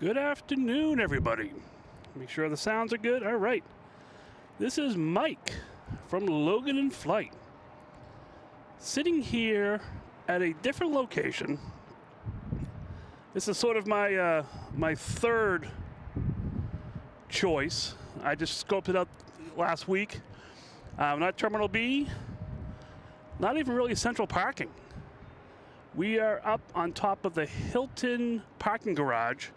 Good afternoon, everybody. Make sure the sounds are good. All right. This is Mike from Loganinflight, sitting here at a different location. This is sort of my my third choice. I just scoped it up last week. Not Terminal B, not even really central parking. We are up on top of the Hilton parking garage,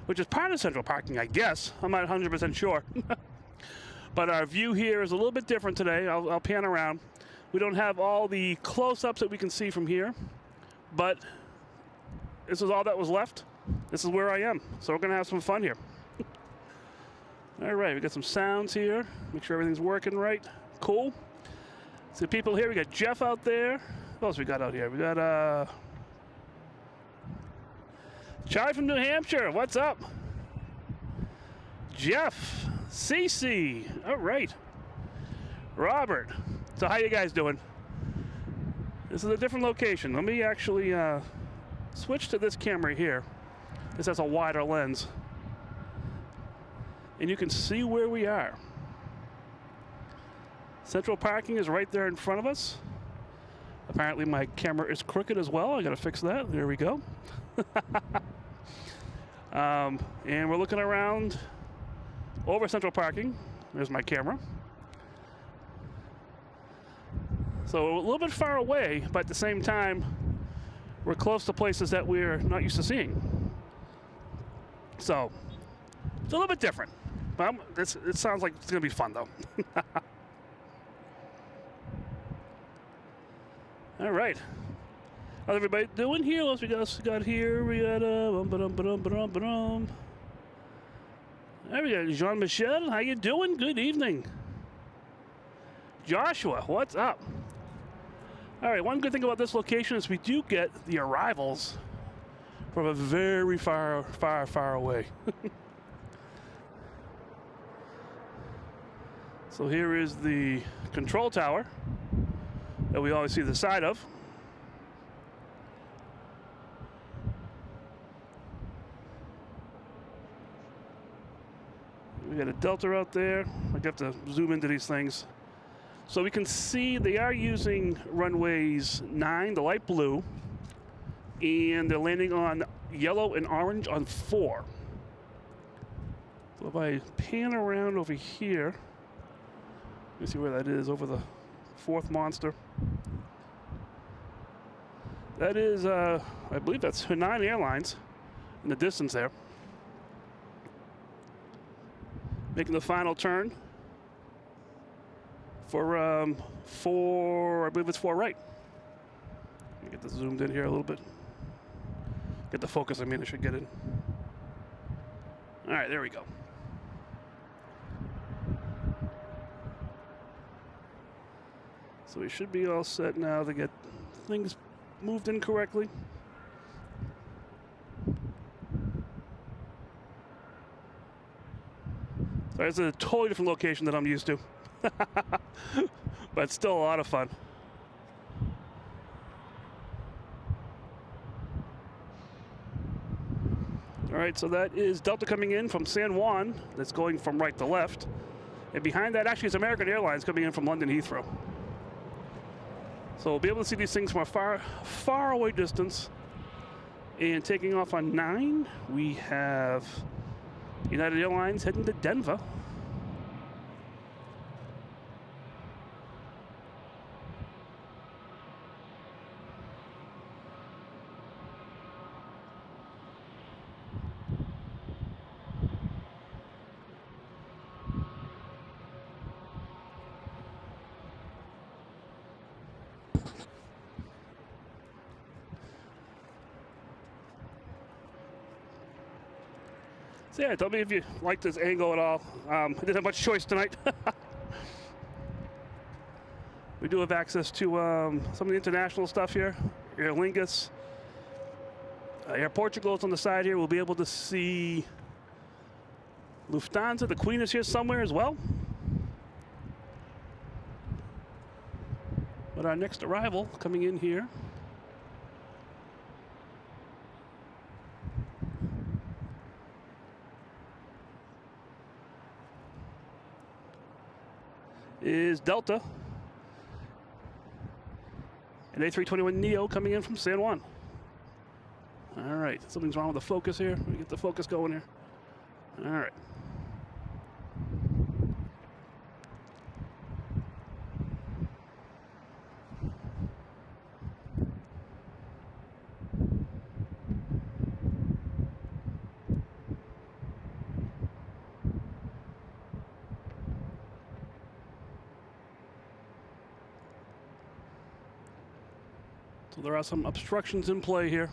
which is part of central parking, I guess. I'm not 100% sure. But our view here is a little bit different today. I'll pan around. We don't have all the close-ups that we can see from here, but this is all that was left. This is where I am, so we're gonna have some fun here. All right, we got some sounds here. Make sure everything's working right. Cool. So people here, we got Jeff out there. What else we got out here? We got Charlie from New Hampshire. What's up? Jeff, Cece. All right. Robert. So how you guys doing? This is a different location. Let me actually switch to this camera here. This has a wider lens. And you can see where we are. Central parking is right there in front of us. Apparently my camera is crooked as well. I gotta fix that. There we go. And we're looking around over central parking. There's my camera. So a little bit far away, but at the same time, we're close to places that we're not used to seeing. So it's a little bit different. But it sounds like it's gonna be fun though. All right. How's everybody doing here? What else we got here? We got there we go. Jean-Michel, how you doing? Good evening. Joshua, what's up? All right, one good thing about this location is we do get the arrivals from a very far away. So here is the control tower that we always see the side of. We got a Delta out there. I have to zoom into these things. So we can see they are using runways 9, the light blue, and they're landing on yellow and orange on 4. So if I pan around over here, let me see where that is, over the 4th monster. That is, I believe that's Hainan Airlines in the distance there. Making the final turn for I believe it's 4 right. Let me get this zoomed in here a little bit. Get the focus, I should get in. All right, there we go. So we should be all set now to get things moved in correctly. So it's a totally different location than I'm used to. But it's still a lot of fun. All right, so that is Delta coming in from San Juan. That's going from right to left. And behind that actually is American Airlines coming in from London Heathrow. So we'll be able to see these things from a far away distance. And taking off on 9, we have United Airlines heading to Denver. So yeah, tell me if you like this angle at all. I didn't have much choice tonight. We do have access to some of the international stuff here. Aer Lingus, Air Portugal is on the side here. We'll be able to see Lufthansa. The Queen is here somewhere as well. But our next arrival coming in here is Delta. An A321neo coming in from San Juan. All right, something's wrong with the focus here. Let me get the focus going here. All right. So there are some obstructions in play here.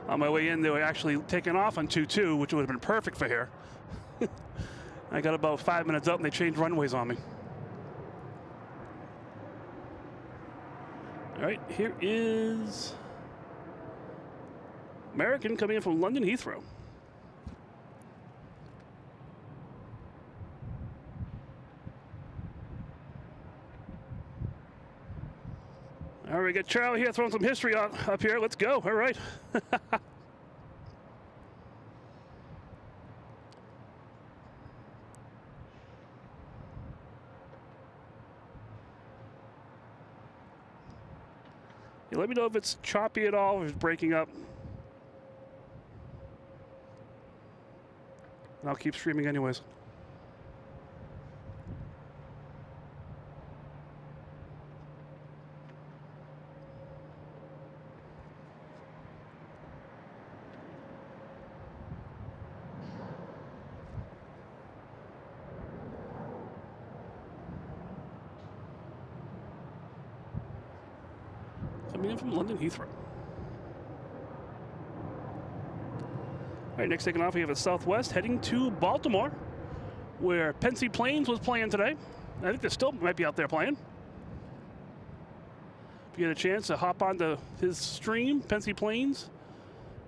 On my way in, they were actually taking off on 2-2, which would have been perfect for here. I got about 5 minutes out and they changed runways on me. All right, here is American coming in from London Heathrow. All right, we got Charlie here throwing some history up here. Let's go. All right. Yeah, let me know if it's choppy at all, or if it's breaking up. And I'll keep streaming anyways. Coming in from London Heathrow. All right, next taking off, we have a Southwest heading to Baltimore, where Pensy Plains was playing today. I think they still might be out there playing. If you get a chance to hop onto his stream, Pensy Plains.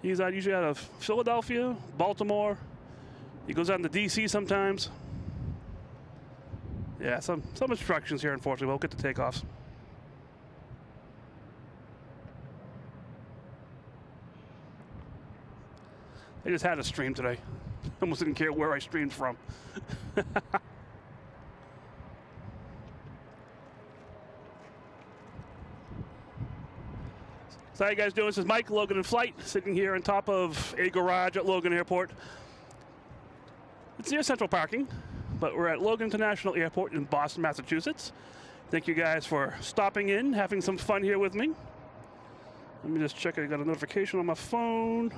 He's usually out of Philadelphia, Baltimore. He goes out into DC sometimes. Yeah, some obstructions here, unfortunately. We'll get the takeoffs. I just had a stream today. Almost didn't care where I streamed from. So how you guys doing? This is Mike, Logan in Flight, sitting here on top of a garage at Logan Airport. It's near Central Parking, but we're at Logan International Airport in Boston, Massachusetts. Thank you guys for stopping in, having some fun here with me. Let me just check. I got a notification on my phone.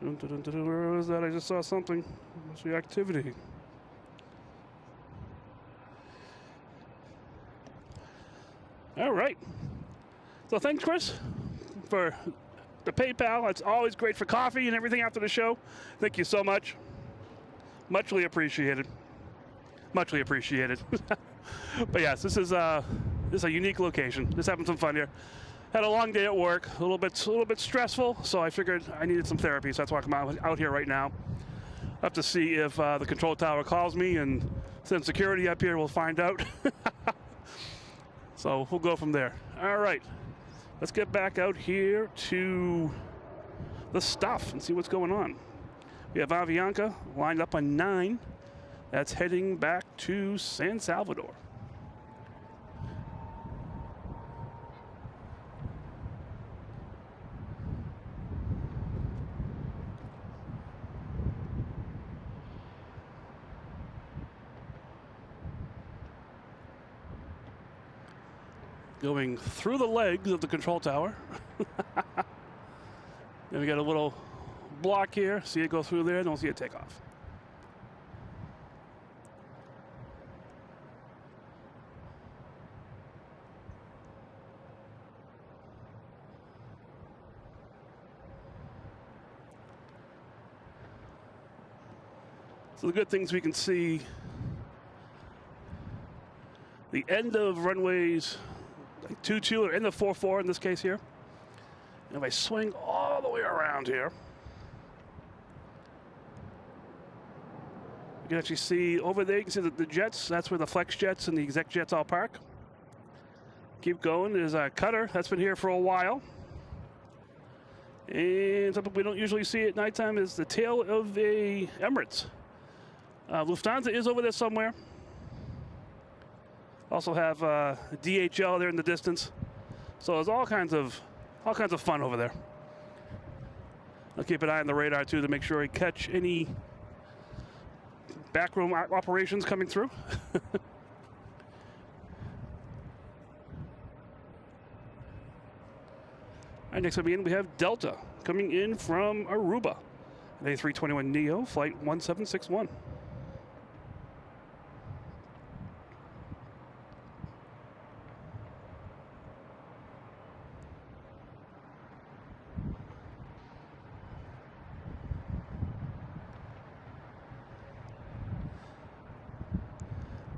Where was that? I just saw something. What's the activity? All right. So thanks, Chris, for the PayPal. It's always great for coffee and everything after the show. Thank you so much. Muchly appreciated. Muchly appreciated. But yes, this is a unique location. Just having some fun here. Had a long day at work, a little bit stressful, so I figured I needed some therapy, so that's why I'm out here right now. I have to see if the control tower calls me and send security up here. We'll find out. So we'll go from there. All right, let's get back out here to the stuff and see what's going on. We have Avianca lined up on 9. That's heading back to San Salvador. Going through the legs of the control tower. Then we got a little block here. See it go through there, don't see it take off. So the good things we can see the end of runways 22 or end of 44 in this case here. And if I swing all the way around here, You can actually see over there, you can see the jets. That's where the flex jets and the exec jets all park. Keep going. There's a cutter. That's been here for a while. And something we don't usually see at nighttime is the tail of a Emirates. Lufthansa is over there somewhere. Also have DHL there in the distance. So there's all kinds of fun over there. I'll keep an eye on the radar too to make sure I catch any backroom operations coming through. All right, next up we have Delta coming in from Aruba. An A321neo, flight 1761.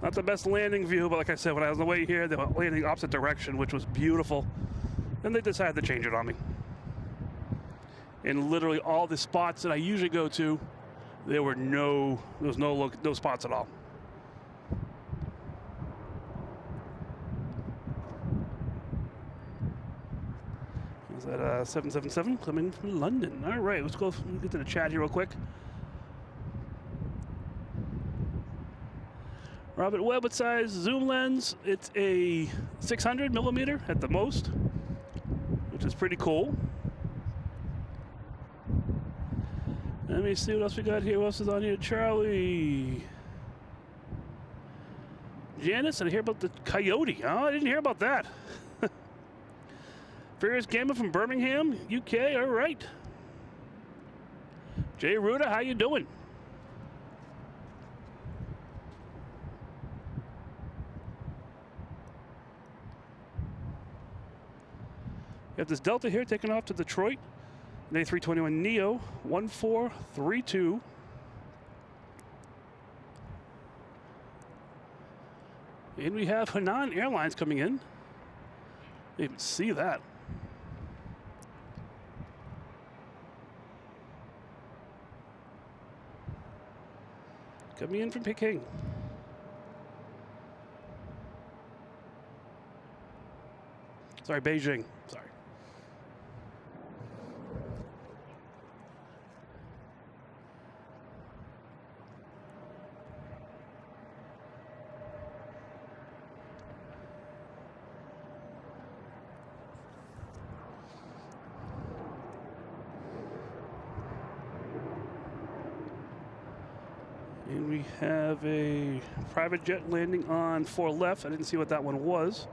Not the best landing view, but like I said, when I was on the way here, they were landing the opposite direction, which was beautiful. And they decided to change it on me. And literally all the spots that I usually go to, there was no spots at all. Is that 777 coming from London? All right, let's get to the chat here real quick. Robert Webb with size zoom lens. It's a 600 millimeter at the most, which is pretty cool. Let me see what else we got here. What else is on here? Charlie. Janice, I hear about the Coyote. Oh, I didn't hear about that. Furious Gamer from Birmingham, UK. All right. Jay Ruda, how you doing? We have this Delta here taking off to Detroit. An A321neo, 1432. And we have Hainan Airlines coming in. Didn't even see that. Coming in from Peking. Sorry, Beijing. Sorry. And we have a private jet landing on 4 left. I didn't see what that one was.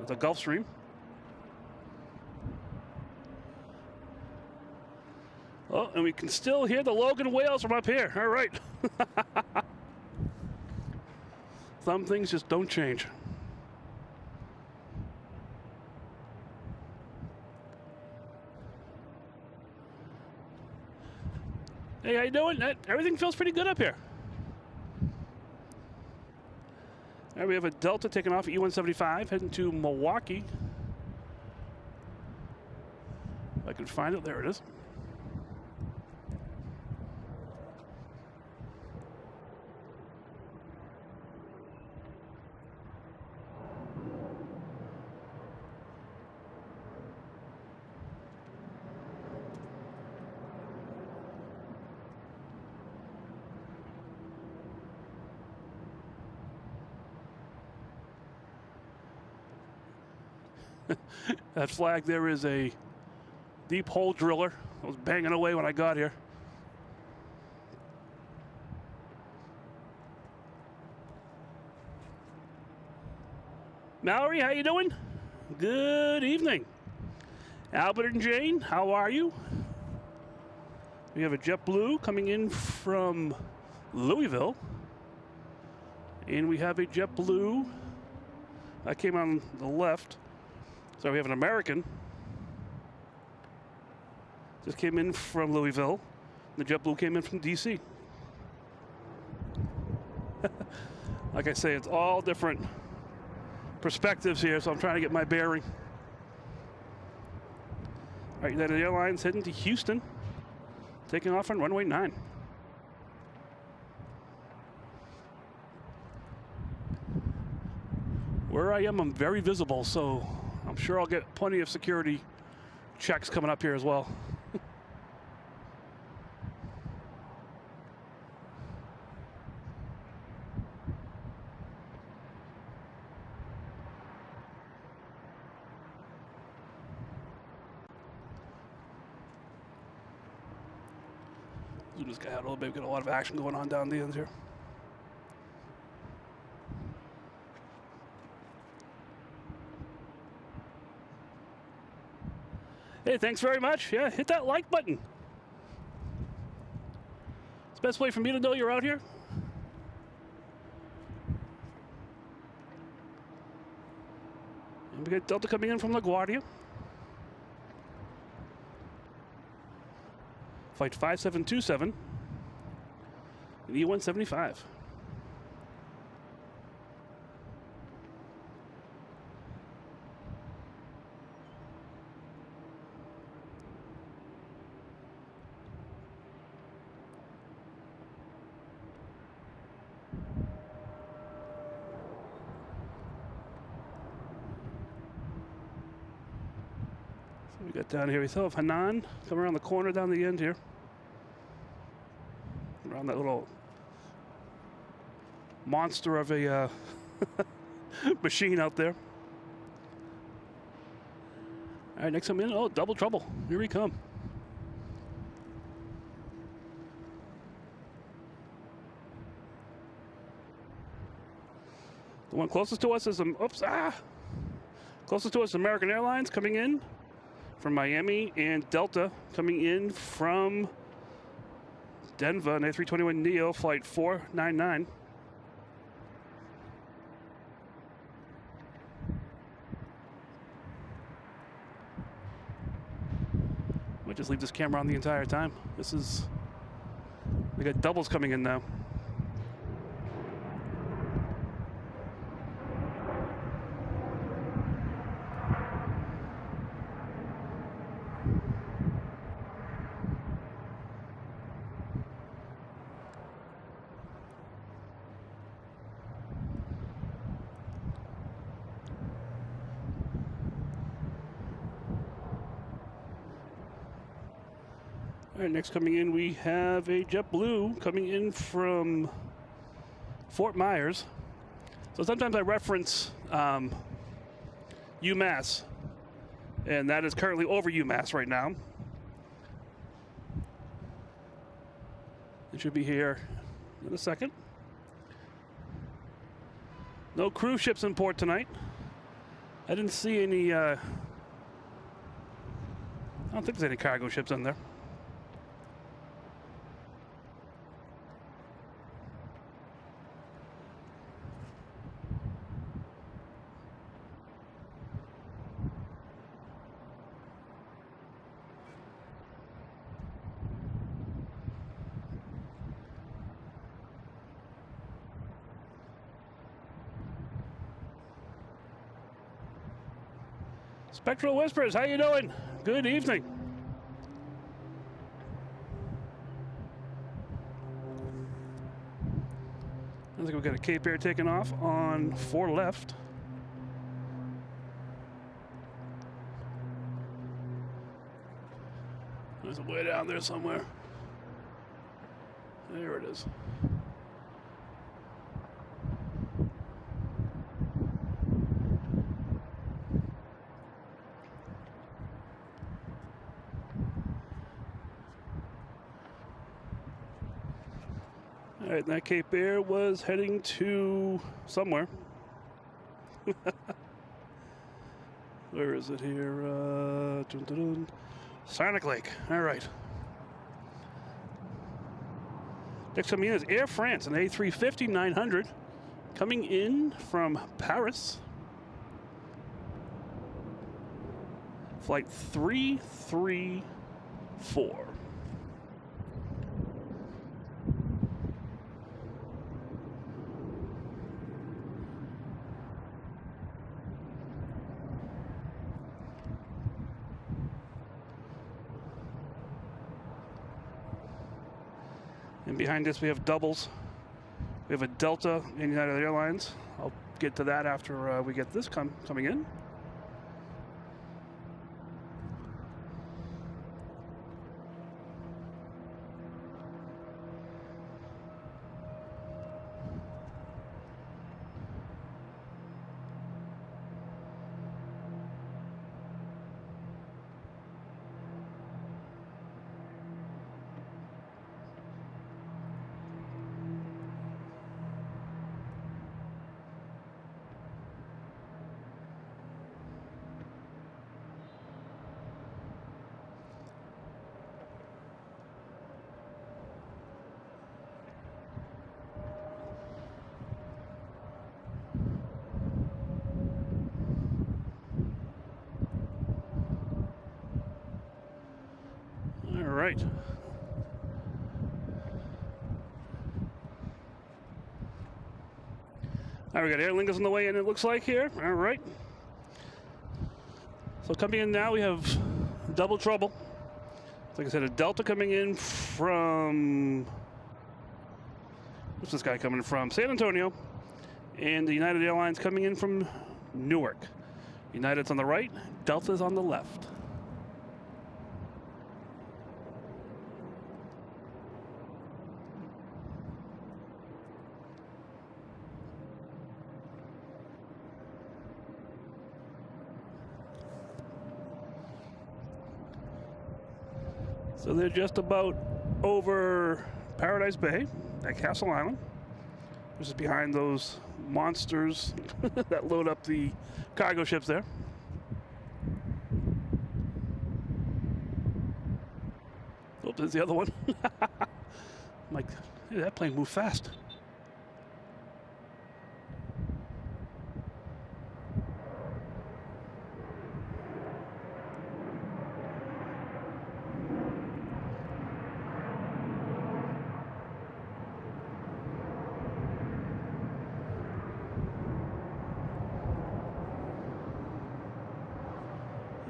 It's a Gulfstream. Oh, and we can still hear the Logan whales from up here. All right. Some things just don't change. Hey, how you doing? Everything feels pretty good up here. All right, we have a Delta taking off at E-175, heading to Milwaukee. If I can find it, there it is. That flag there is a deep hole driller. I was banging away when I got here. Mallory, how you doing? Good evening. Albert and Jane, how are you? We have a JetBlue coming in from Louisville. And we have a JetBlue that came on the left. So we have an American. Just came in from Louisville. The JetBlue came in from DC. Like I say, it's all different perspectives here, so I'm trying to get my bearing. All right, United Airlines heading to Houston, taking off on runway 9. Where I am, I'm very visible, so I'm sure I'll get plenty of security checks coming up here as well. Zoom this guy out a little bit. We've got a lot of action going on down the ends here. Hey, thanks very much. Yeah, hit that like button. It's the best way for me to know you're out here. And we got Delta coming in from LaGuardia. Flight 5727 and E175. So we got down here, we still have Hainan coming around the corner down the end here. Around that little monster of a machine out there. All right, next I'm in. Oh, double trouble. Here we come. The one closest to us is closest to us is American Airlines coming in from Miami, and Delta coming in from Denver, an A321neo, flight 499. Might just leave this camera on the entire time. We got doubles coming in now. All right, next coming in, we have a JetBlue coming in from Fort Myers. So sometimes I reference UMass, and that is currently over UMass right now. It should be here in a second. No cruise ships in port tonight. I didn't see any, I don't think there's any cargo ships in there. Spectral Whispers, how you doing? Good evening. I think we've got a Cape Air taking off on 4 left. There's a way down there somewhere. There it is. All right, that Cape Air was heading to somewhere. Where is it here? Saranac Lake. All right. Next coming in is Air France, an A350-900, coming in from Paris. Flight 334. And behind us we have doubles. We have a Delta and United Airlines. I'll get to that after we get this coming in. All right. All right, we got Aer Lingus on the way in, it looks like here. All right. So coming in now, we have double trouble. Like I said, a Delta coming in from, what's this guy coming from? San Antonio. And the United Airlines coming in from Newark. United's on the right, Delta's on the left. So they're just about over Paradise Bay at Castle Island. This is behind those monsters that load up the cargo ships there. Oh, there's the other one. I'm like, hey, that plane moved fast.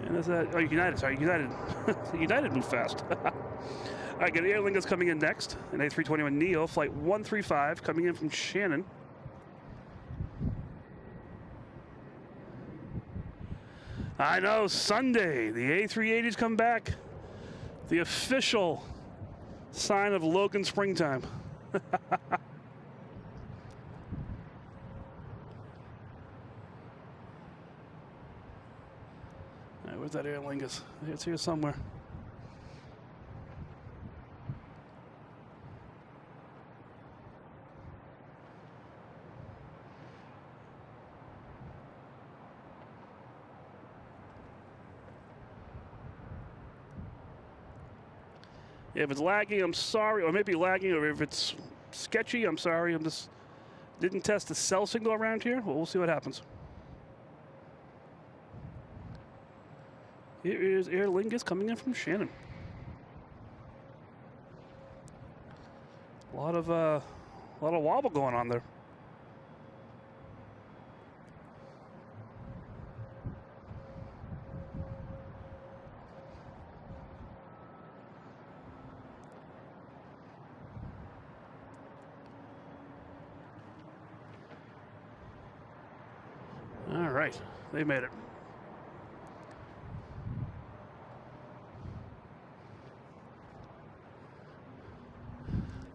And is that, oh, United, sorry, United. United moved fast. All right, got Aer Lingus coming in next. An A321neo, flight 135, coming in from Shannon. I know, Sunday, the A380s come back. The official sign of Logan springtime. Where's that Aer Lingus? It's here somewhere. If it's lagging, I'm sorry, or maybe lagging, or if it's sketchy, I'm sorry. I'm just didn't test the cell signal around here. Well, we'll see what happens. Here is Aer Lingus coming in from Shannon. A lot of wobble going on there. All right, they made it.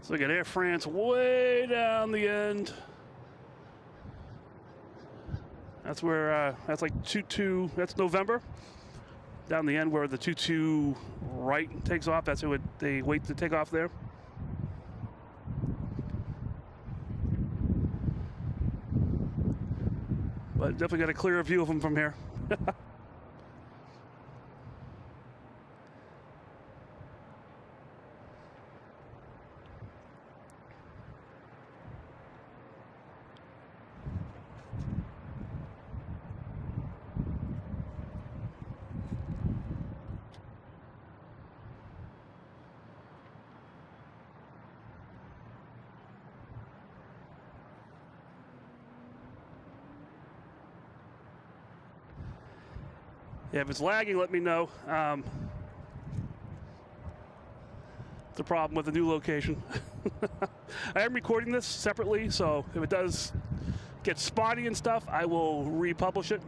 So we got Air France way down the end. That's where, that's like 22, that's November. Down the end where the 22 right takes off, that's who they wait to take off there. But definitely got a clearer view of them from here. Yeah, if it's lagging, let me know. The problem with the new location. I am recording this separately, so if it does gets spotty and stuff, I will republish it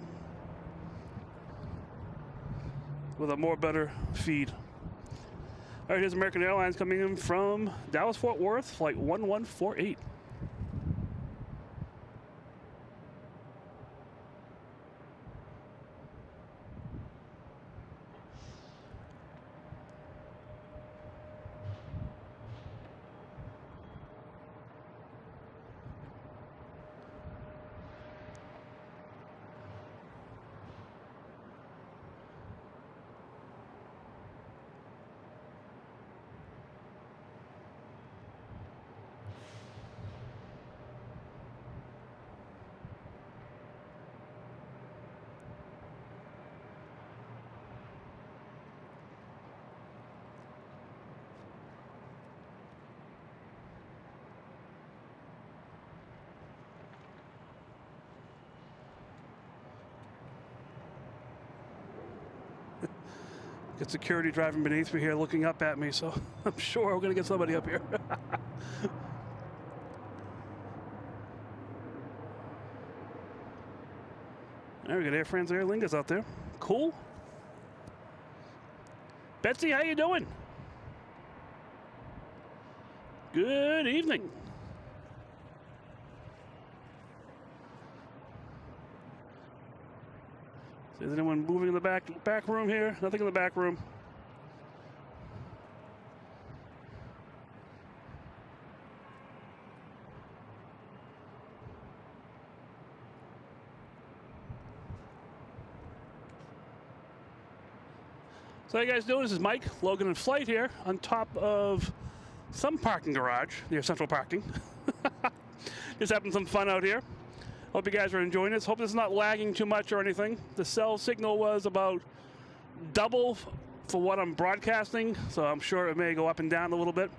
with a more better feed. All right, here's American Airlines coming in from Dallas-Fort Worth, flight 1148. Got security driving beneath me here looking up at me, so I'm sure we're going to get somebody up here. There we got Air France Aer Lingus out there. Cool. Betsy, how you doing? Good evening. Is anyone moving in the back room here? Nothing in the back room. So how you guys doing? This is Mike, Logan and Flight here on top of some parking garage near Central Parking. Just having some fun out here. Hope you guys are enjoying this. Hope this is not lagging too much or anything. The cell signal was about double for what I'm broadcasting, so I'm sure it may go up and down a little bit.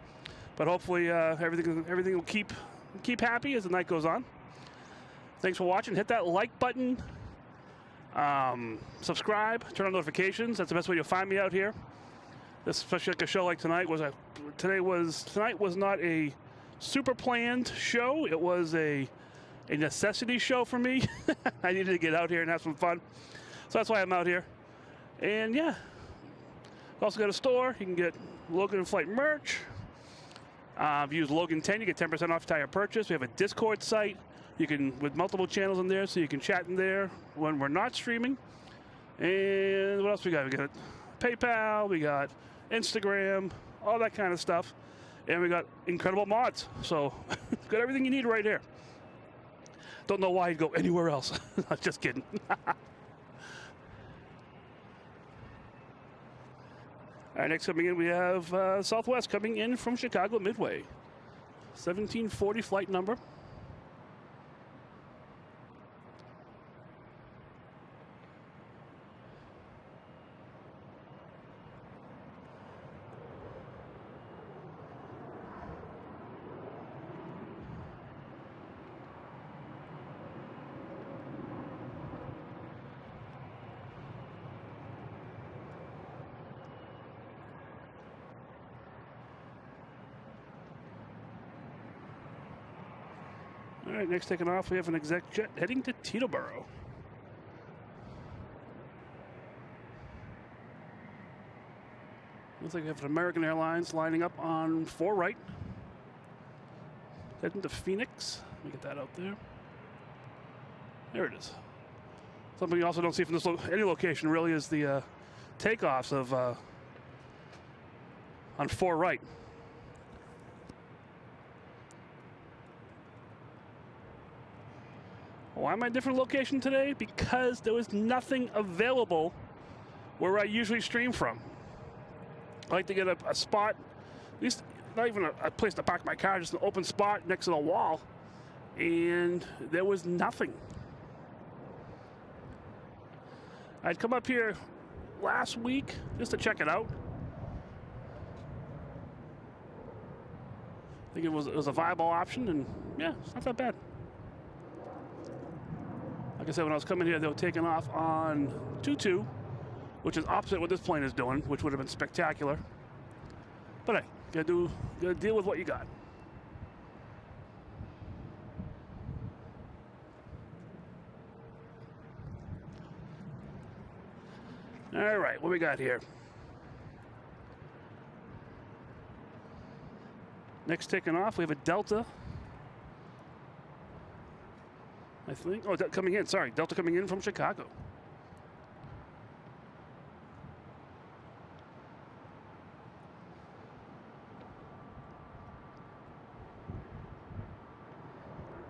But hopefully everything will keep happy as the night goes on. Thanks for watching. Hit that like button. Subscribe. Turn on notifications. That's the best way you'll find me out here. Especially like a show like tonight tonight was not a super planned show. It was a necessity show for me. I needed to get out here and have some fun. So that's why I'm out here. And yeah, we also got a store. You can get Logan and Flight merch. If you use Logan 10, you get 10% off your entire purchase. We have a Discord site. You can, with multiple channels in there, so you can chat in there when we're not streaming. And what else we got? We got PayPal, we got Instagram, all that kind of stuff. And we got incredible mods. So got everything you need right here. Don't know why you'd go anywhere else. Just kidding. All right, next coming in, we have Southwest coming in from Chicago Midway. 1740 flight number. All right, next taking off, we have an exec jet heading to Teterboro. Looks like we have an American Airlines lining up on 4 right. Heading to Phoenix. Let me get that out there. There it is. Something you also don't see from this any location really is the takeoffs of on 4 right. Why am I in a different location today? Because there was nothing available where I usually stream from. I like to get a spot, at least not even a place to park my car, just an open spot next to the wall. And there was nothing. I'd come up here last week just to check it out. I think it was a viable option, and yeah, it's not that bad. Like I said, when I was coming here, they were taking off on 22, which is opposite what this plane is doing, which would have been spectacular. But hey, gotta deal with what you got. All right, what we got here? Next taking off, we have a Delta. I think. Oh, coming in. Sorry, Delta coming in from Chicago.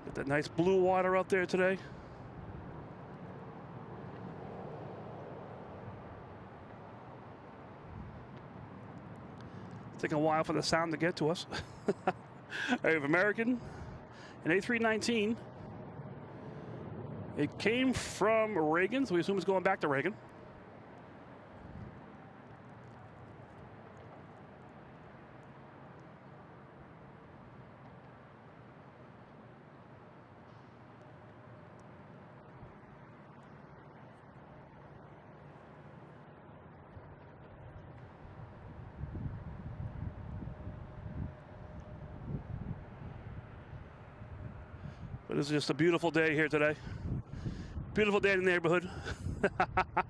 Got that nice blue water out there today. It's taking a while for the sound to get to us. I have American, an A319. It came from Reagan, so we assume it's going back to Reagan. But this is just a beautiful day here today. Beautiful day in the neighborhood. All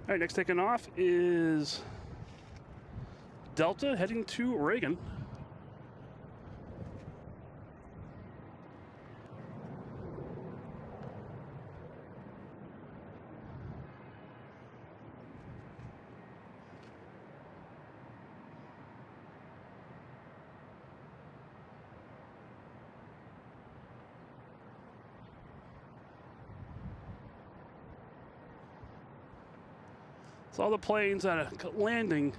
right, next taking off is Delta heading to Reagan. So all the planes that are landing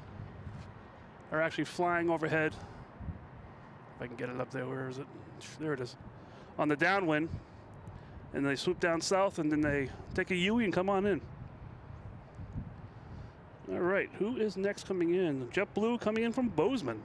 are actually flying overhead. If I can get it up there, where is it? There it is. On the downwind, and they swoop down south, and then they take a U-ey and come on in. All right, who is next coming in? JetBlue coming in from Bozeman.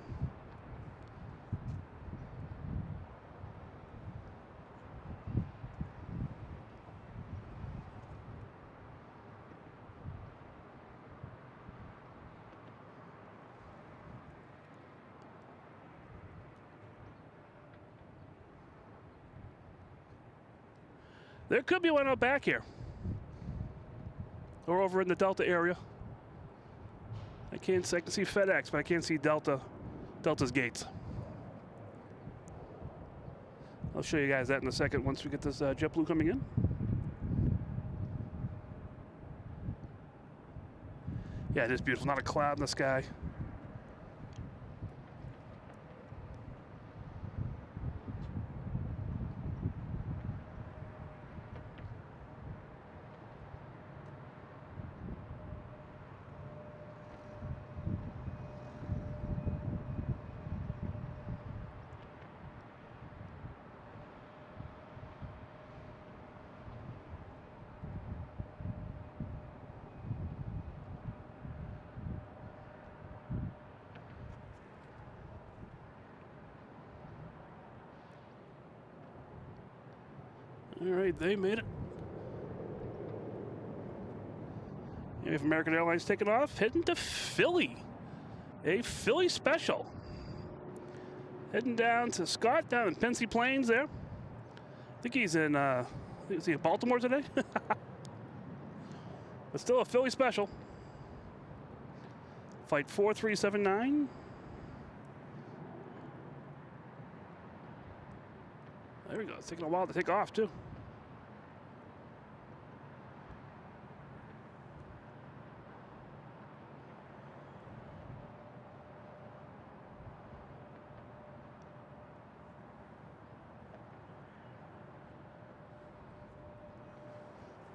There could be one out back here, or over in the Delta area. I can see FedEx, but I can't see Delta's gates. I'll show you guys that in a second once we get this JetBlue coming in. Yeah, it is beautiful. Not a cloud in the sky. All right, they made it. We have American Airlines taking off, heading to Philly. A Philly special. Heading down to Scott, down in Pensy Plains there. I think he's in, is he in Baltimore today? But still a Philly special. Flight 4379. There we go. It's taking a while to take off, too.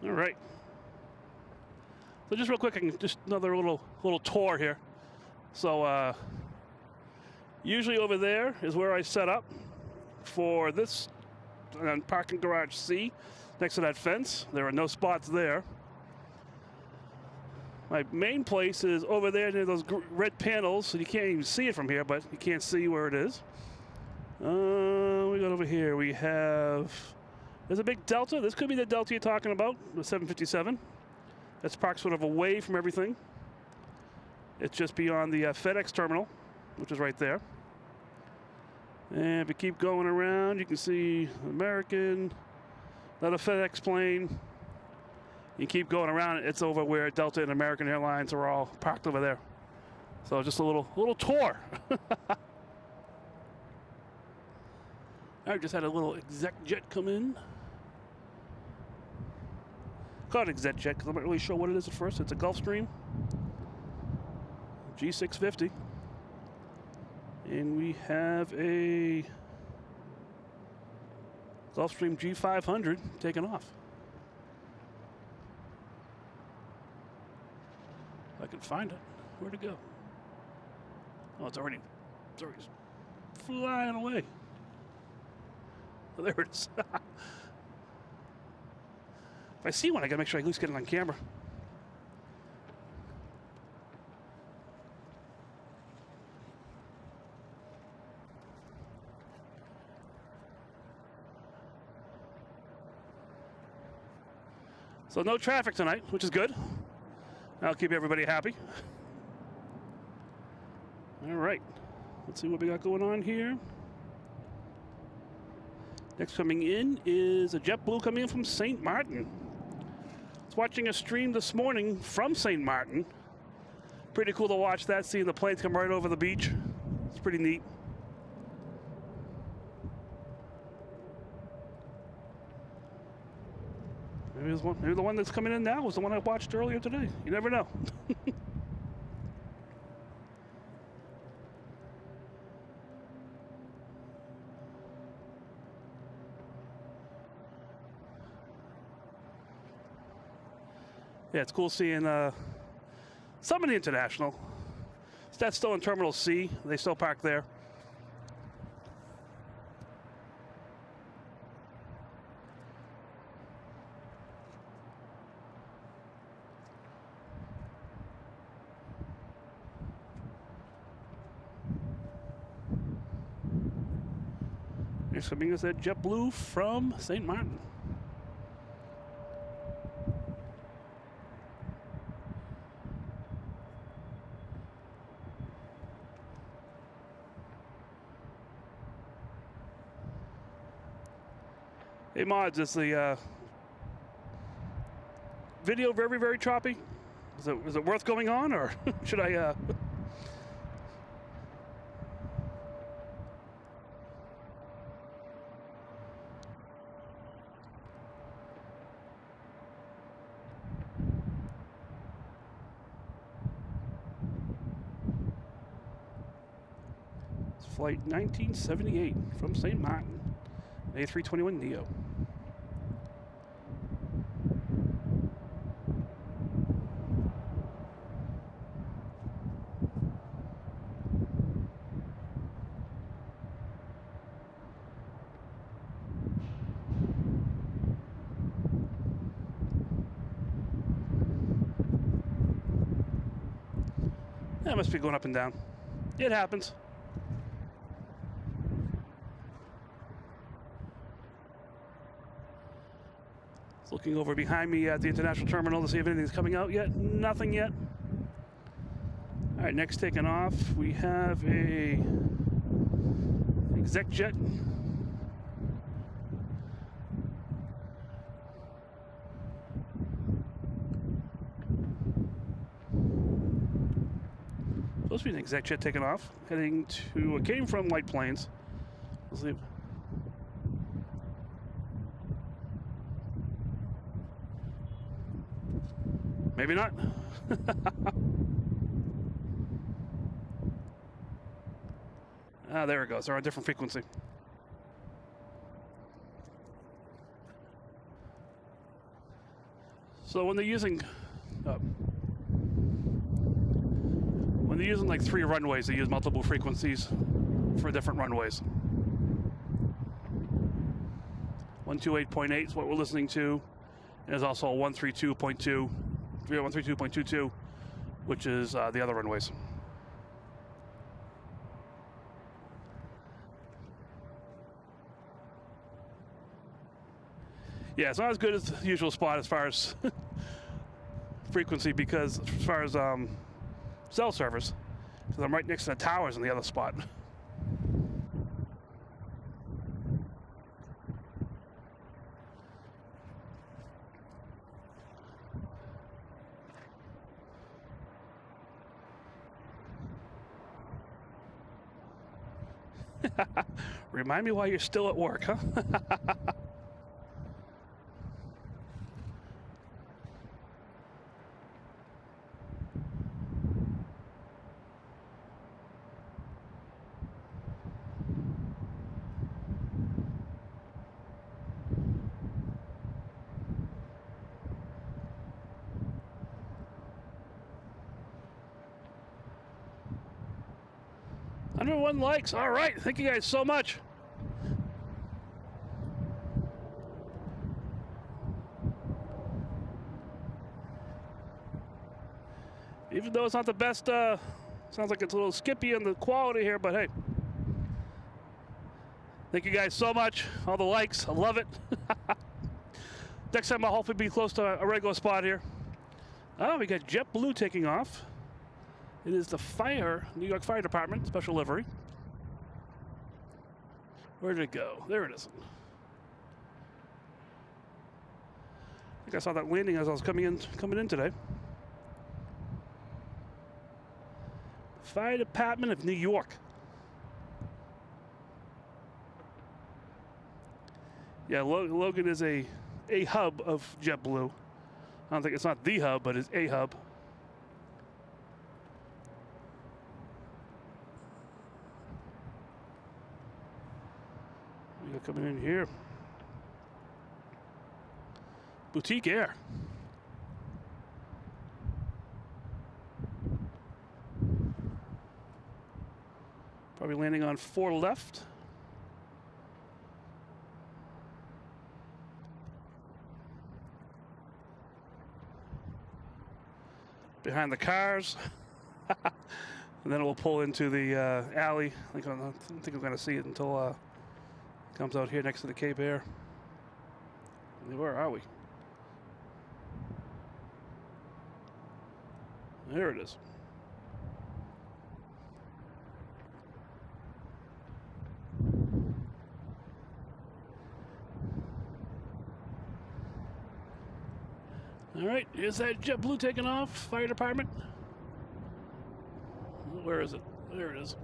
All right. So just real quick, I can just another little tour here. So usually over there is where I set up for this parking garage C next to that fence. There are no spots there. My main place is over there near those red panels, so you can't even see it from here, but you can't see where it is. We got over here, we have, there's a big Delta. This could be the Delta you're talking about, the 757. That's parked sort of away from everything. It's just beyond the FedEx terminal, which is right there. And if we keep going around, you can see American, another FedEx plane. You keep going around, it's over where Delta and American Airlines are all parked over there. So just a little tour. I just had a little exec jet come in. Call it exec jet because I'm not really sure what it is at first. It's a Gulfstream G650. And we have a Gulfstream G500 taking off. If I can find it. Where'd it go? Oh, it's already flying away. Oh, there it is. If I see one, I gotta make sure I at least get it on camera. So no traffic tonight, which is good. That'll keep everybody happy. All right, let's see what we got going on here. Next coming in is a JetBlue coming in from St. Martin. I was watching a stream this morning from St. Martin. Pretty cool to watch that, seeing the planes come right over the beach. It's pretty neat. Maybe the one that's coming in now was the one I watched earlier today. You never know. Yeah, it's cool seeing some of the international. That's still in Terminal C. They still park there. Here's coming is that JetBlue from St. Martin. Hey mods, is the video very, very choppy? Is it worth going on, or should I? It's flight 1978 from St. Martin, A321neo. That must be going up and down. It happens. Looking over behind me at the international terminal to see if anything's coming out yet. Nothing yet. All right, next taking off, we have a exec jet. Supposed to be an exec jet taking off, heading to, it came from light planes. Let's see. Maybe not. Ah, there it goes. They're on a different frequency. So when they're using like 3 runways, they use multiple frequencies for different runways. 128.8 is what we're listening to. And there's also a 132.2, 132.22, which is the other runways. Yeah, it's not as good as the usual spot as far as frequency, because as far as cell service, because I'm right next to the towers in the other spot. Remind me why you're still at work, huh? One likes. All right. Thank you guys so much. Even though it's not the best, sounds like it's a little skippy in the quality here, but hey. Thank you guys so much. All the likes. I love it. Next time I'll hopefully be close to a regular spot here. Oh, we got JetBlue taking off. It is the New York Fire Department, special livery. Where did it go? There it is. I think I saw that landing as I was coming in today. Fire Department of New York. Yeah, Logan is a hub of JetBlue. I don't think it's not the hub, but it's a hub. We got coming in here. Boutique Air. Probably landing on 4 left. Behind the cars. And then it will pull into the alley. I don't think I'm going to see it until it comes out here next to the Cape Air. Where are we? There it is. All right, here's that JetBlue taking off, fire department. Where is it? There it is.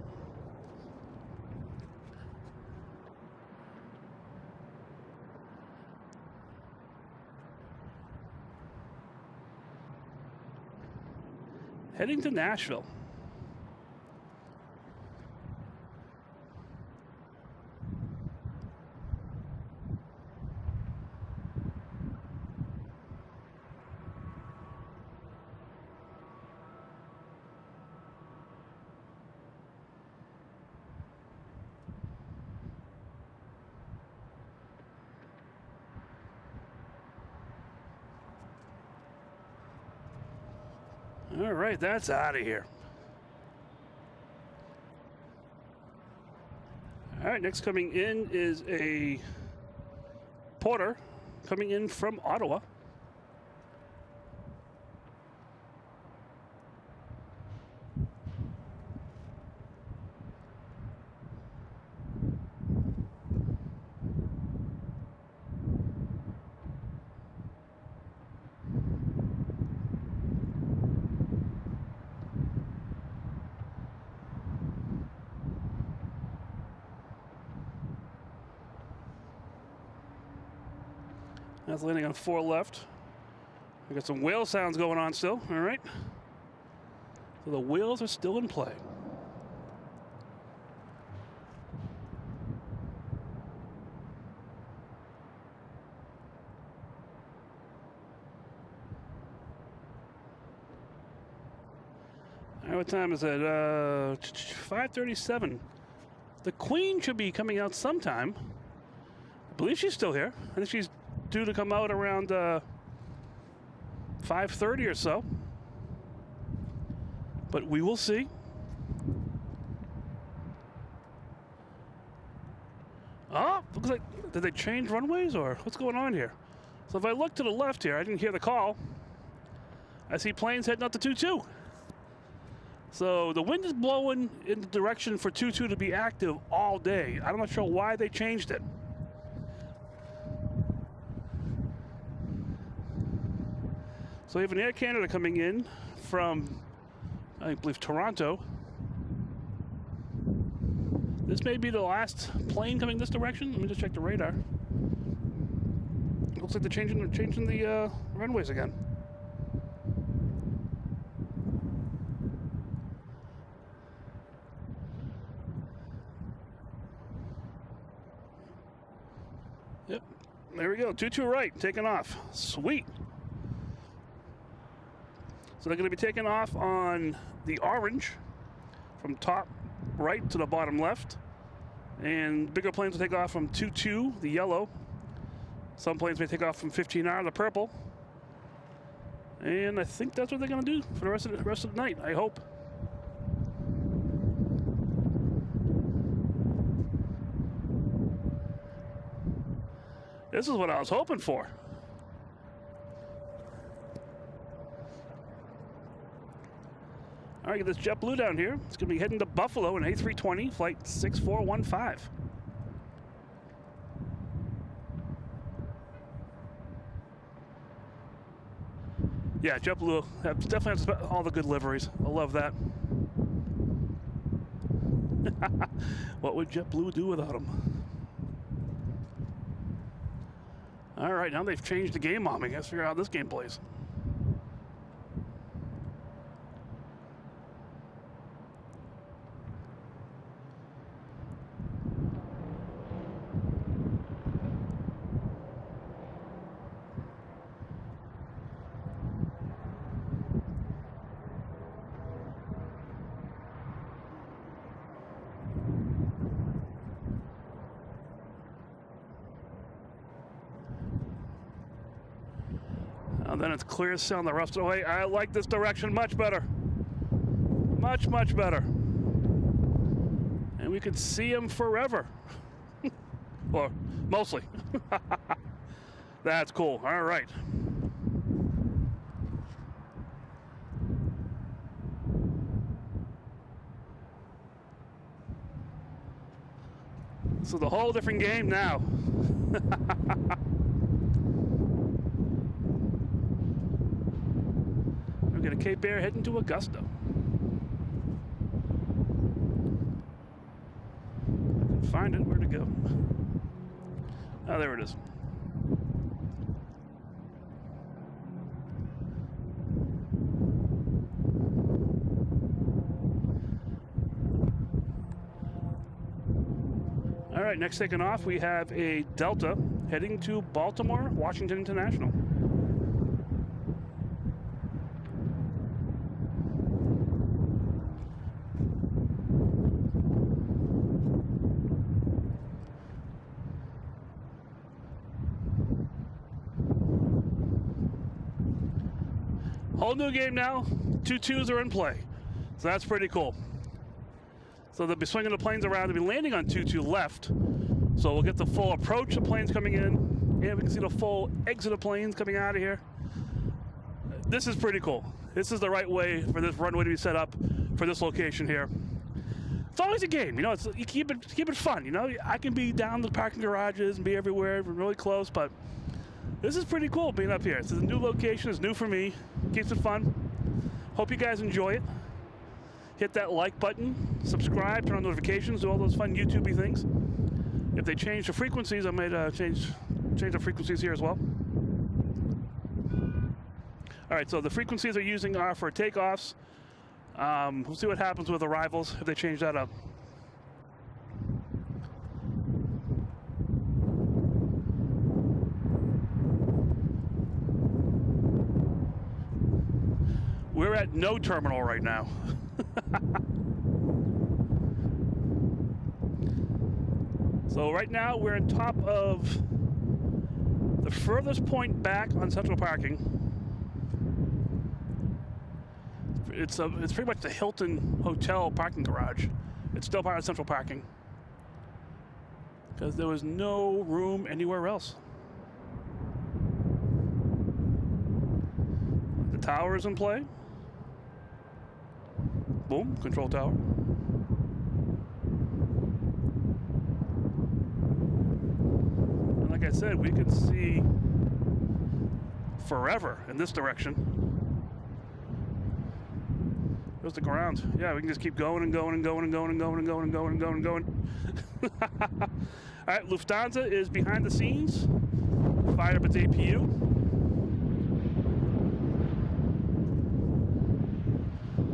Heading to Nashville. All right, that's out of here. All right, next coming in is a Porter coming in from Ottawa. That's landing on 4 left. We got some whale sounds going on still. All right. So the wheels are still in play. All right, what time is it? 5:37. The Queen should be coming out sometime. I believe she's still here. I think she's due to come out around 5:30 or so, but we will see. Oh, looks like, did they change runways or what's going on here? So if I look to the left here, I didn't hear the call. I see planes heading up to 22. So the wind is blowing in the direction for 22 to be active all day. I'm not sure why they changed it. So we have an Air Canada coming in from, I believe, Toronto. This may be the last plane coming this direction. Let me just check the radar. Looks like they're changing the runways again. Yep, there we go. 22 right, taking off. Sweet. So they're going to be taking off on the orange from top right to the bottom left. And bigger planes will take off from 22, the yellow. Some planes may take off from 15R, the purple. And I think that's what they're going to do for the rest of the night, I hope. This is what I was hoping for. All right, get this JetBlue down here. It's going to be heading to Buffalo in A320, flight 6415. Yeah, JetBlue definitely has all the good liveries. I love that. What would JetBlue do without them? All right, now they've changed the game on me. Let's figure out how this game plays. And then it's clear as sail on the rest of the way. I like this direction much better. Much, much better. And we can see them forever. Or mostly. That's cool. All right. This is a whole different game now. We're going to Cape Air heading to Augusta. I can find it. Where to go? Oh, there it is. All right, next taking off, we have a Delta heading to Baltimore, Washington International. Whole new game now. 2-2s are in play. So that's pretty cool. So they'll be swinging the planes around. They'll be landing on 2-2 left. So we'll get the full approach of planes coming in. And we can see the full exit of planes coming out of here. This is pretty cool. This is the right way for this runway to be set up for this location here. It's always a game, you know. You keep it fun, you know. I can be down the parking garages and be everywhere, really close, but this is pretty cool being up here. This is a new location. It's new for me. Keeps it fun. Hope you guys enjoy it. Hit that like button, subscribe, turn on notifications, do all those fun YouTubey things. If they change the frequencies, I might change the frequencies here as well. All right, so the frequencies they're using are for takeoffs. We'll see what happens with arrivals if they change that up. We're at no terminal right now. So right now we're on top of the furthest point back on central parking. It's pretty much the Hilton Hotel parking garage. It's still part of central parking because there was no room anywhere else. The tower is in play. Boom, control tower. And like I said, we can see forever in this direction. There's the ground. Yeah, we can just keep going and going and going and going and going and going and going and going and going. All right, Lufthansa is behind the scenes. Fired up its APU.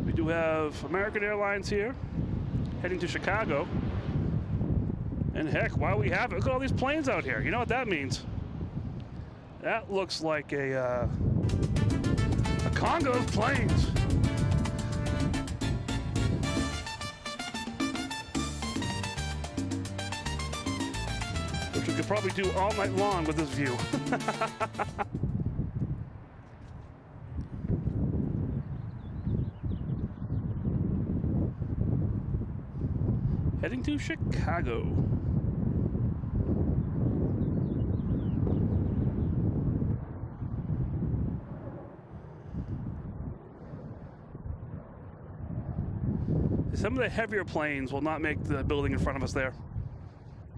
We do have American Airlines here, heading to Chicago. And heck, while we have it, look at all these planes out here. You know what that means? That looks like a Congo of planes. Which we could probably do all night long with this view. Heading to Chicago. Some of the heavier planes will not make the building in front of us there,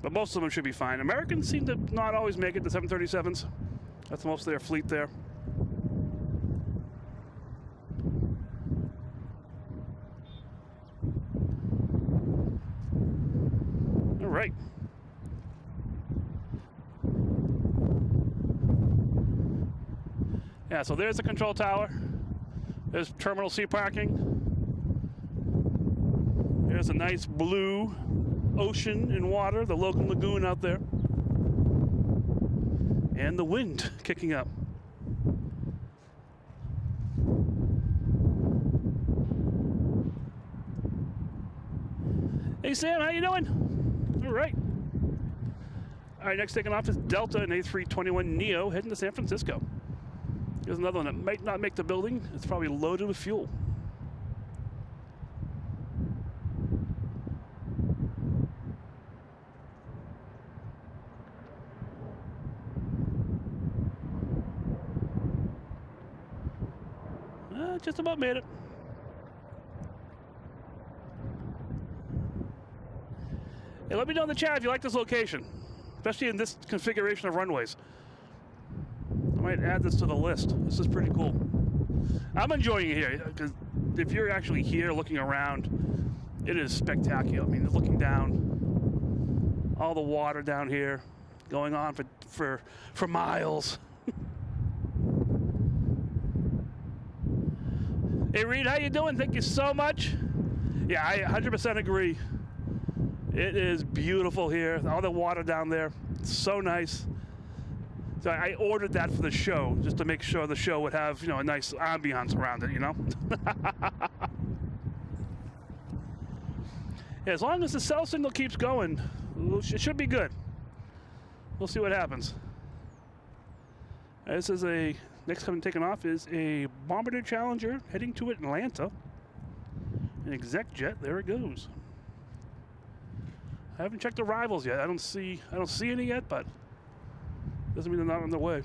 but most of them should be fine. Americans seem to not always make it, the 737s. That's most of their fleet there. All right. Yeah, so there's the control tower. There's Terminal C parking. There's a nice blue ocean and water, the Logan Lagoon out there. And the wind kicking up. Hey Sam, how you doing? All right. All right, next taking off is Delta and A321neo heading to San Francisco. Here's another one that might not make the building. It's probably loaded with fuel. Just about made it. Hey, let me know in the chat if you like this location, especially in this configuration of runways. I might add this to the list. This is pretty cool. I'm enjoying it here because if you're actually here looking around, it is spectacular. I mean, looking down, all the water down here, going on for miles. Hey Reed, how you doing? Thank you so much. Yeah, I 100% agree. It is beautiful here. All the water down there, it's so nice. So I ordered that for the show, just to make sure the show would have, you know, a nice ambiance around it, you know? Yeah, as long as the cell signal keeps going, it should be good. We'll see what happens. This is a... Next coming taking off is a Bombardier Challenger heading to Atlanta. An exec jet, there it goes. I haven't checked the arrivals yet. I don't see any yet, but doesn't mean they're not on their way.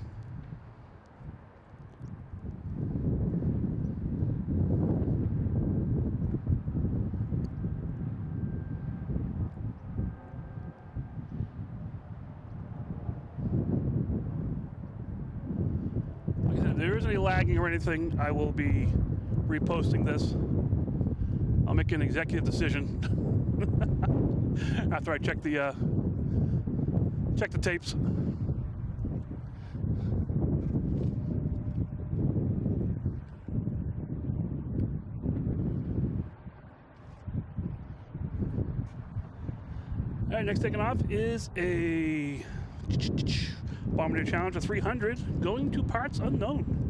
If there is any lagging or anything, I will be reposting this. I'll make an executive decision after I check the tapes. All right, next taking off is a Bombardier Challenger 300 going to parts unknown.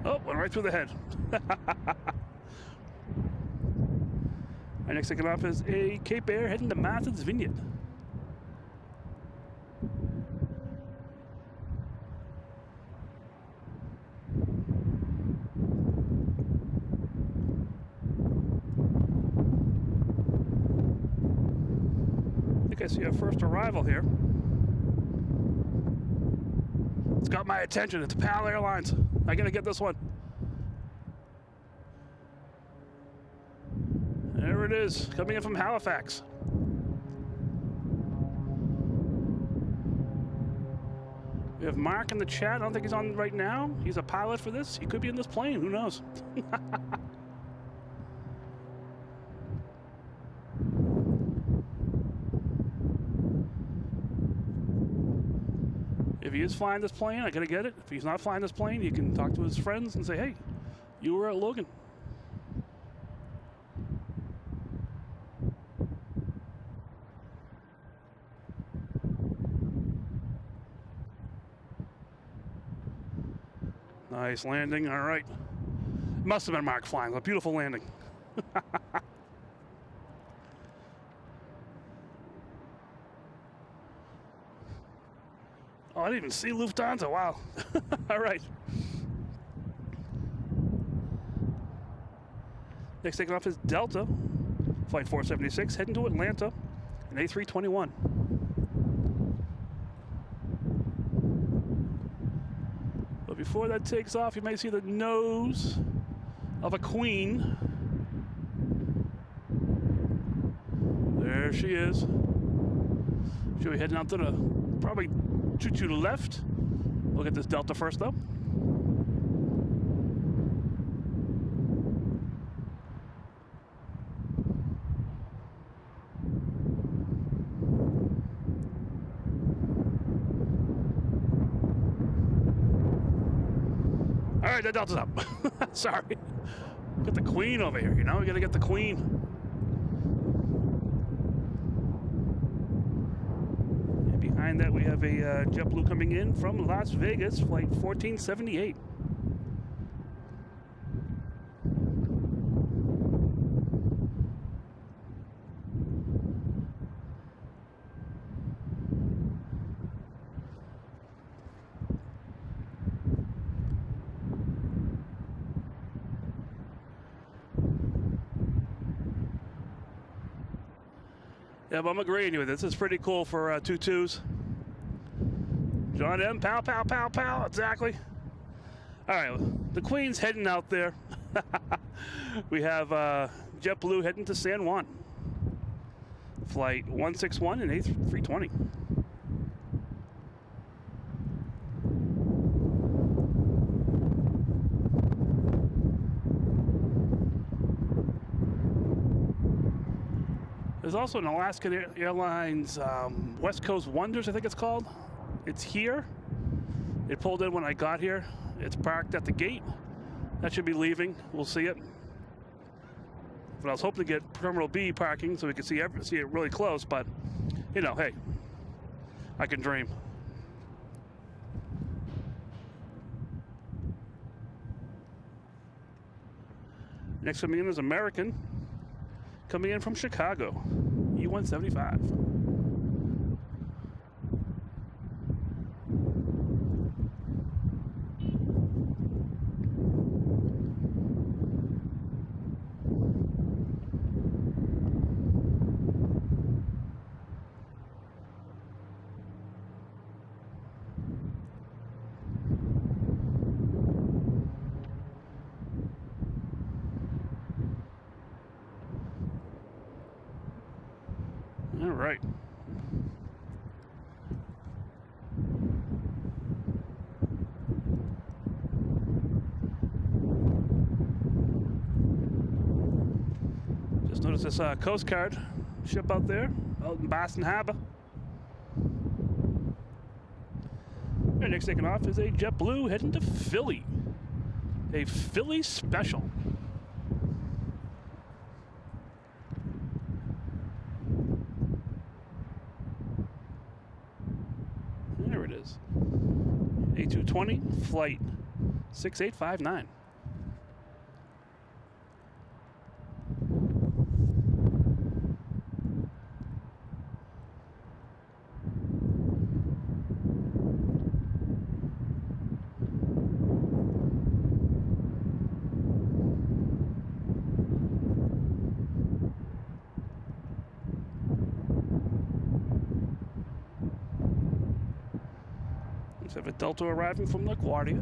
Oh, went right through the head. Our next taking off is a Cape Air heading to Martha's Vineyard. I see our first arrival here. It's got my attention. It's Hainan Airlines. I'm gonna get this one. There it is, coming in from Halifax. We have Mark in the chat. I don't think he's on right now. He's a pilot for this. He could be in this plane. Who knows? If he is flying this plane, I gotta get it. If he's not flying this plane, he can talk to his friends and say, hey, you were at Logan. Nice landing, all right. Must have been Mark flying, a beautiful landing. Oh, I didn't even see Lufthansa, wow. All right. Next taking off is Delta, flight 476, heading to Atlanta, an A321. But before that takes off, you may see the nose of a queen. There she is. She'll be heading out to the, probably to the left. Look at this Delta first, though. All right, that Delta's up. Sorry. Get the queen over here, you know? We gotta get the queen. And behind that, we have a JetBlue coming in from Las Vegas, flight 1478. Yeah, but I'm agreeing with this. This is pretty cool for 2-2s. John M. Pow, pow, pow, pow. Exactly. All right, the Queen's heading out there. We have JetBlue heading to San Juan. Flight 161 and A320. There's also an Alaska Airlines West Coast Wonders, I think it's called. It's here. It pulled in when I got here. It's parked at the gate. That should be leaving. We'll see it. But I was hoping to get Terminal B parking so we could see it really close. But, you know, hey, I can dream. Next coming in is American. Coming in from Chicago, E175. All right. Just noticed this Coast Guard ship out there, out in Boston Harbor. And next taking off is a JetBlue heading to Philly. A Philly special. There it is. A220, flight 6859. have a Delta arriving from LaGuardia.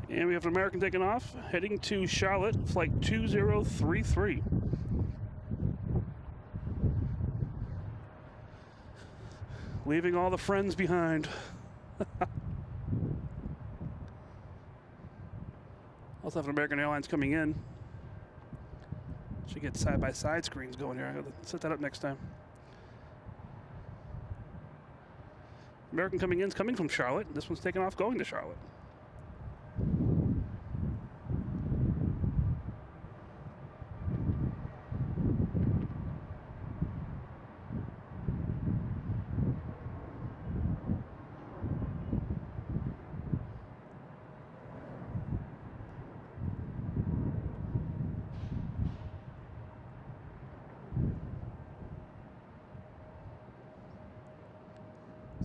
And we have an American taking off, heading to Charlotte, flight 2033. Leaving all the friends behind. Also have an American Airlines coming in. Should get side-by-side screens going here. I gotta set that up next time. American coming in is coming from Charlotte. This one's taking off going to Charlotte.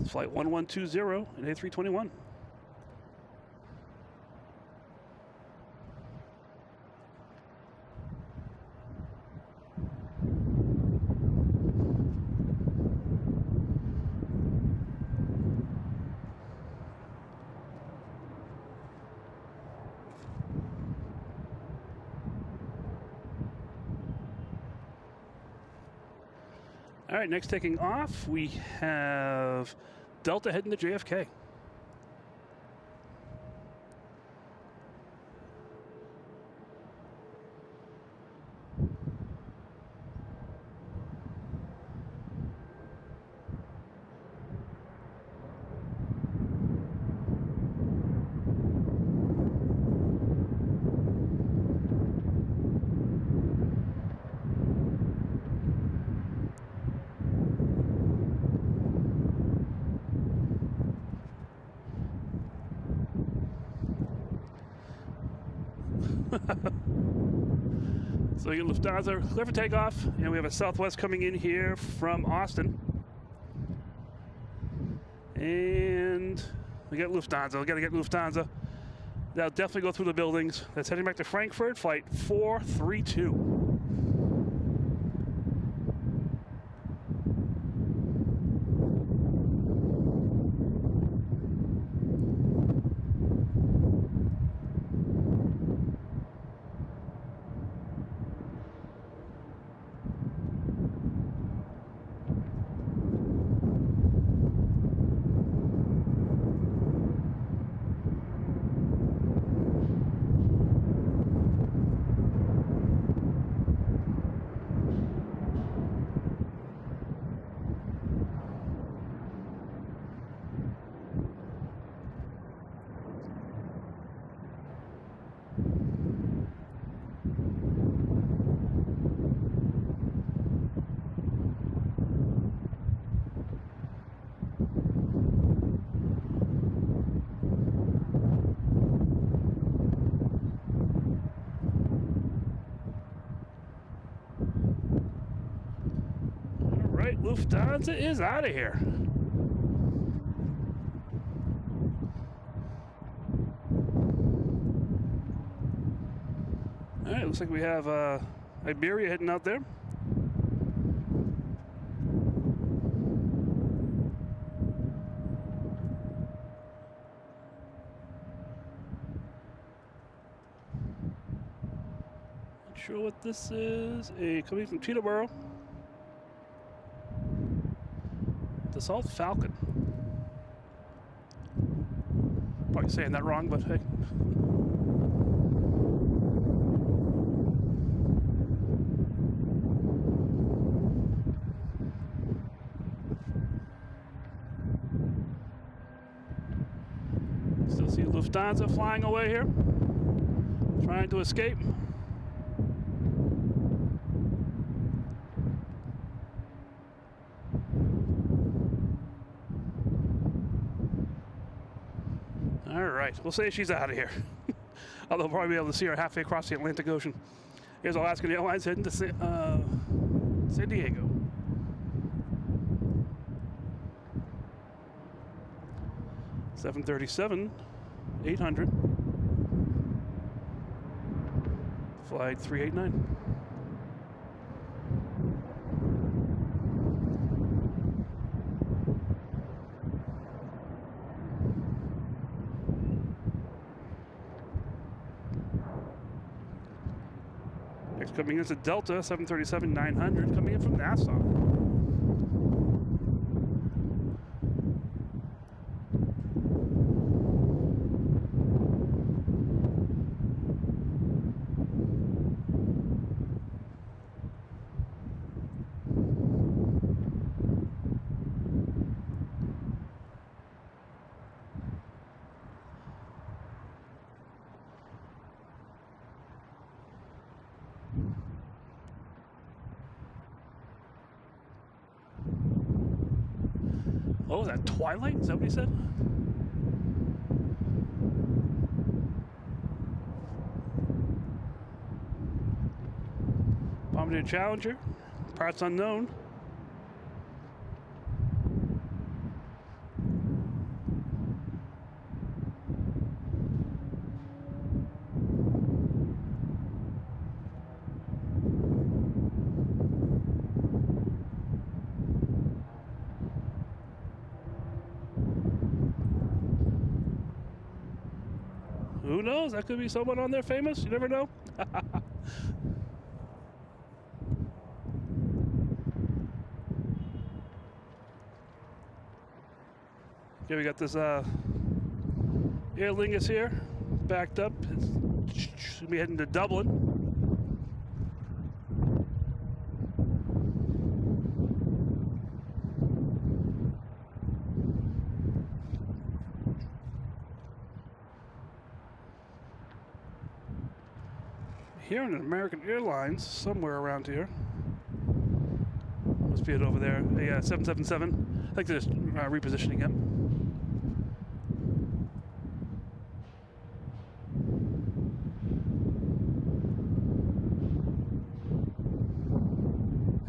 Flight 1120 and A321. All right, next taking off, we have Delta heading to JFK. So we get Lufthansa clear for takeoff, and we have a Southwest coming in here from Austin. And we got Lufthansa. We got to get Lufthansa. That'll definitely go through the buildings. That's heading back to Frankfurt, flight 432. Lufthansa is out of here. All right, looks like we have Iberia heading out there. Not sure what this is. Coming from Peterborough. Dassault Falcon. Probably saying that wrong, but hey. Still see Lufthansa flying away here, trying to escape. We'll say she's out of here. Although we'll probably be able to see her halfway across the Atlantic Ocean. Here's Alaska Airlines heading to San Diego. (737) 800. Flight 389. coming in. It's a Delta 737-900 coming in from Nassau. Oh, is that Twilight? Is that what he said? Bombardier Challenger, parts unknown. Who knows? That could be someone on there famous. You never know. Okay, we got this Aer Lingus here, backed up. It's should be heading to Dublin. Here in American Airlines, somewhere around here. Must be it over there. Yeah, 777. I think they're just repositioning him.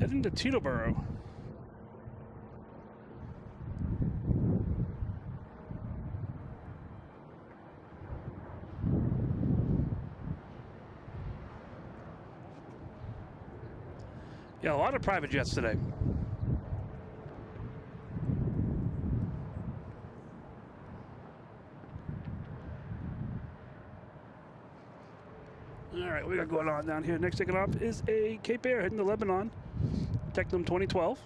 Heading to Teterboro. Yeah, a lot of private jets today. All right, what we got going on down here? Next taking off is a Cape Air heading to Lebanon. Technum 2012.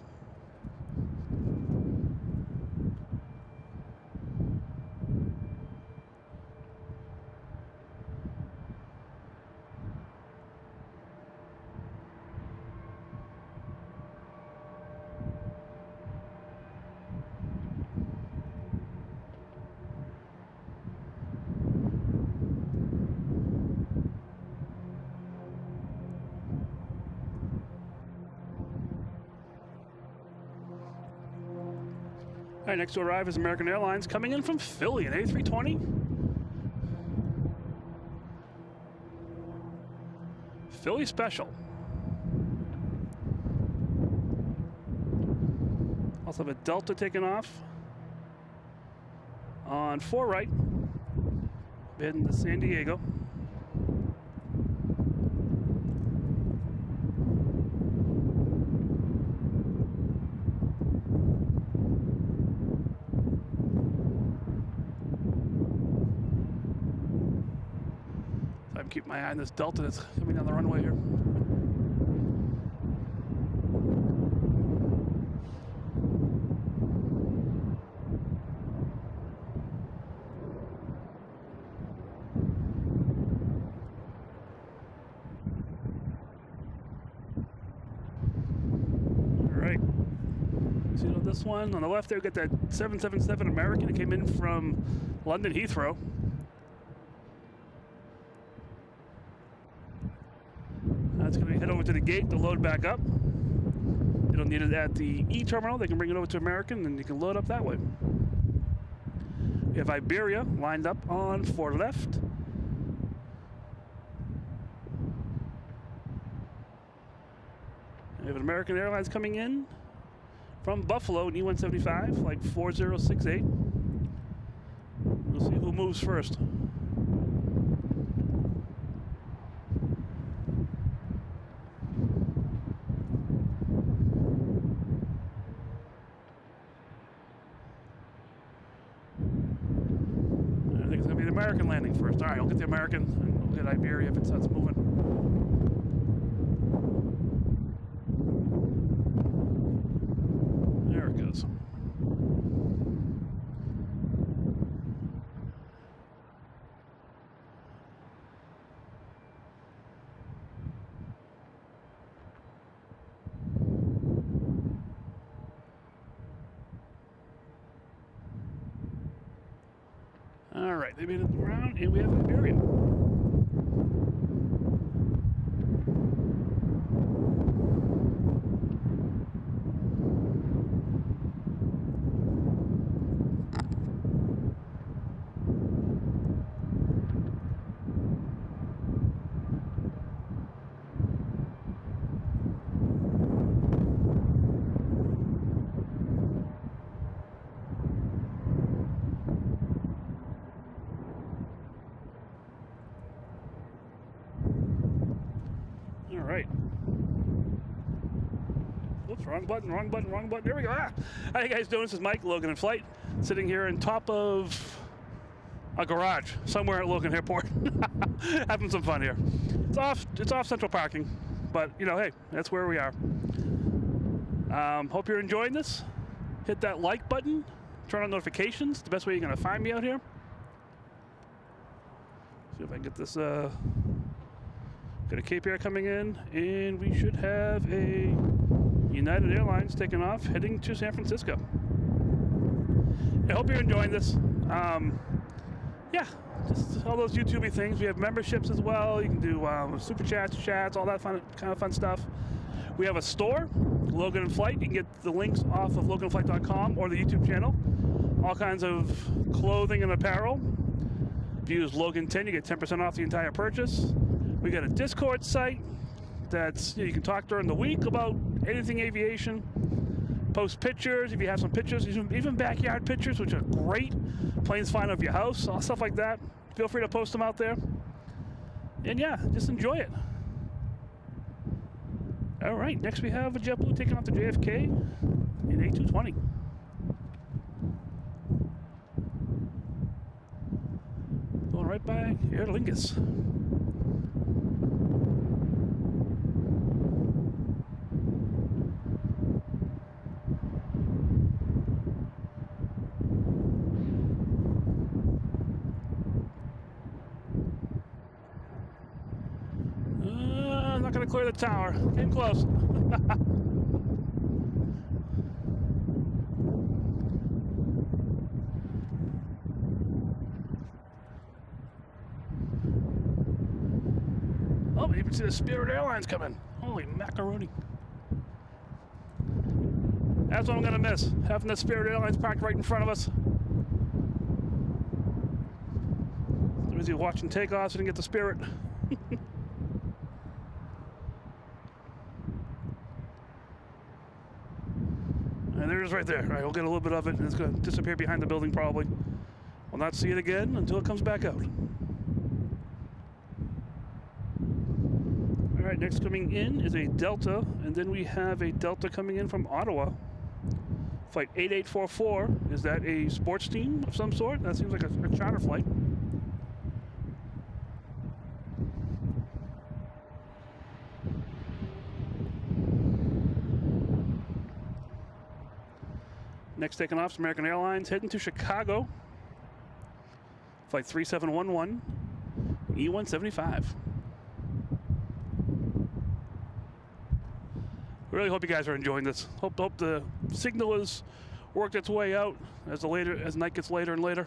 All right, next to arrive is American Airlines coming in from Philly, an A320. Philly special. Also have a Delta taking off on 4 right, heading to San Diego. Keep my eye on this Delta that's coming down the runway here. All right. See this one on the left there, we got that 777 American. It came in from London Heathrow. It's going to head over to the gate to load back up. They don't need it at the E terminal. They can bring it over to American and you can load up that way. We have Iberia lined up on 4 left. We have an American Airlines coming in from Buffalo, an E175, like 4068. We'll see who moves first. American landing first. All right, we'll get the American and we'll get Iberia if it starts moving. right, they made it around, and we have Iberia. All right. Oops, wrong button, wrong button, wrong button. There we go. Ah. How you guys doing? This is Mike, Logan in Flight, sitting here on top of a garage somewhere at Logan Airport, having some fun here. It's off central parking, but you know, hey, that's where we are. Hope you're enjoying this. Hit that like button, turn on notifications. The best way you're gonna find me out here. See if I can get this. Got a Cape Air coming in, and we should have a Hainan Airlines taking off, heading to San Francisco. I hope you're enjoying this. Yeah, just all those YouTubey things. We have memberships as well. You can do super chats, all that kind of fun stuff. We have a store, Logan Flight. You can get the links off of loganinflight.com or the YouTube channel. All kinds of clothing and apparel. If you use Logan10, you get 10% off the entire purchase. We got a Discord site that's, you can talk during the week about anything aviation. Post pictures if you have some pictures, even backyard pictures, which are great. Planes flying over your house, all stuff like that. Feel free to post them out there. And yeah, just enjoy it. All right, next we have a JetBlue taking off the JFK in A220. Going right by Aer Lingus. Gonna clear the tower. Came close. Oh, you can see the Spirit Airlines coming. Holy macaroni. That's what I'm gonna miss. Having the Spirit Airlines parked right in front of us. So busy watching takeoffs, didn't get the Spirit. And there it is right there. All right, we'll get a little bit of it, and it's going to disappear behind the building probably. We'll not see it again until it comes back out. All right, next coming in is a Delta, and then we have a Delta coming in from Ottawa. Flight 8844. Is that a sports team of some sort? That seems like a charter flight. Next taking off is American Airlines, heading to Chicago. Flight 3711, E175. Really hope you guys are enjoying this. Hope the signal has worked its way out as night gets later and later.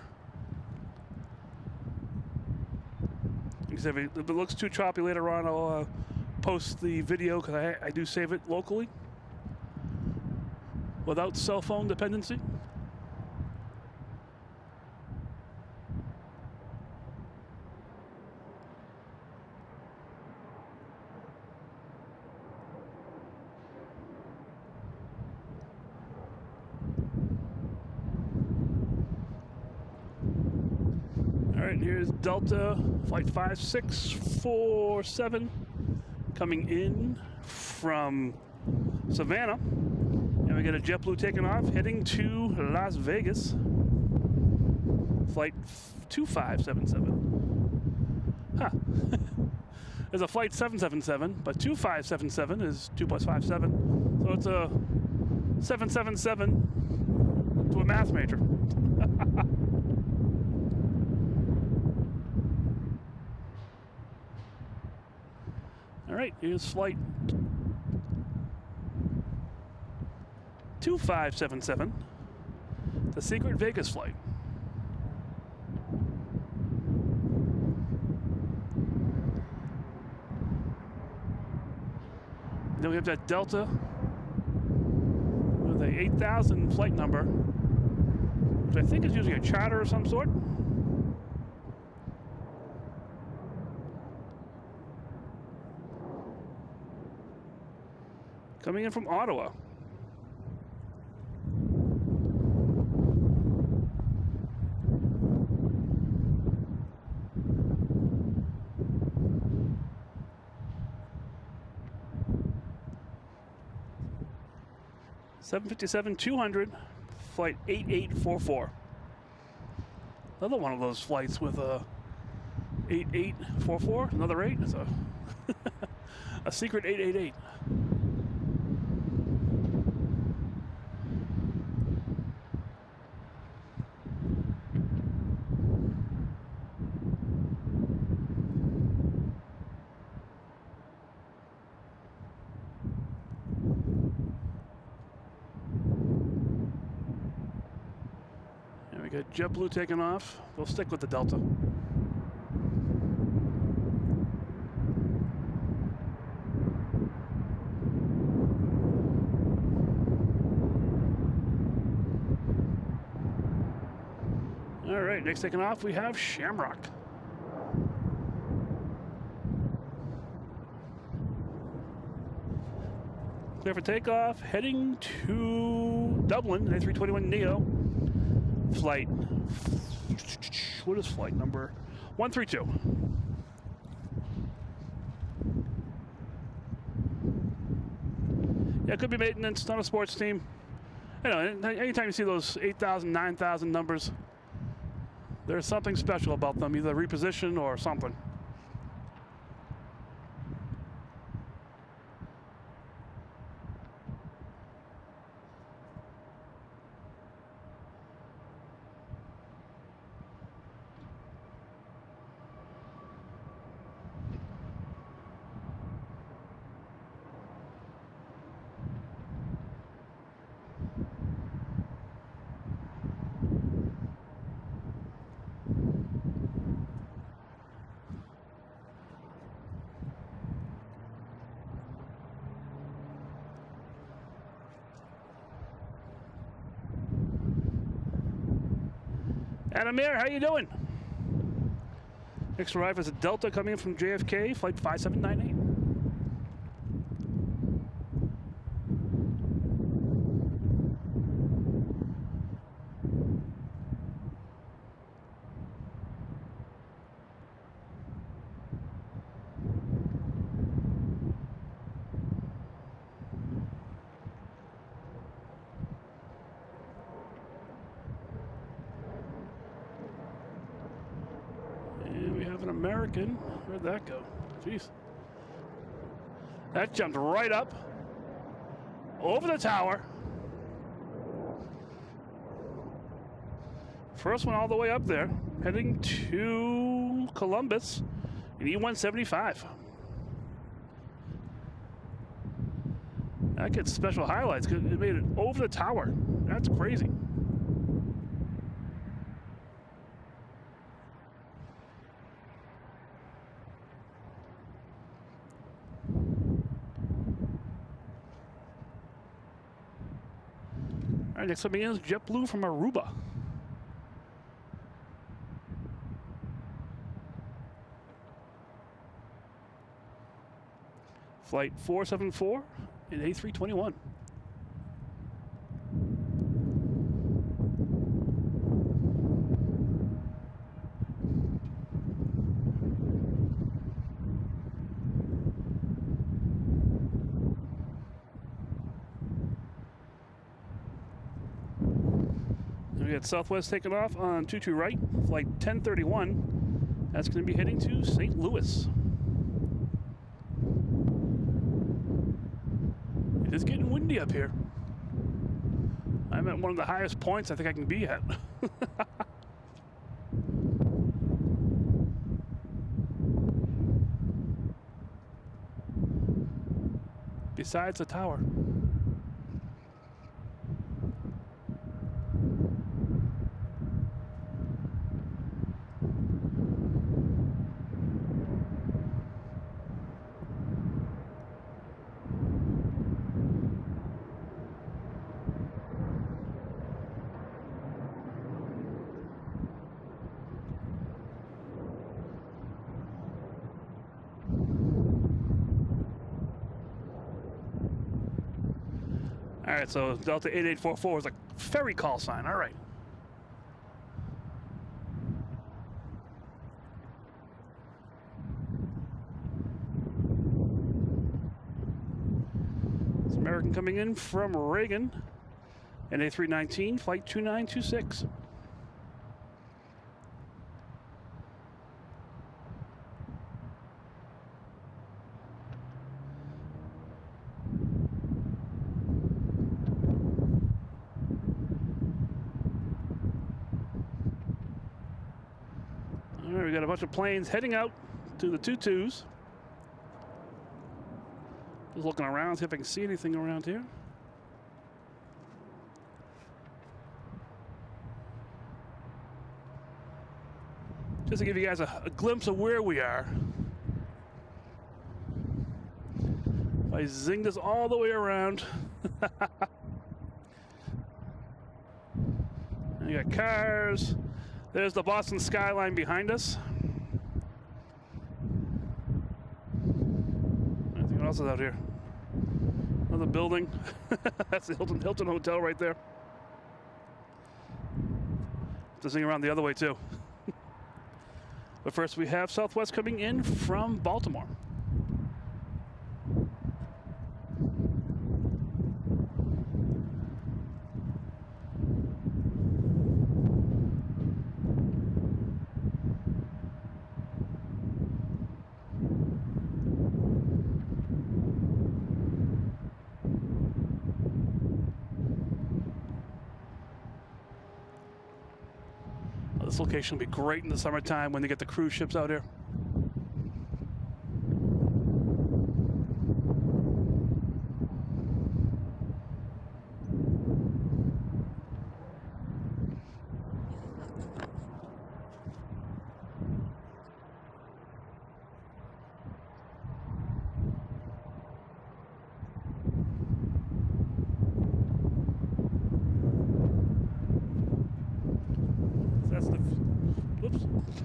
If it looks too choppy later on, I'll post the video because I do save it locally without cell phone dependency. All right, here's Delta Flight 5647 coming in from Savannah. And we got a JetBlue taking off, heading to Las Vegas. Flight 2577. Huh. There's a flight 777, but 2577 is 2 plus 5, 7. So it's a 777 to a math major. All right, here's flight 2577, the secret Vegas flight. Then we have that Delta with a 8,000 flight number, which I think is using a charter of some sort. Coming in from Ottawa. (757-200), flight 8844. Another one of those flights with a 8844, another 8. It's a secret 888. We got JetBlue taking off. We'll stick with the Delta. All right, next taking off, we have Shamrock. Clear for takeoff, heading to Dublin, A321neo. Flight, what is flight number? 132. Yeah, it could be maintenance, not a sports team. You know, anytime you see those 8,000, 9,000 numbers, there's something special about them, either reposition or something. Adamir, how you doing? Next arrival is a Delta coming in from JFK, flight 5798. An American. Where'd that go? Jeez. That jumped right up over the tower. First one all the way up there, heading to Columbus in E175. That gets special highlights because it made it over the tower. That's crazy. All right, next up is JetBlue from Aruba. Flight 474 in A321. We got Southwest taking off on 22 right, flight 1031. That's going to be heading to St. Louis. It is getting windy up here. I'm at one of the highest points I think I can be at. Besides the tower. right, so Delta 8844 is a ferry call sign. All right. It's American coming in from Reagan, NA319, flight 2926. All right, we got a bunch of planes heading out to the 22s. Just looking around, see if I can see anything around here. Just to give you guys a glimpse of where we are. If I zing this all the way around. You got cars. There's the Boston skyline behind us. Anything else is out here? Another building. That's the Hilton Hotel right there. To zing around the other way too. But first we have Southwest coming in from Baltimore. This location will be great in the summertime when they get the cruise ships out here.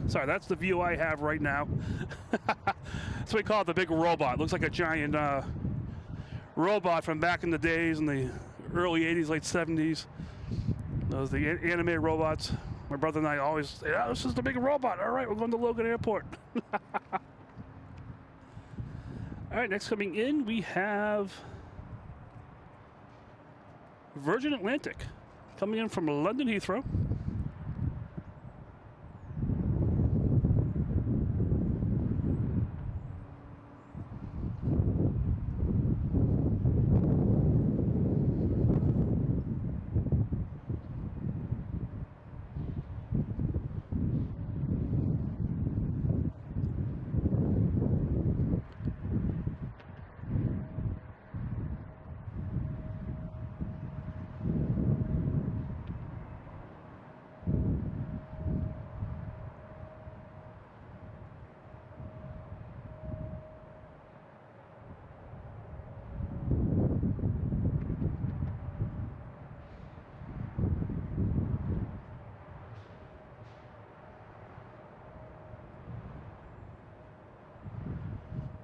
Sorry, that's the view I have right now. That's what we call it, the big robot. Looks like a giant robot from back in the days in the early 80s, late 70s. Those the animated robots. My brother and I always say, oh, this is the big robot. All right, we're going to Logan Airport. All right, next coming in, we have Virgin Atlantic coming in from London Heathrow.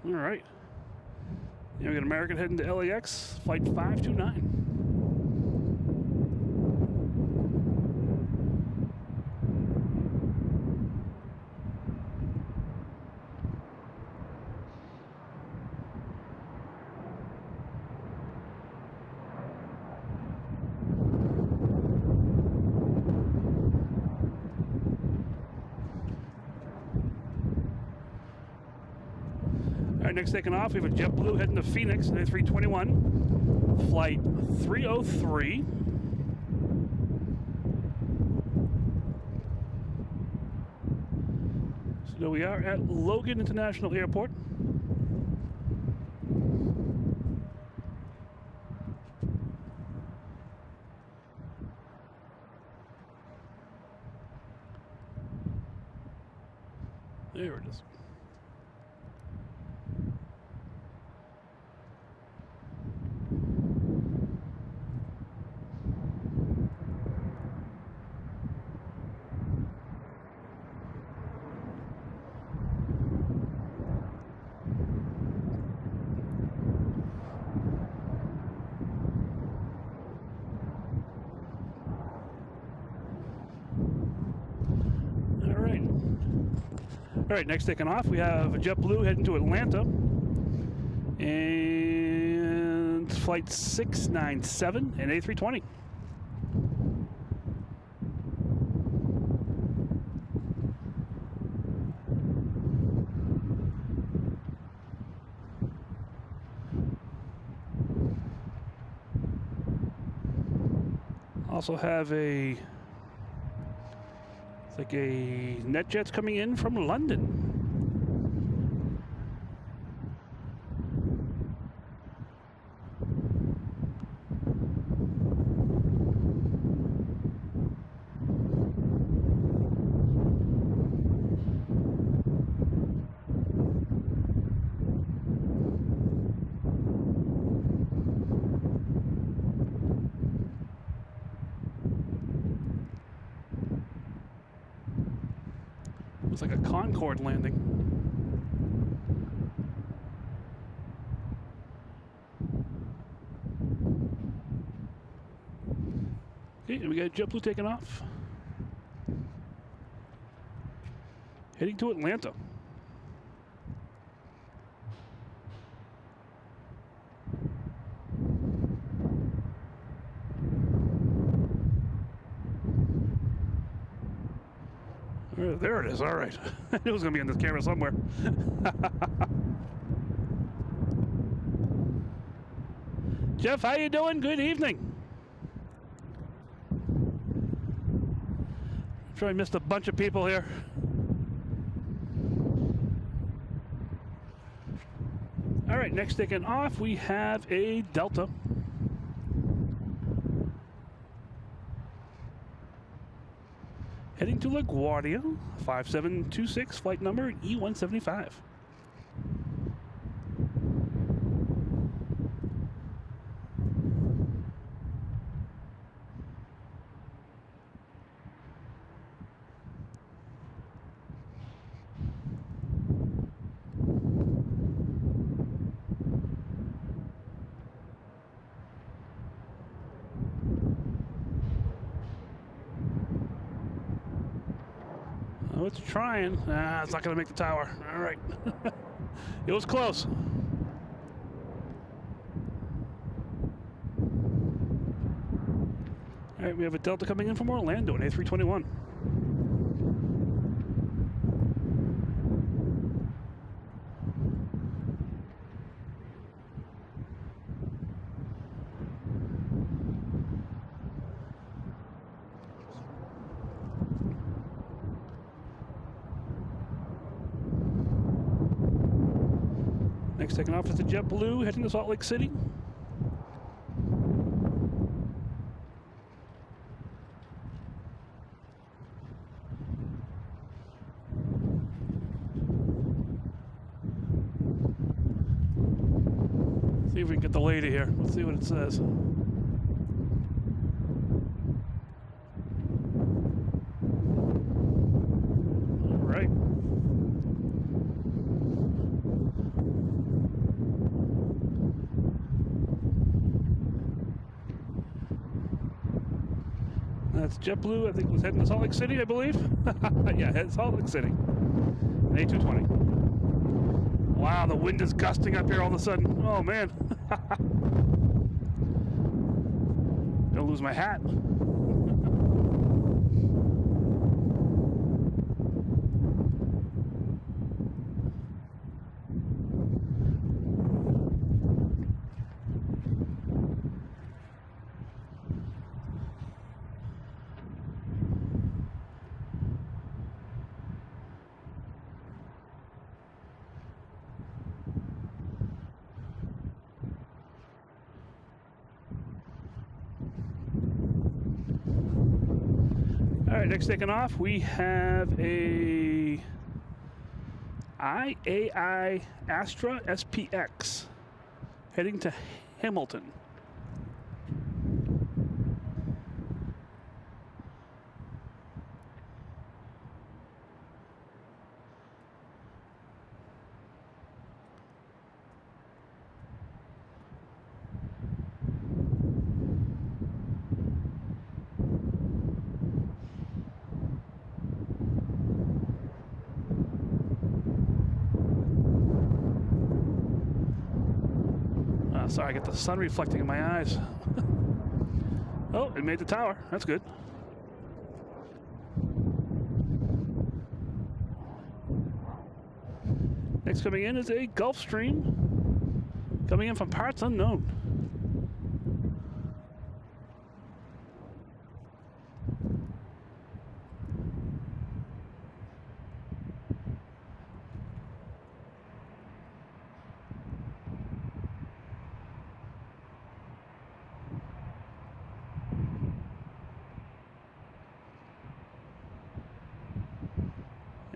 All right. Yeah, we got American heading to LAX, flight 529. All right, next taking off, we have a JetBlue heading to Phoenix, A321, flight 303. So we are at Logan International Airport. There it is. All right, next taking off, we have a JetBlue heading to Atlanta. And flight 697 and A320. Also have it's like a NetJets coming in from London. Looks like a Concorde landing. Okay, and we got JetBlue taking off. Heading to Atlanta. There it is. All right. I knew it was going to be on this camera somewhere. Jeff, how you doing? Good evening. I'm sure I missed a bunch of people here. All right, next taking off, we have a Delta. Heading to LaGuardia, 5726, flight number E175. Oh, it's trying. It's not going to make the tower. All right. It was close. All right, we have a Delta coming in from Orlando, an A321. Next taking off is the JetBlue heading to Salt Lake City. See if we can get the lady here. Let's see what it says. All right. That's JetBlue, I think was heading to Salt Lake City, I believe. Yeah, heading to Salt Lake City. An A220. Wow, the wind is gusting up here all of a sudden. Oh, man. Gonna lose my hat. All right, next taking off, we have a IAI Astra SPX heading to Hamilton. Sorry, I get the sun reflecting in my eyes. Oh, it made the tower. That's good. Next coming in is a Gulfstream. Coming in from parts unknown.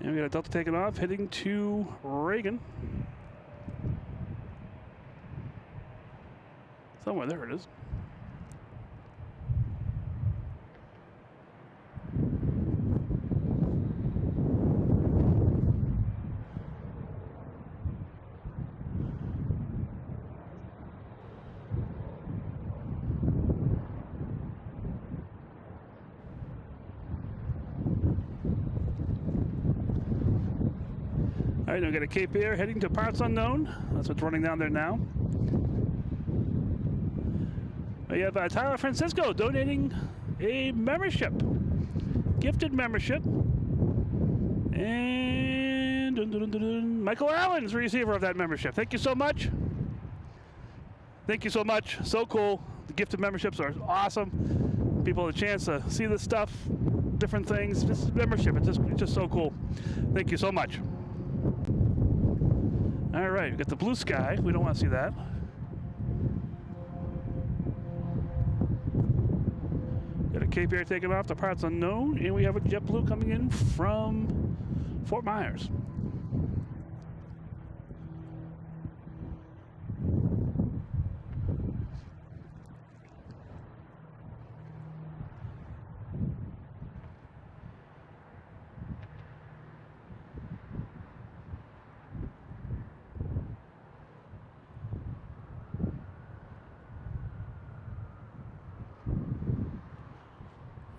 And we got a Delta taking off, heading to Reagan. Somewhere there it is. All right, now we got a Cape Air heading to parts unknown. That's what's running down there now. We have Tyler Francisco donating a membership, gifted membership. And Michael Allen is the receiver of that membership. Thank you so much. Thank you so much. So cool. The gifted memberships are awesome. People have a chance to see this stuff, different things. This membership, it's just so cool. Thank you so much. All right, we got the blue sky. We don't want to see that. Got a Cape Air taking off to parts unknown, and we have a JetBlue coming in from Fort Myers.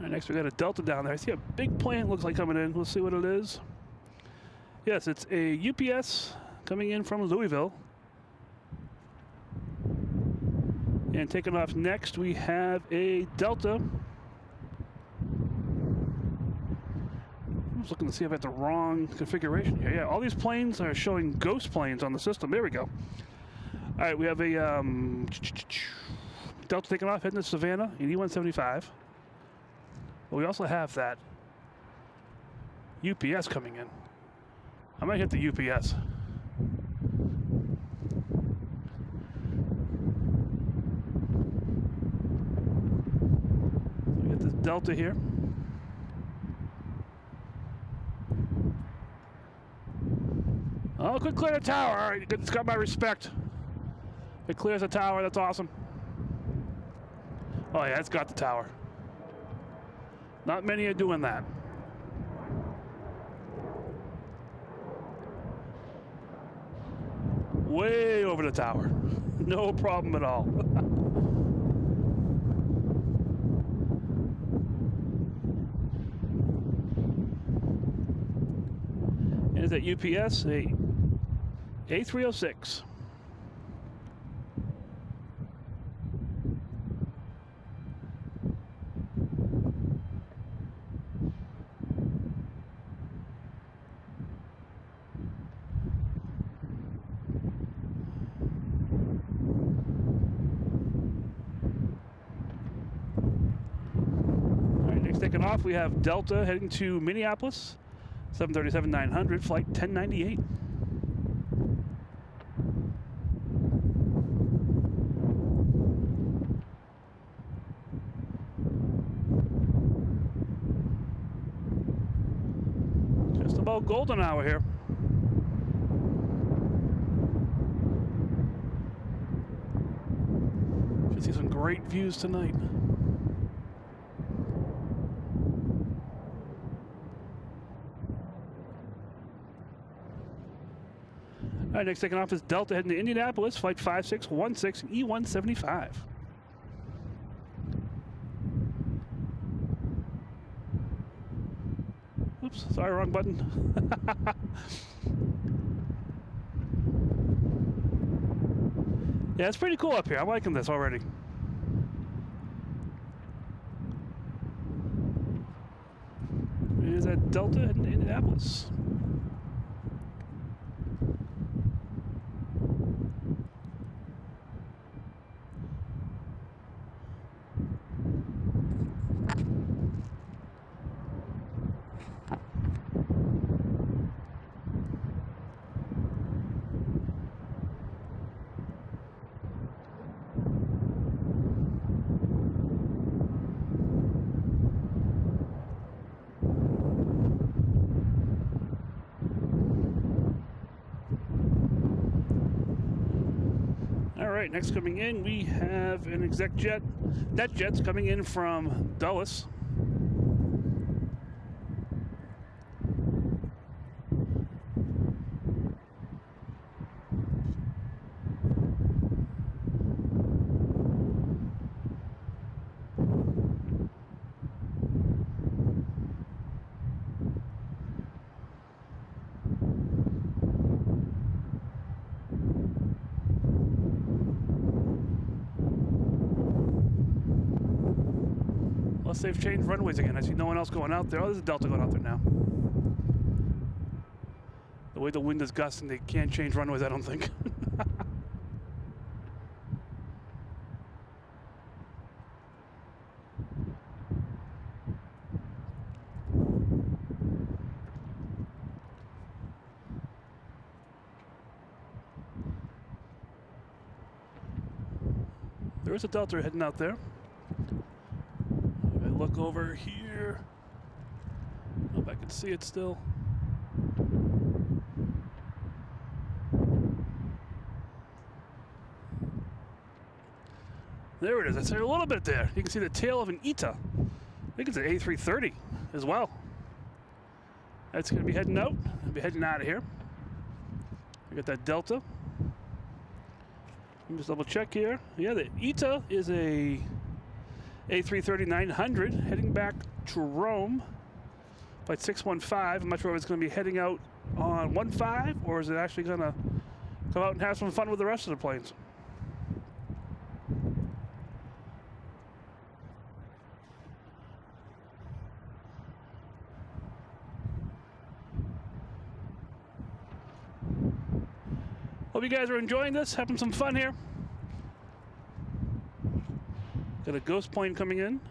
Next we got a Delta down there. I see a big plane looks like coming in. We'll see what it is. Yes, it's a UPS coming in from Louisville. And taking off next we have a Delta. I was looking to see if I had the wrong configuration here. Yeah, all these planes are showing ghost planes on the system. There we go. All right, we have a Delta taking off heading to Savannah in E175. But we also have that UPS coming in. I might hit the UPS. We get this Delta here. Oh, quick clear the tower. All right, it's got my respect. It clears the tower. That's awesome. Oh yeah, it's got the tower. Not many are doing that. Way over the tower. No problem at all. And is that UPS a A306? Taking off, we have Delta heading to Minneapolis, 737-900, flight 1098. Just about golden hour here. Should see some great views tonight. All right, next taking off is Delta heading to Indianapolis, flight 5616 E175. Oops, sorry, wrong button. Yeah, it's pretty cool up here. I'm liking this already. There's that Delta in Indianapolis. Alright, next coming in, we have an exec jet. That jet's coming in from Dulles. Unless they've changed runways again. I see no one else going out there. Oh, there's a Delta going out there now. The way the wind is gusting, they can't change runways, I don't think. There is a Delta heading out there. If I look over here, I hope I can see it still. There it is. I see a little bit there. You can see the tail of an ETA. I think it's an A330 as well. That's going to be heading out. It'll be heading out of here. We got that Delta. Let me just double check here. Yeah, the ETA is a A330-900 heading back to Rome. Flight 615. I'm not sure if it's going to be heading out on 15 or is it actually going to come out and have some fun with the rest of the planes. Hope you guys are enjoying this, having some fun here. Got a ghost plane coming in.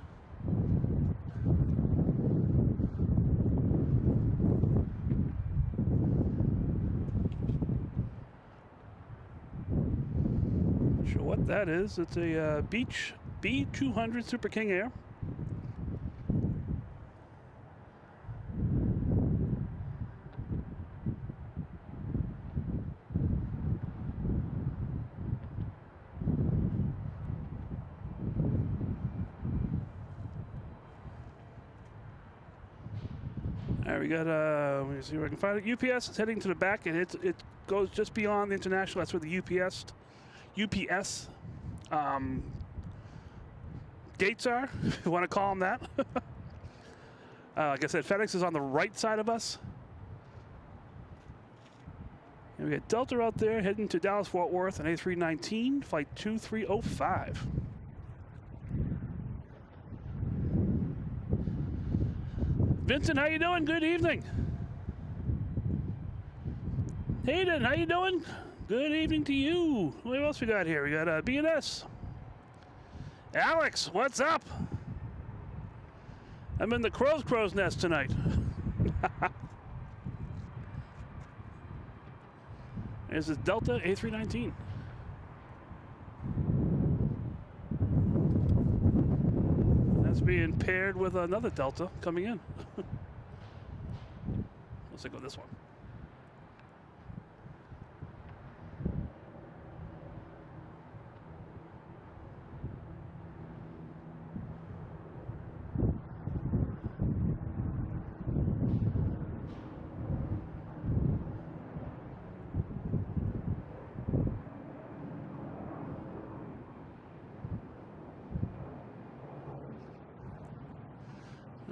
Not sure what that is. It's a Beech B200 Super King Air. All right, we got, let me see if I can find it. UPS is heading to the back, and it goes just beyond the international. That's where the UPS gates are, if you want to call them that. Like I said, FedEx is on the right side of us. And we got Delta out there heading to Dallas-Fort Worth on A319, flight 2305. Vincent, how you doing? Good evening. Hayden, how you doing? Good evening to you. What else we got here? We got B&S. Alex, what's up? I'm in the crow's nest tonight. This is Delta A319. That's being paired with another Delta coming in. Let's go this one.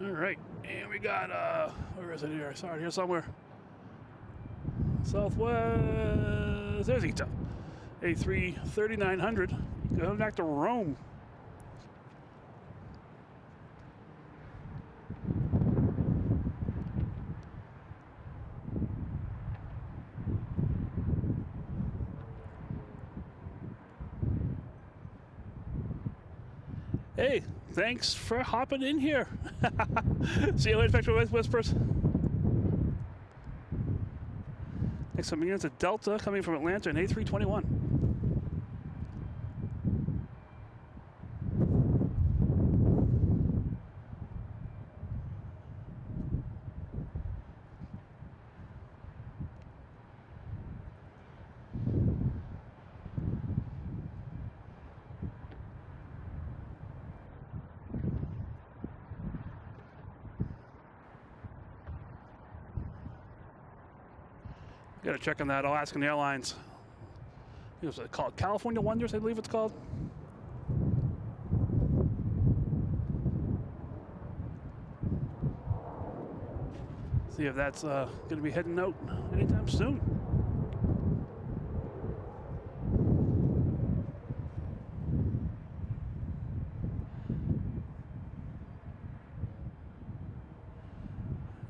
All right, and we got, where is it here? I saw it here somewhere. Southwest, there's ETA. A3 3900 going back to Rome. Hey, thanks for hopping in here. See you later, Spectral Whispers. Next coming in is a Delta coming from Atlanta, an A321. Got to check on that. I'll ask on the airlines. It was called California Wonders, I believe it's called. See if that's going to be heading out anytime soon.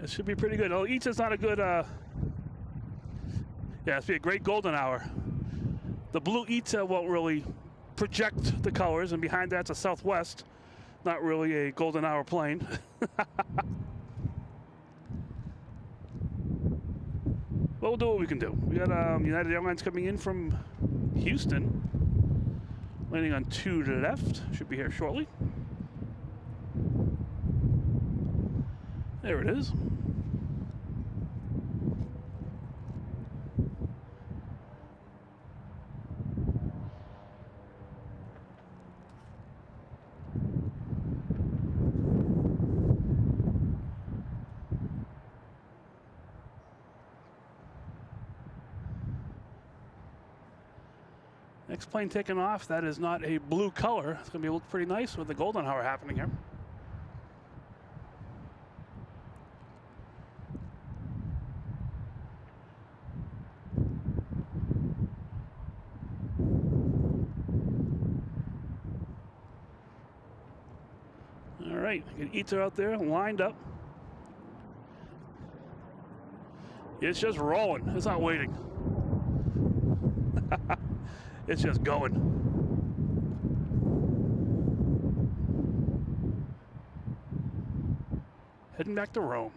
It should be pretty good. Oh, each is not a good. Yeah, it's be a great golden hour. The blue ITA won't really project the colors, and behind that's a Southwest, not really a golden hour plane. But we'll do what we can do. We got United Airlines coming in from Houston, landing on 2 to the left. Should be here shortly. There it is. Next plane taking off. That is not a blue color. It's going to be look pretty nice with the golden hour happening here. All right, get ITA out there lined up. It's just rolling. It's not waiting. It's just going. Heading back to Rome.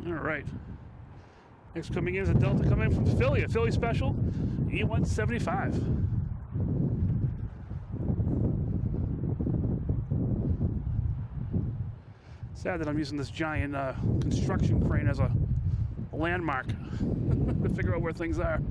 All right. Next coming in is a Delta coming in from Philly, a Philly special, E175. Sad that I'm using this giant construction crane as a landmark to figure out where things are.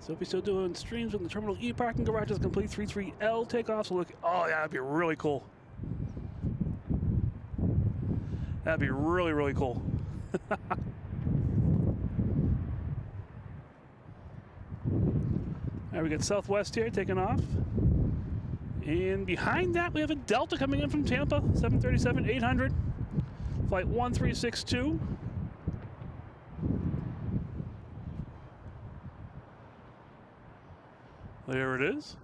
So if we're still doing streams when the Terminal E parking garage is complete, 33L takeoff. So look, oh yeah, that'd be really cool. That'd be really, really cool. All right, we got Southwest here taking off. And behind that, we have a Delta coming in from Tampa, 737-800, flight 1362. There it is.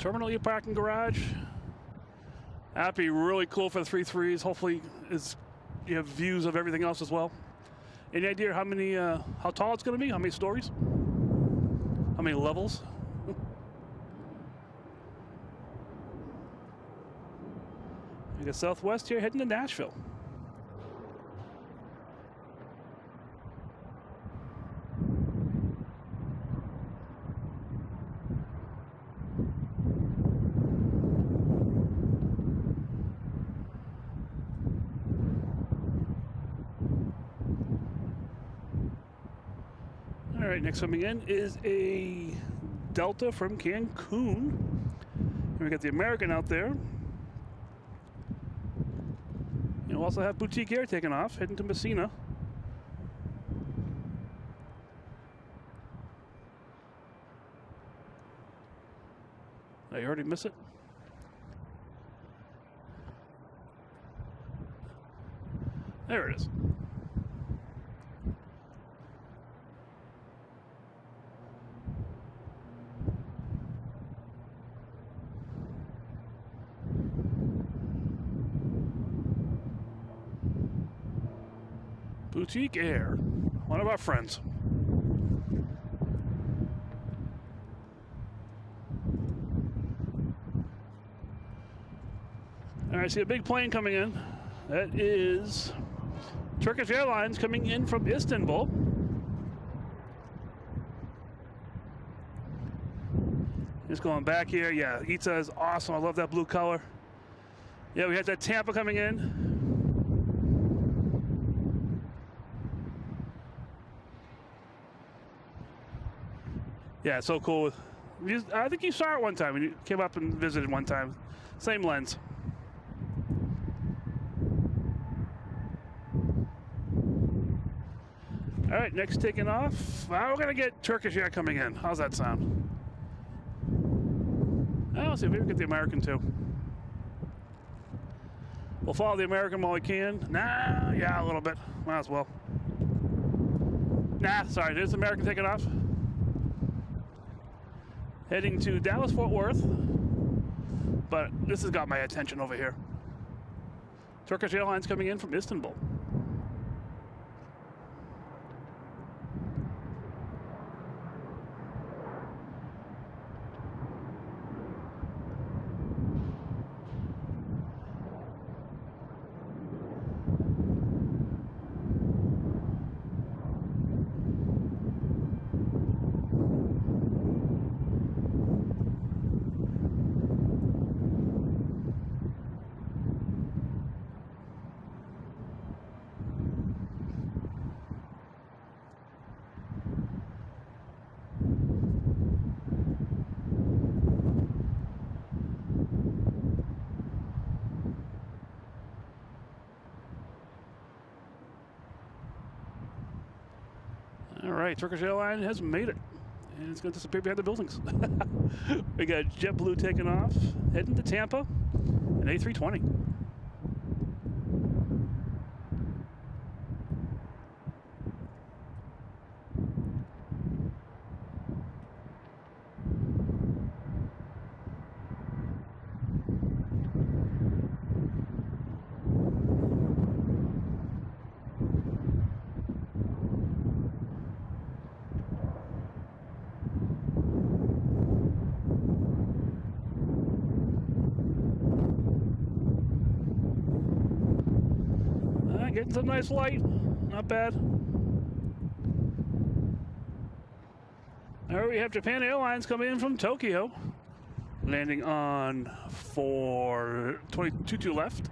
Terminal E parking garage. That'd be really cool for the 3.3s. Hopefully, you have views of everything else as well. Any idea how tall it's going to be? How many stories? How many levels? We got Southwest here heading to Nashville. All right, next coming in is a Delta from Cancun. And we got the American out there. And we'll also have Boutique Air taking off, heading to Messina. Did I already miss it? There it is. Boutique Air, one of our friends. All right, I see a big plane coming in. That is Turkish Airlines coming in from Istanbul. Just going back here. Yeah, ITA is awesome. I love that blue color. Yeah, we had that Tampa coming in. Yeah, so cool. I think you saw it one time when you came up and visited one time. Same lens. All right, next taking off. We're going to get Turkish Air coming in. How's that sound? I'll see if we can get the American too. We'll follow the American while we can. Nah, yeah, a little bit. Might as well. Nah, sorry, there's the American taking off. Heading to Dallas-Fort Worth. But this has got my attention over here. Turkish Airlines coming in from Istanbul. All right, Turkish Airlines has made it. And it's going to disappear behind the buildings. We got JetBlue taking off, heading to Tampa, an A320. Getting some nice light, not bad. There we have Japan Airlines coming in from Tokyo, landing on 422 left.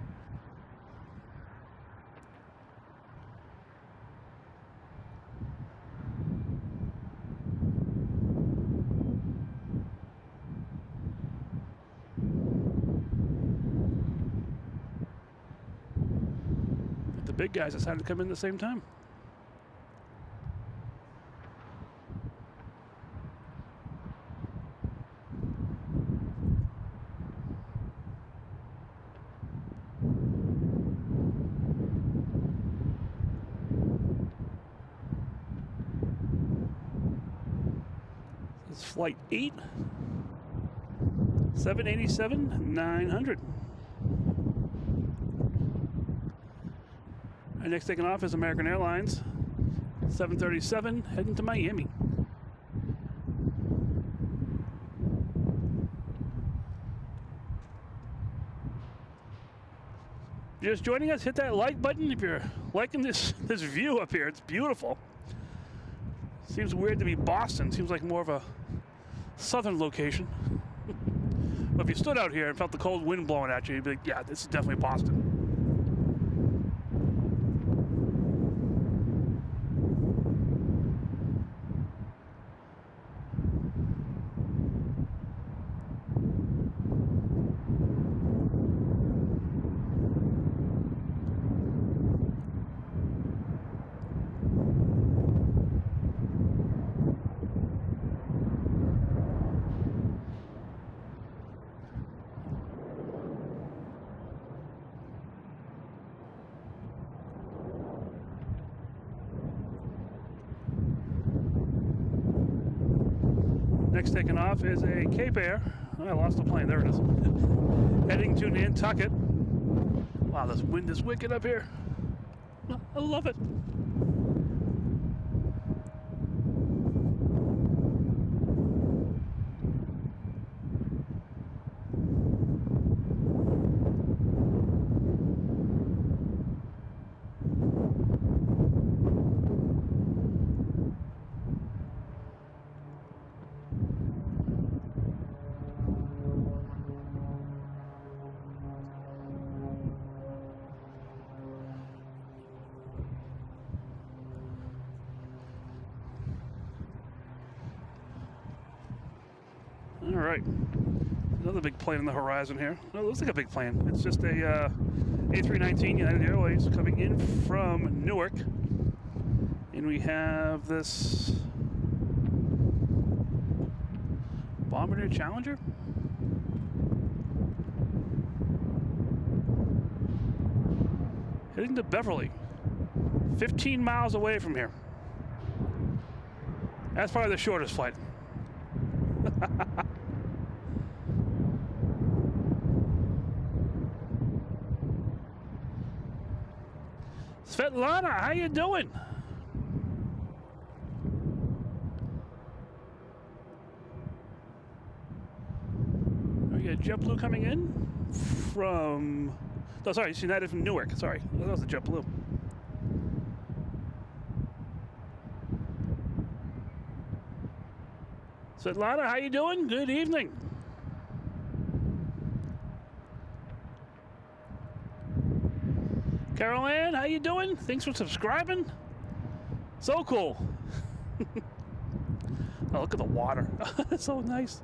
Big guys decided to come in at the same time. This is flight 8, 787-900. Our next taking off is American Airlines, 737, heading to Miami. Just joining us, hit that like button if you're liking this view up here. It's beautiful. Seems weird to be Boston. Seems like more of a southern location. But if you stood out here and felt the cold wind blowing at you, you'd be like, yeah, this is definitely Boston. Next taking off is a Cape Air. Oh, I lost the plane. There it is. Heading to Nantucket. Wow, this wind is wicked up here. I love it. All right, another big plane on the horizon here. Oh, it looks like a big plane. It's just a A319 United Airways coming in from Newark. And we have this Bombardier Challenger. Heading to Beverly, 15 miles away from here. That's probably the shortest flight. Svetlana, how you doing? We got JetBlue coming in from... Oh, sorry, it's United from Newark. Sorry, that was the JetBlue. Svetlana, how you doing? Good evening. Carol Ann, how you doing? Thanks for subscribing. So cool. Oh, look at the water. That's so nice.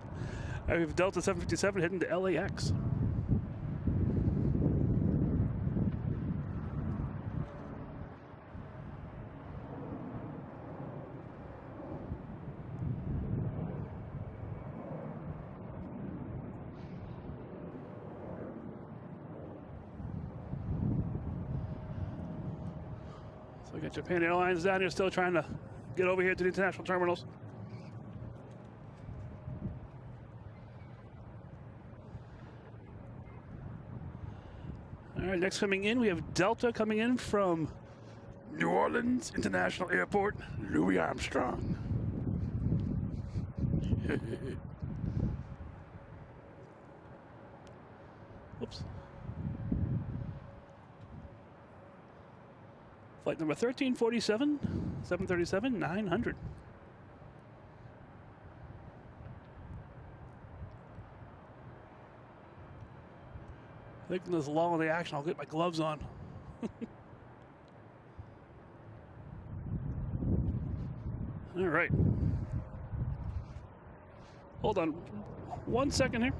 We have Delta 757 heading to LAX. We got Japan Airlines down here still trying to get over here to the international terminals. All right, next coming in, we have Delta coming in from New Orleans International Airport, Louis Armstrong. Whoops. Flight number 1347, 737-900. I think in this lull in the action, I'll get my gloves on. All right. Hold on 1 second here.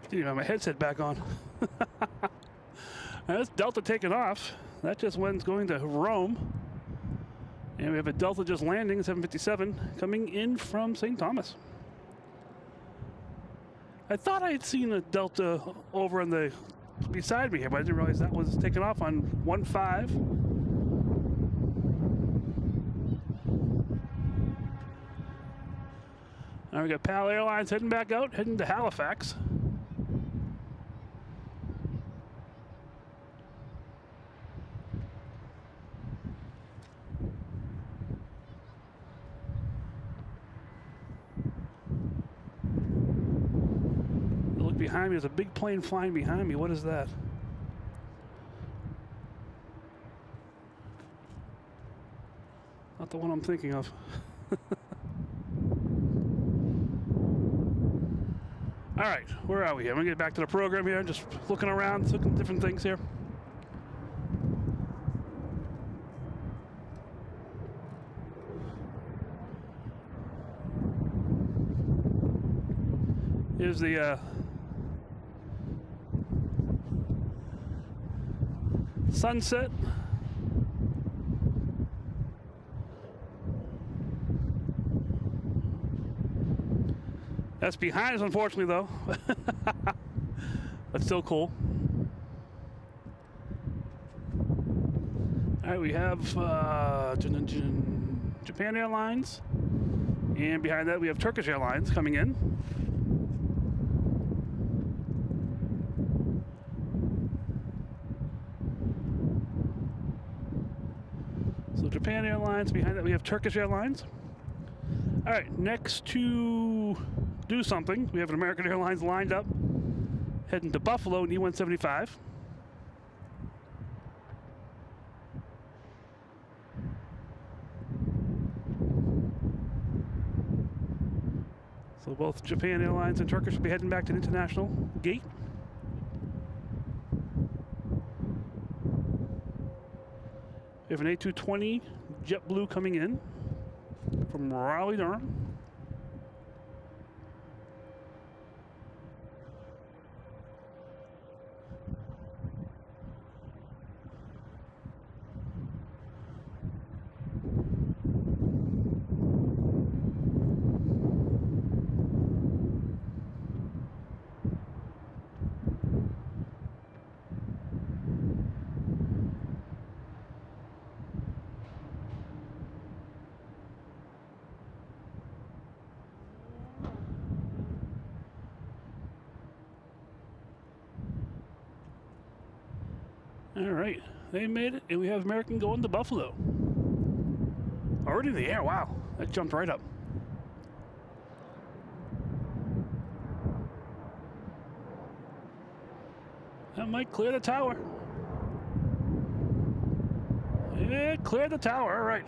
Didn't even have my headset back on. That's Delta taking off. That just went going to Rome. And we have a Delta just landing, 757, coming in from St. Thomas. I thought I had seen a Delta over on the beside me here, but I didn't realize that was taking off on 15. Now we got PAL Airlines heading back out, heading to Halifax. Look behind me, there's a big plane flying behind me. What is that? Not the one I'm thinking of. All right, where are we? I'm gonna get back to the program here. Just looking around, looking at different things here. Here's the sunset. That's behind us, unfortunately, though. But still cool. All right, we have Japan Airlines. And behind that, we have Turkish Airlines coming in. So Japan Airlines, behind that, we have Turkish Airlines. All right, next to do something, we have an American Airlines lined up, heading to Buffalo in E175. So both Japan Airlines and Turkish will be heading back to the international gate. We have an A220 JetBlue coming in from Raleigh, Durham. All right, they made it, and we have American going to Buffalo. Already in the air, wow, that jumped right up. That might clear the tower. Yeah, cleared the tower, all right.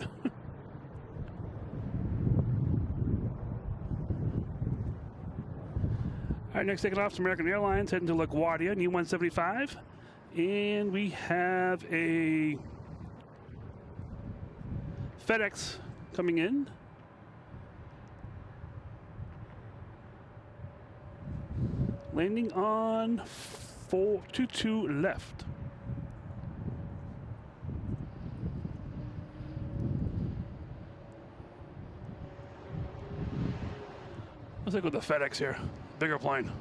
All right, next taking off is American Airlines, heading to LaGuardia in E175. And we have a FedEx coming in. Landing on 422 left. Let's go with the FedEx here. Bigger plane.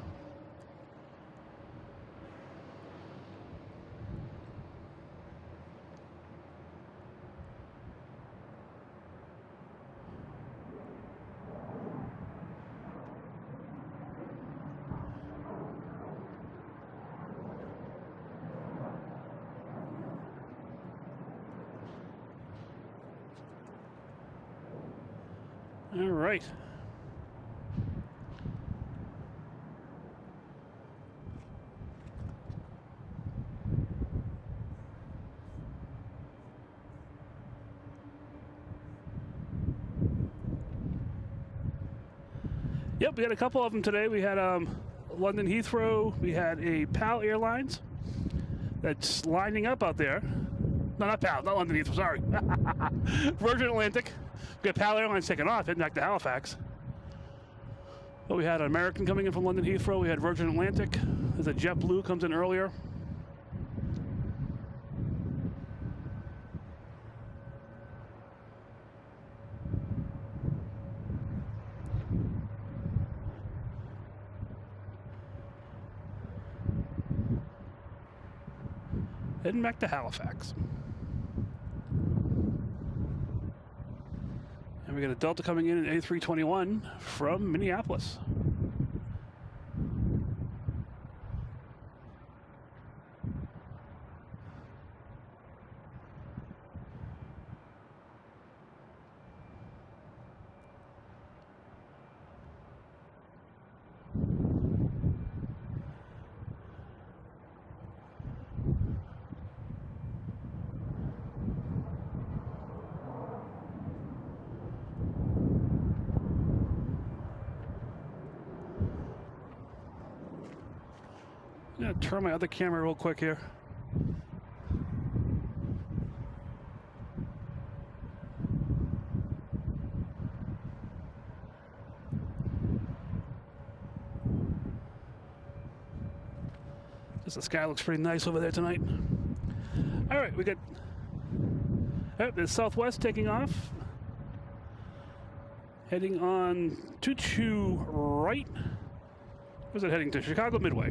All right. Yep, we had a couple of them today. We had London Heathrow. We had a PAL Airlines that's lining up out there. No, not PAL, not London Heathrow, sorry. Virgin Atlantic. We got PAL Airlines taking off, heading back to Halifax. Well, we had an American coming in from London Heathrow. We had Virgin Atlantic. There's a JetBlue comes in earlier. Heading back to Halifax. And we got a Delta coming in at A321 from Minneapolis. I'm going to turn my other camera real quick here. Just the sky looks pretty nice over there tonight. All right, we got there's Southwest taking off. Heading on to right. Where's it heading to? Chicago Midway.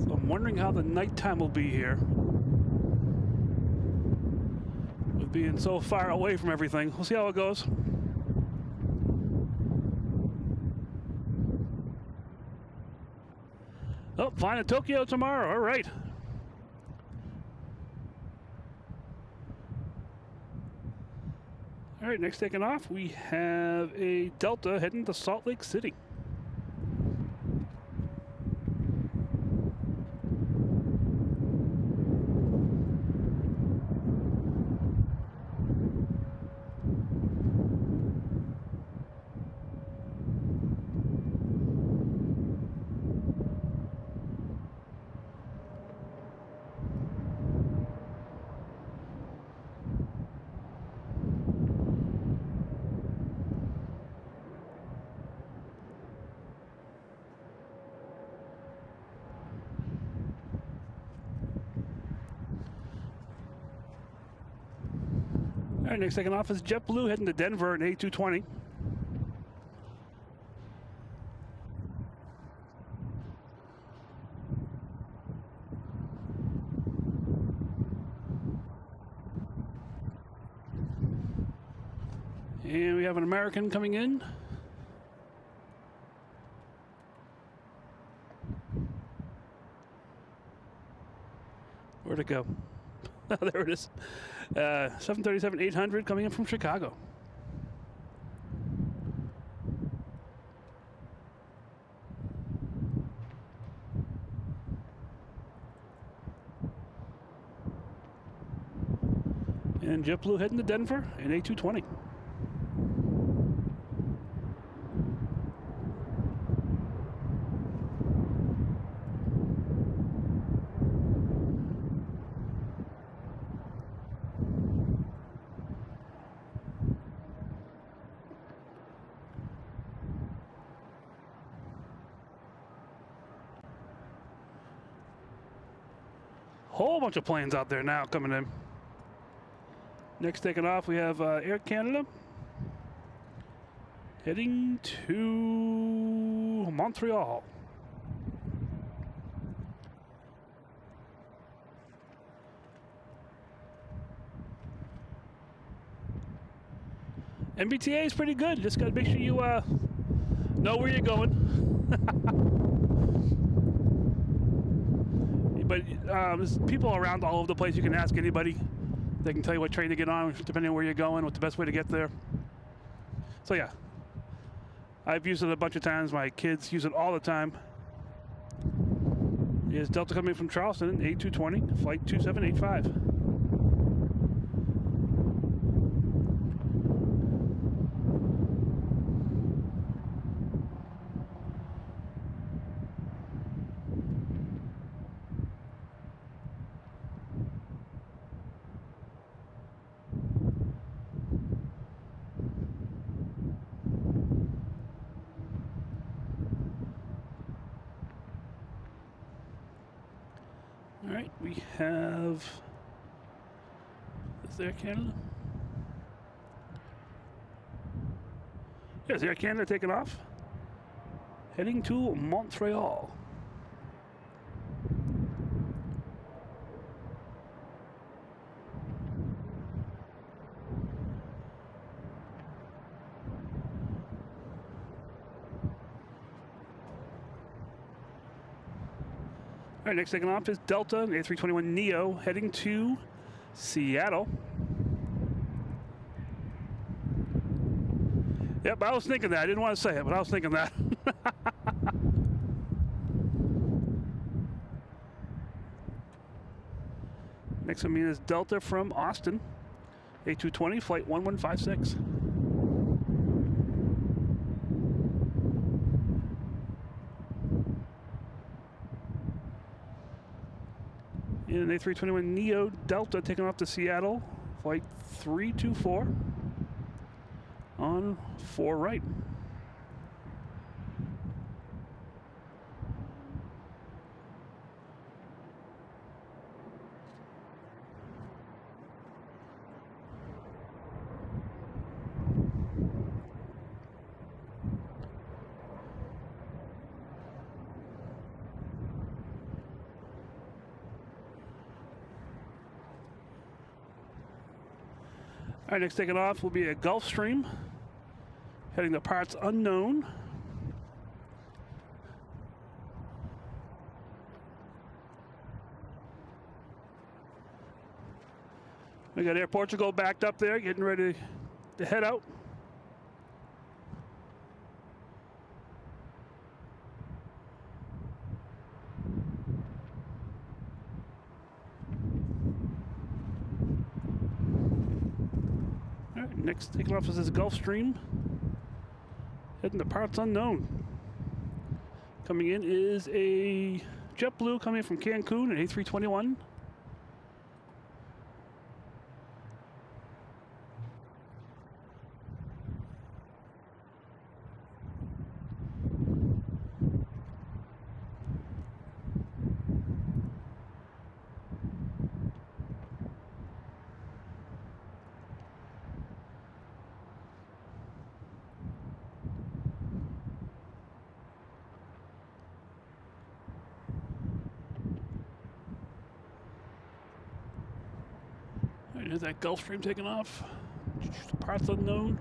I'm wondering how the nighttime will be here. With being so far away from everything. We'll see how it goes. Oh, flying to Tokyo tomorrow. All right. All right, next taking off, we have a Delta heading to Salt Lake City. All right, next taking off is JetBlue heading to Denver in A220. And we have an American coming in. Where'd it go? Oh, there it is. 737-800 coming in from Chicago. And JetBlue heading to Denver in A220. Whole bunch of planes out there now coming in. Next taking off, we have Air Canada heading to Montreal. MBTA is pretty good. Just got to make sure you know where you're going. But there's people around all over the place. You can ask anybody. They can tell you what train to get on, depending on where you're going, what's the best way to get there. So yeah, I've used it a bunch of times. My kids use it all the time. Here's Delta coming from Charleston, A220, flight 2785. All right, we have, is there Canada? Yes, Air Canada taking off, heading to Montreal. All right, next taking off is Delta, an A321neo, heading to Seattle. Yep, I was thinking that. I didn't want to say it, but I was thinking that. Next on me is Delta from Austin, A220, flight 1156. And an A321neo Delta taking off to Seattle, flight 324 on 4 right. All right, next taking off will be a Gulfstream, heading to parts unknown. We got Air Portugal backed up there, getting ready to head out. Next taking off is this Gulfstream, heading to parts unknown. Coming in is a JetBlue coming from Cancun, an A321. There's that Gulfstream taking off. Parts unknown.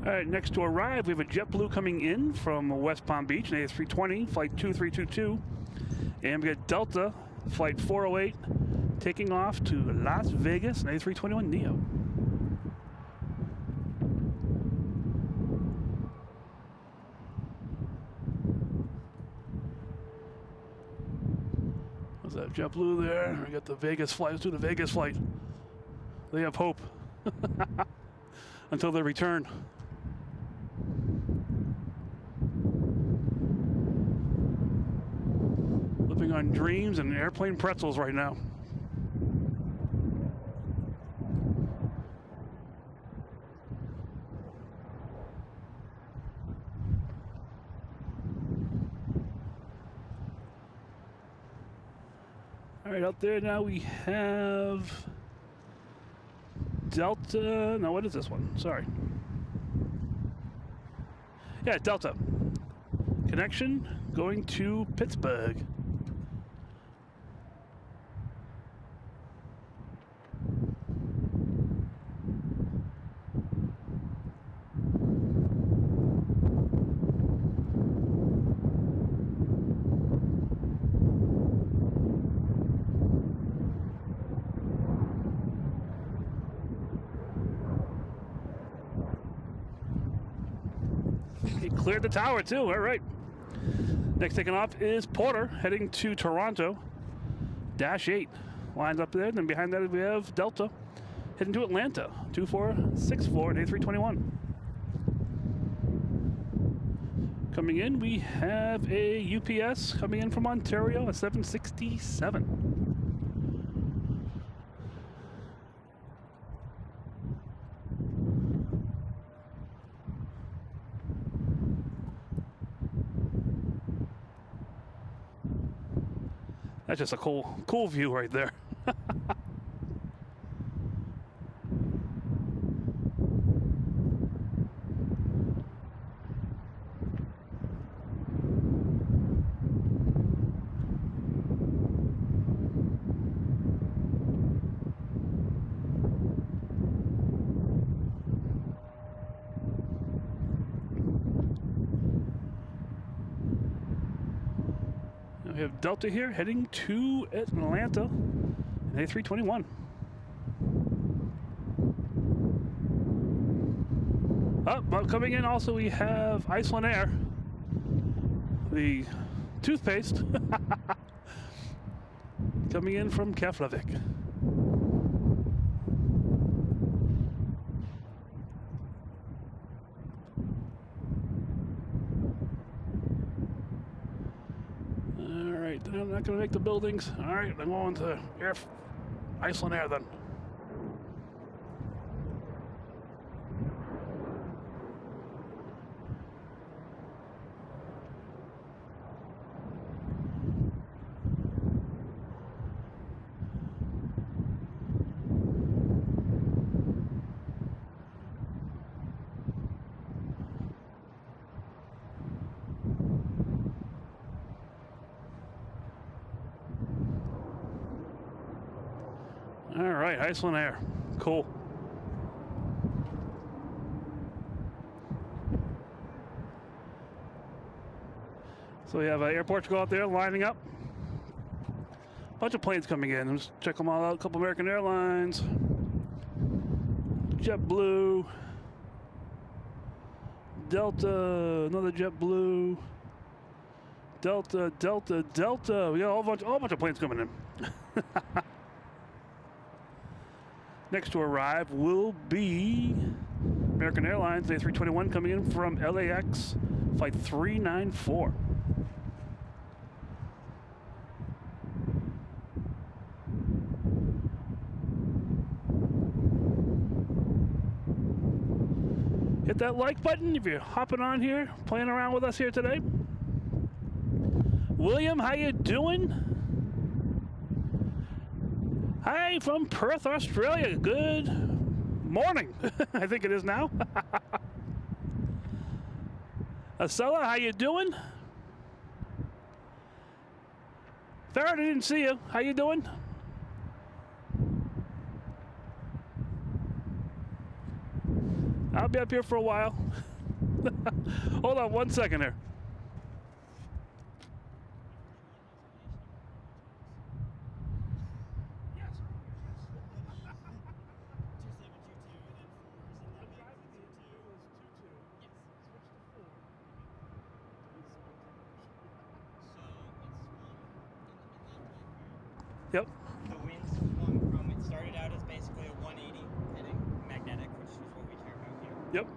All right, next to arrive, we have a JetBlue coming in from West Palm Beach, an A320, flight 2322. And we got Delta, flight 408, taking off to Las Vegas, an A321neo. What's that JetBlue there? We got the Vegas flight. Let's do the Vegas flight. They have hope until they return. Living on dreams and airplane pretzels right now. All right, out there now we have Delta. No, what is this one? Sorry. Yeah, Delta. connection going to Pittsburgh. He cleared the tower too. All right. Next taking off is Porter heading to Toronto. Dash 8 lines up there. Then behind that we have Delta heading to Atlanta. 2464 at A321. Coming in, we have a UPS coming in from Ontario at 767. That's just a cool view right there. We have Delta here heading to Atlanta, A321. Well, coming in also we have Iceland Air, the toothpaste, coming in from Keflavik. I'm not going to make the buildings. All right, I'm going to Iceland Air then. All right, Iceland Air. Cool. So we have Air Portugal out there lining up. Bunch of planes coming in. Let's check them all out. A couple American Airlines. JetBlue. Delta. Another JetBlue. Delta. We got a whole bunch of planes coming in. Next to arrive will be American Airlines A321 coming in from LAX, flight 394. Hit that like button if you're hopping on here, playing around with us here today. William, how you doing? Hi from Perth, Australia. Good morning. I think it is now. Acela, how you doing? Farrah, I didn't see you. How you doing? I'll be up here for a while. Hold on 1 second there. Yep. The winds swung from, it started out as basically a 180 heading magnetic, which is what we care about here. Yep.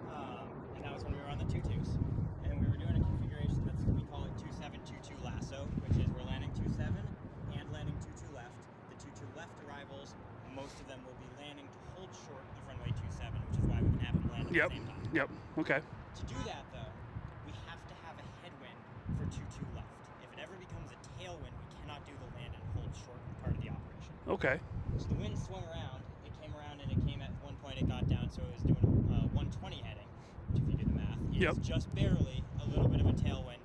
And that was when we were on the 2-2s. And we were doing a configuration we call it 2722 lasso, which is we're landing 27 and landing 22 left. The 22 left arrivals, most of them will be landing to hold short of runway 27, which is why we can have them land at the same time. Yep. Okay. To do that, though, we have to have a headwind for 22 left. If it ever becomes a tailwind, we cannot do the land and hold short part of the operation. Okay. So the wind swung around. It came around and it came at one point. It got down, so it was doing 120 heading, which if you do the math, is just barely a little bit of a tailwind.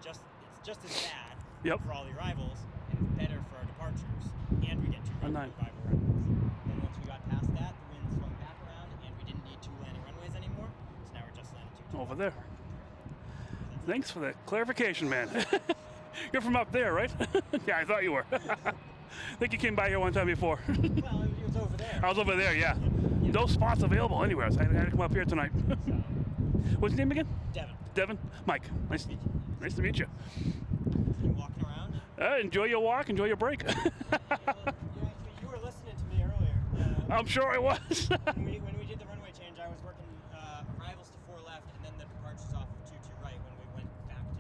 it's just as bad Yep. for all the arrivals, and it's better for our departures, and we get 2 9. arrival runways. Then once we got past that, the wind swung back around, and we didn't need 2 landing runways anymore. So now we're just landing 2 Over there. Thanks for the clarification, man. You're from up there, right? Yeah, I thought you were. I think you came by here one time before. Well, it was over there. I was over there, yeah. No spots available anywhere, so I had to come up here tonight. What's your name again? Devin. Devin? Mike. Nice to meet you. You walking around? Enjoy your walk, enjoy your break. You were listening to me earlier. I'm sure I was. when we did the runway change, I was working arrivals to 4 left and then the departures off of 22 right when we went back to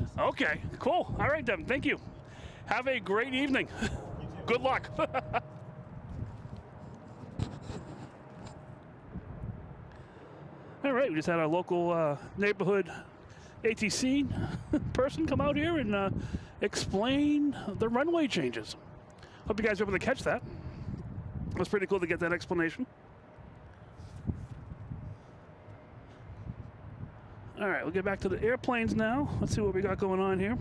22. Okay, cool. All right, Devin, thank you. Have a great evening. Good luck. All right, we just had our local neighborhood ATC person come out here and explain the runway changes. Hope you guys were able to catch that. It was pretty cool to get that explanation. All right, we'll get back to the airplanes now. Let's see what we got going on here.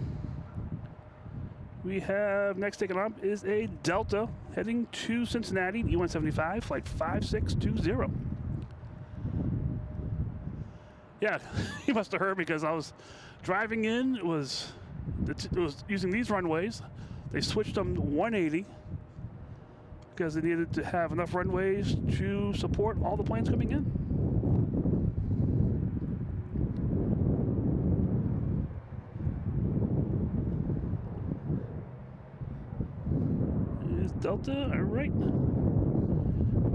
We have, next taken up is a Delta heading to Cincinnati, E175, flight 5620. Yeah, you must have heard because I was driving in. It was using these runways. They switched them to 180 because they needed to have enough runways to support all the planes coming in. Here's Delta, all right.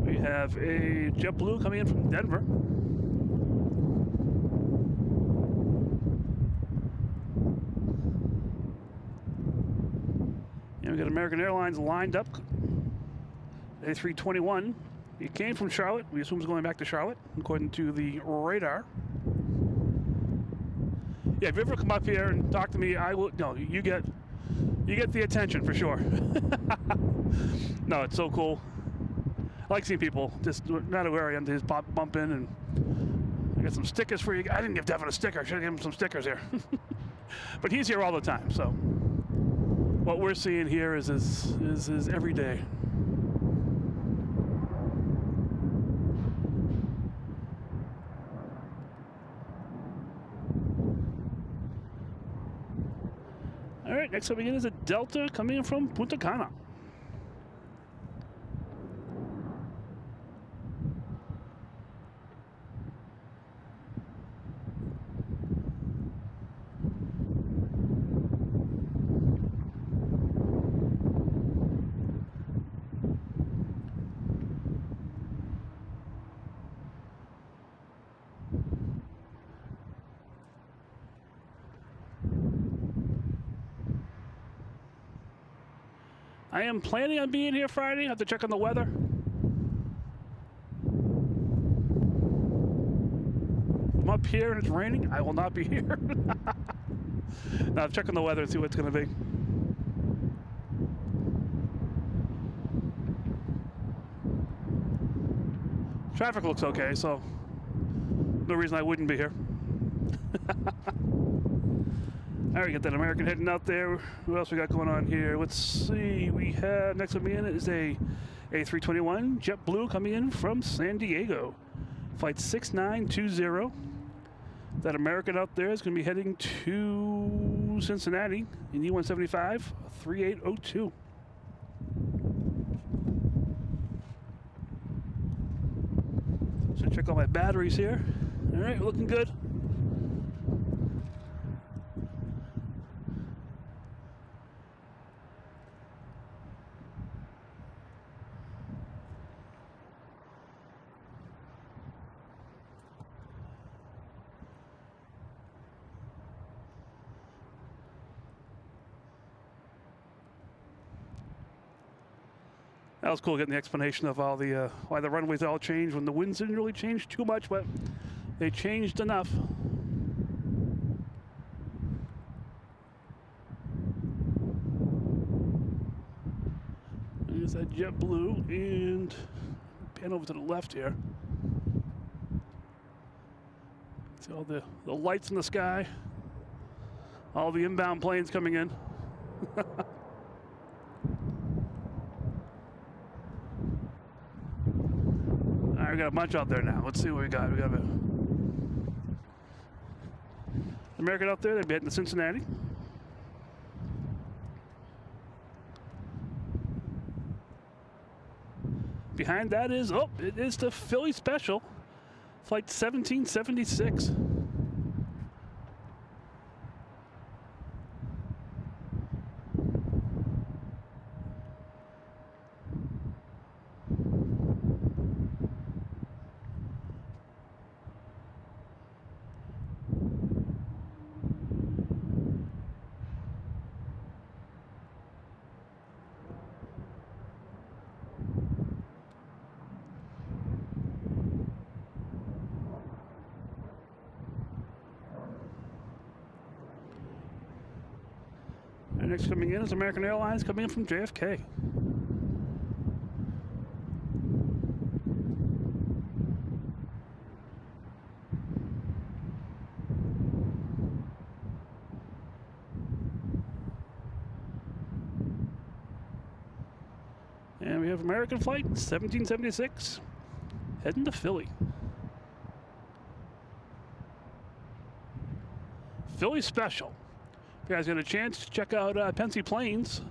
We have a JetBlue coming in from Denver. And we got American Airlines lined up. A321. He came from Charlotte. We assume he's going back to Charlotte, according to the radar. Yeah, if you ever come up here and talk to me, I will. No, you get the attention for sure. No, it's so cool. I like seeing people just no matter where I am, they just bump in, and I got some stickers for you. I didn't give Devin a sticker. I should have given him some stickers here. But he's here all the time, so what we're seeing here is every day. All right, next up again is a Delta coming in from Punta Cana. I am planning on being here Friday. I have to check on the weather. I'm up here and it's raining. I will not be here. Now check on the weather and see what it's going to be. Traffic looks okay, so no reason I wouldn't be here. All right, got that American heading out there. What else we got going on here? Let's see. We have, next up in is a A321 JetBlue coming in from San Diego. Flight 6920. That American out there is going to be heading to Cincinnati in E175 3802. So check out my batteries here. All right, looking good. That was cool getting the explanation of all the why the runways all changed when the winds didn't really change too much, but they changed enough. There's that JetBlue, and pan over to the left here. See all the lights in the sky. All the inbound planes coming in. All right, we got a bunch out there now. Let's see what we got. We got an American out there. They'll be heading to Cincinnati. Behind that is, oh, it is the Philly Special, flight 1776. And next coming in is American Airlines coming in from JFK. And we have American flight 1776 heading to Philly. Philly Special. If you guys get a chance, check out Pensy Planes.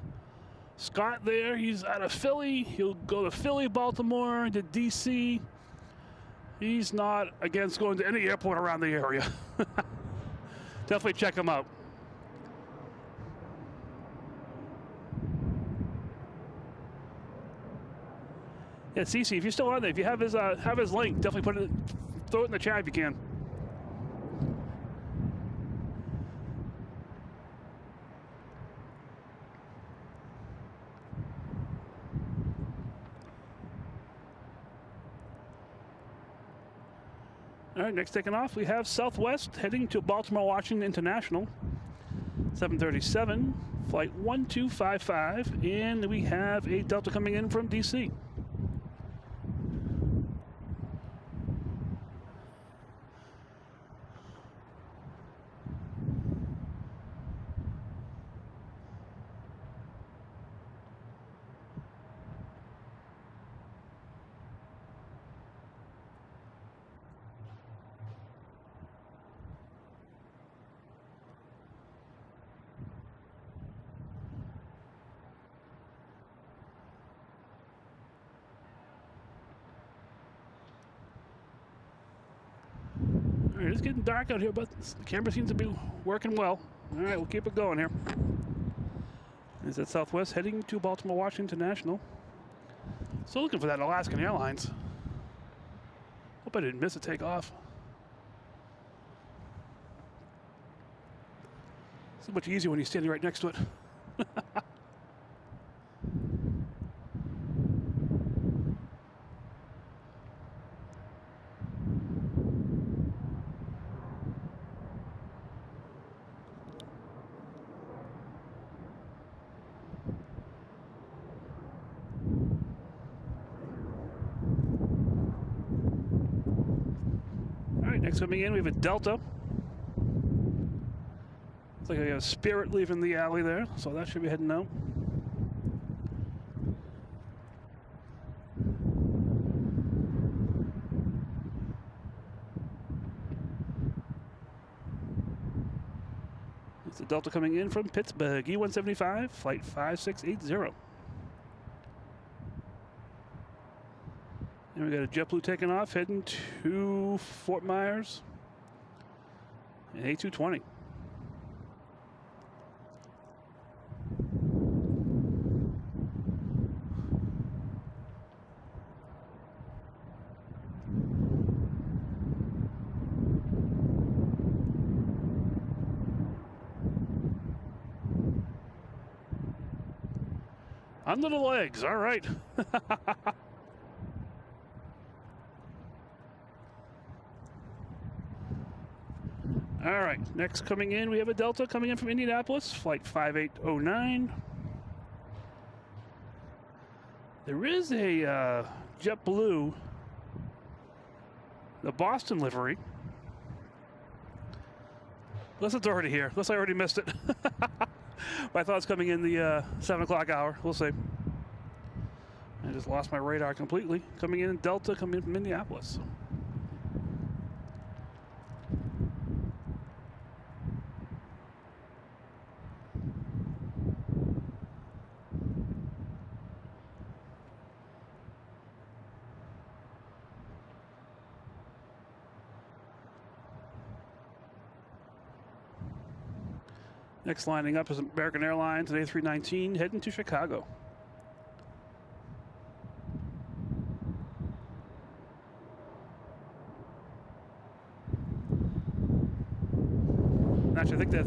Scott there, he's out of Philly. He'll go to Philly, Baltimore, to DC. He's not against going to any airport around the area. Definitely check him out. Yeah, Cece, if you're still on there, if you have his link, definitely throw it in the chat if you can. All right, next taking off, we have Southwest heading to Baltimore, Washington International. 737, flight 1255, and we have a Delta coming in from DC. All right, it's getting dark out here, but the camera seems to be working well. All right, we'll keep it going here. Is that Southwest heading to Baltimore, Washington International? Still looking for that Alaskan Airlines. Hope I didn't miss a takeoff. It's much easier when you're standing right next to it. Next coming in, we have a Delta. Looks like we have Spirit leaving the alley there, so that should be heading out. It's a Delta coming in from Pittsburgh, E175, flight 5680. And we got a JetBlue taking off, heading to Fort Myers, and A220. Under the legs, all right. All right, next coming in, we have a Delta coming in from Indianapolis, flight 5809. There is a JetBlue, the Boston livery. Unless it's already here. Unless I already missed it. But I thought it's coming in the 7 o'clock hour. We'll see. I just lost my radar completely. Coming in Delta, coming in from Minneapolis. Next lining up is American Airlines at A319 heading to Chicago. Actually, I think that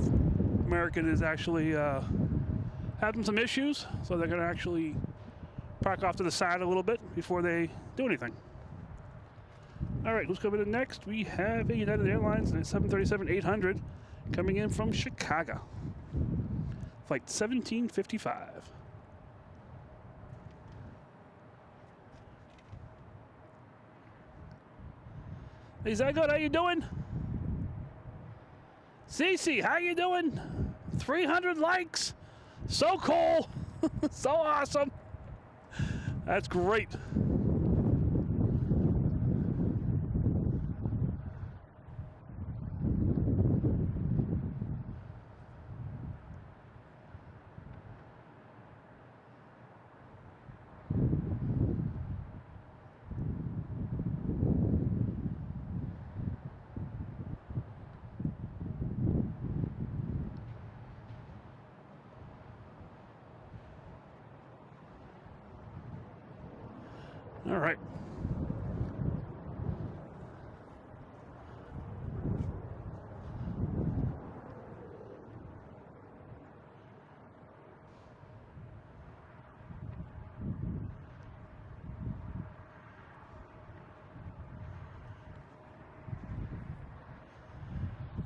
American is actually having some issues, so they're going to actually park off to the side a little bit before they do anything. All right, who's coming in next? We have a United Airlines at 737-800 coming in from Chicago. Flight 1755. Hey, Zygote, how you doing? Cece, how you doing? 300 likes. So cool. So awesome. That's great. All right.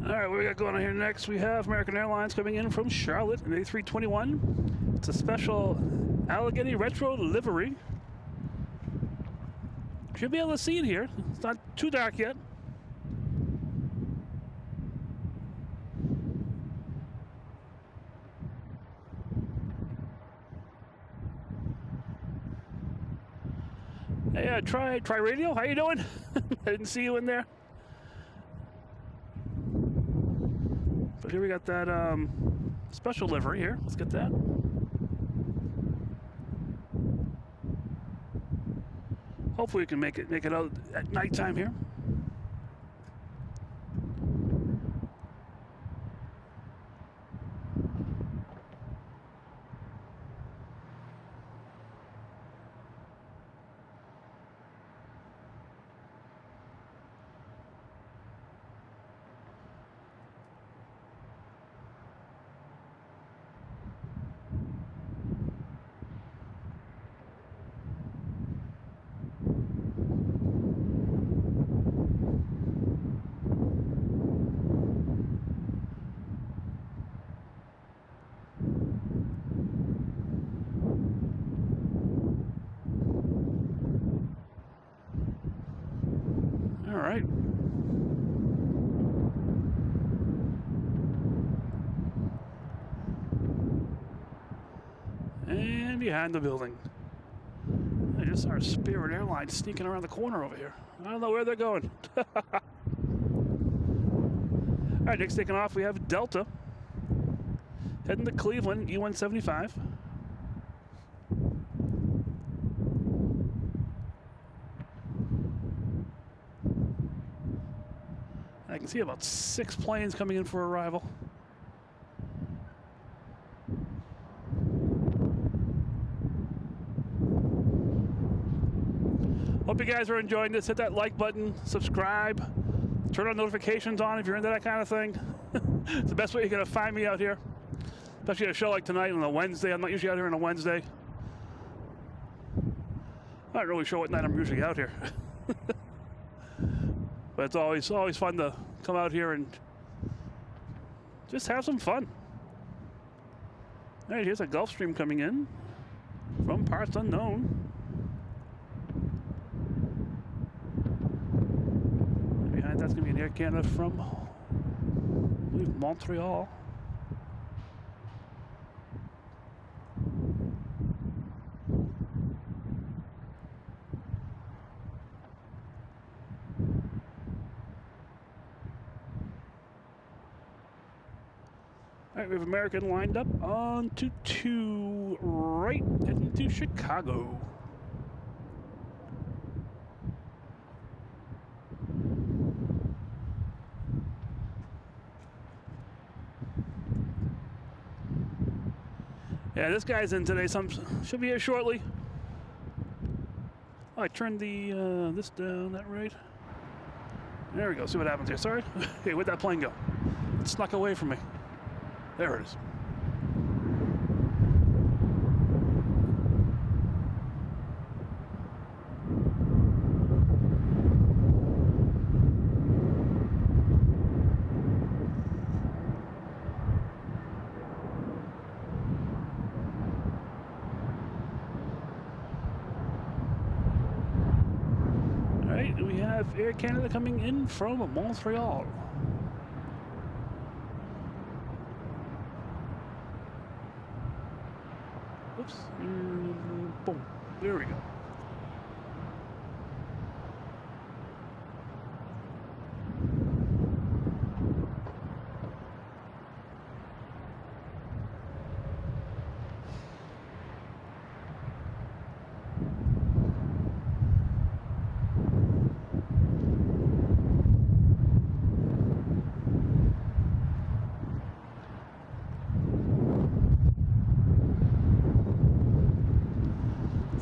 All right, what we got going on here next? We have American Airlines coming in from Charlotte, an A321. It's a special Allegheny retro livery. Should be able to see it here. It's not too dark yet. Hey, try radio. How you doing? I didn't see you in there. But here we got that special livery here. Let's get that. Hopefully we can make it out at nighttime here. Right. And behind the building. I just saw Spirit Airlines sneaking around the corner over here. I don't know where they're going. All right, next taking off, we have Delta. Heading to Cleveland, E175. I can see about 6 planes coming in for arrival. Hope you guys are enjoying this. Hit that like button, subscribe, turn on notifications on if you're into that kind of thing. It's the best way you're going to find me out here. Especially a show like tonight on a Wednesday. I'm not usually out here on a Wednesday. I'm not really sure what night I'm usually out here. But it's always fun to come out here and just have some fun. All right, here's a Gulfstream coming in from parts unknown. And behind that's going to be an Air Canada from believe Montreal. All right, we have American lined up on 22 right, heading to Chicago. Yeah, this guy's in today. Should be here shortly. Oh, I turned the this down. That right? There we go. See what happens here. Sorry. Hey, where'd that plane go? It snuck away from me. There it is. All right, we have Air Canada coming in from Montreal. Oops. Boom. There we go.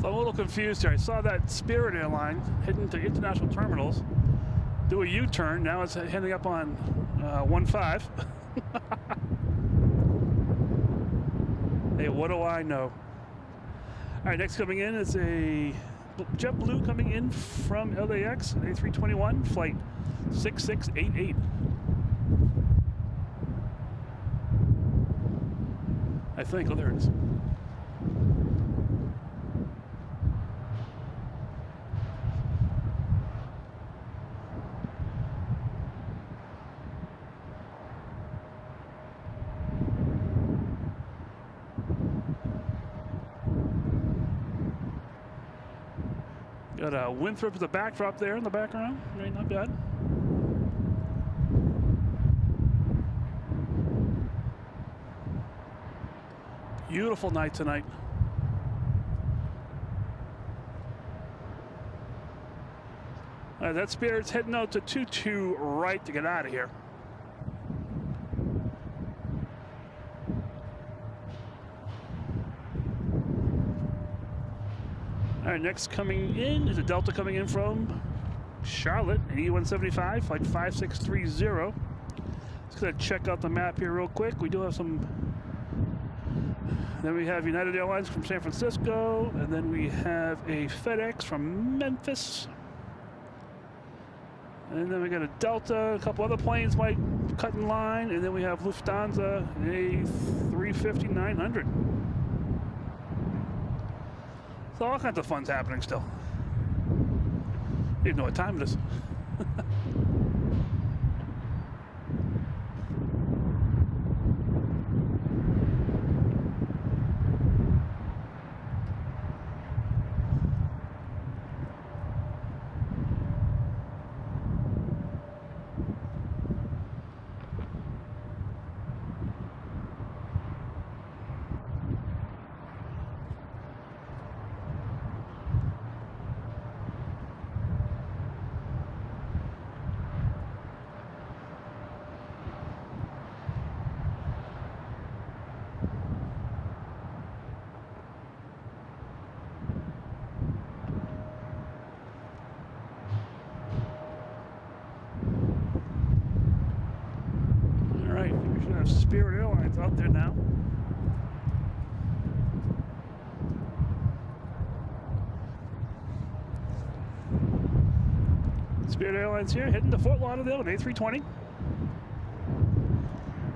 I'm a little confused here. I saw that Spirit Airlines heading to international terminals, do a U-turn. Now it's heading up on 15. Hey, what do I know? All right, next coming in is a JetBlue coming in from LAX, A321, flight 6688. I think. Oh, there it is. Got a Winthrop as a backdrop there in the background. Right, not bad. Beautiful night tonight. That Spirit's heading out to 22 right to get out of here. All right, next coming in is a Delta coming in from Charlotte, 8175, flight 5630. Just gonna check out the map here real quick. We do have some. Then we have United Airlines from San Francisco, and then we have a FedEx from Memphis. And then we got a Delta, a couple other planes might cut in line, and then we have Lufthansa, a 350-900. So all kinds of fun's happening still. You know what time it is. Spirit Airlines out there now. Spirit Airlines here, heading to Fort Lauderdale, an A320.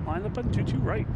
Line up on 22 right.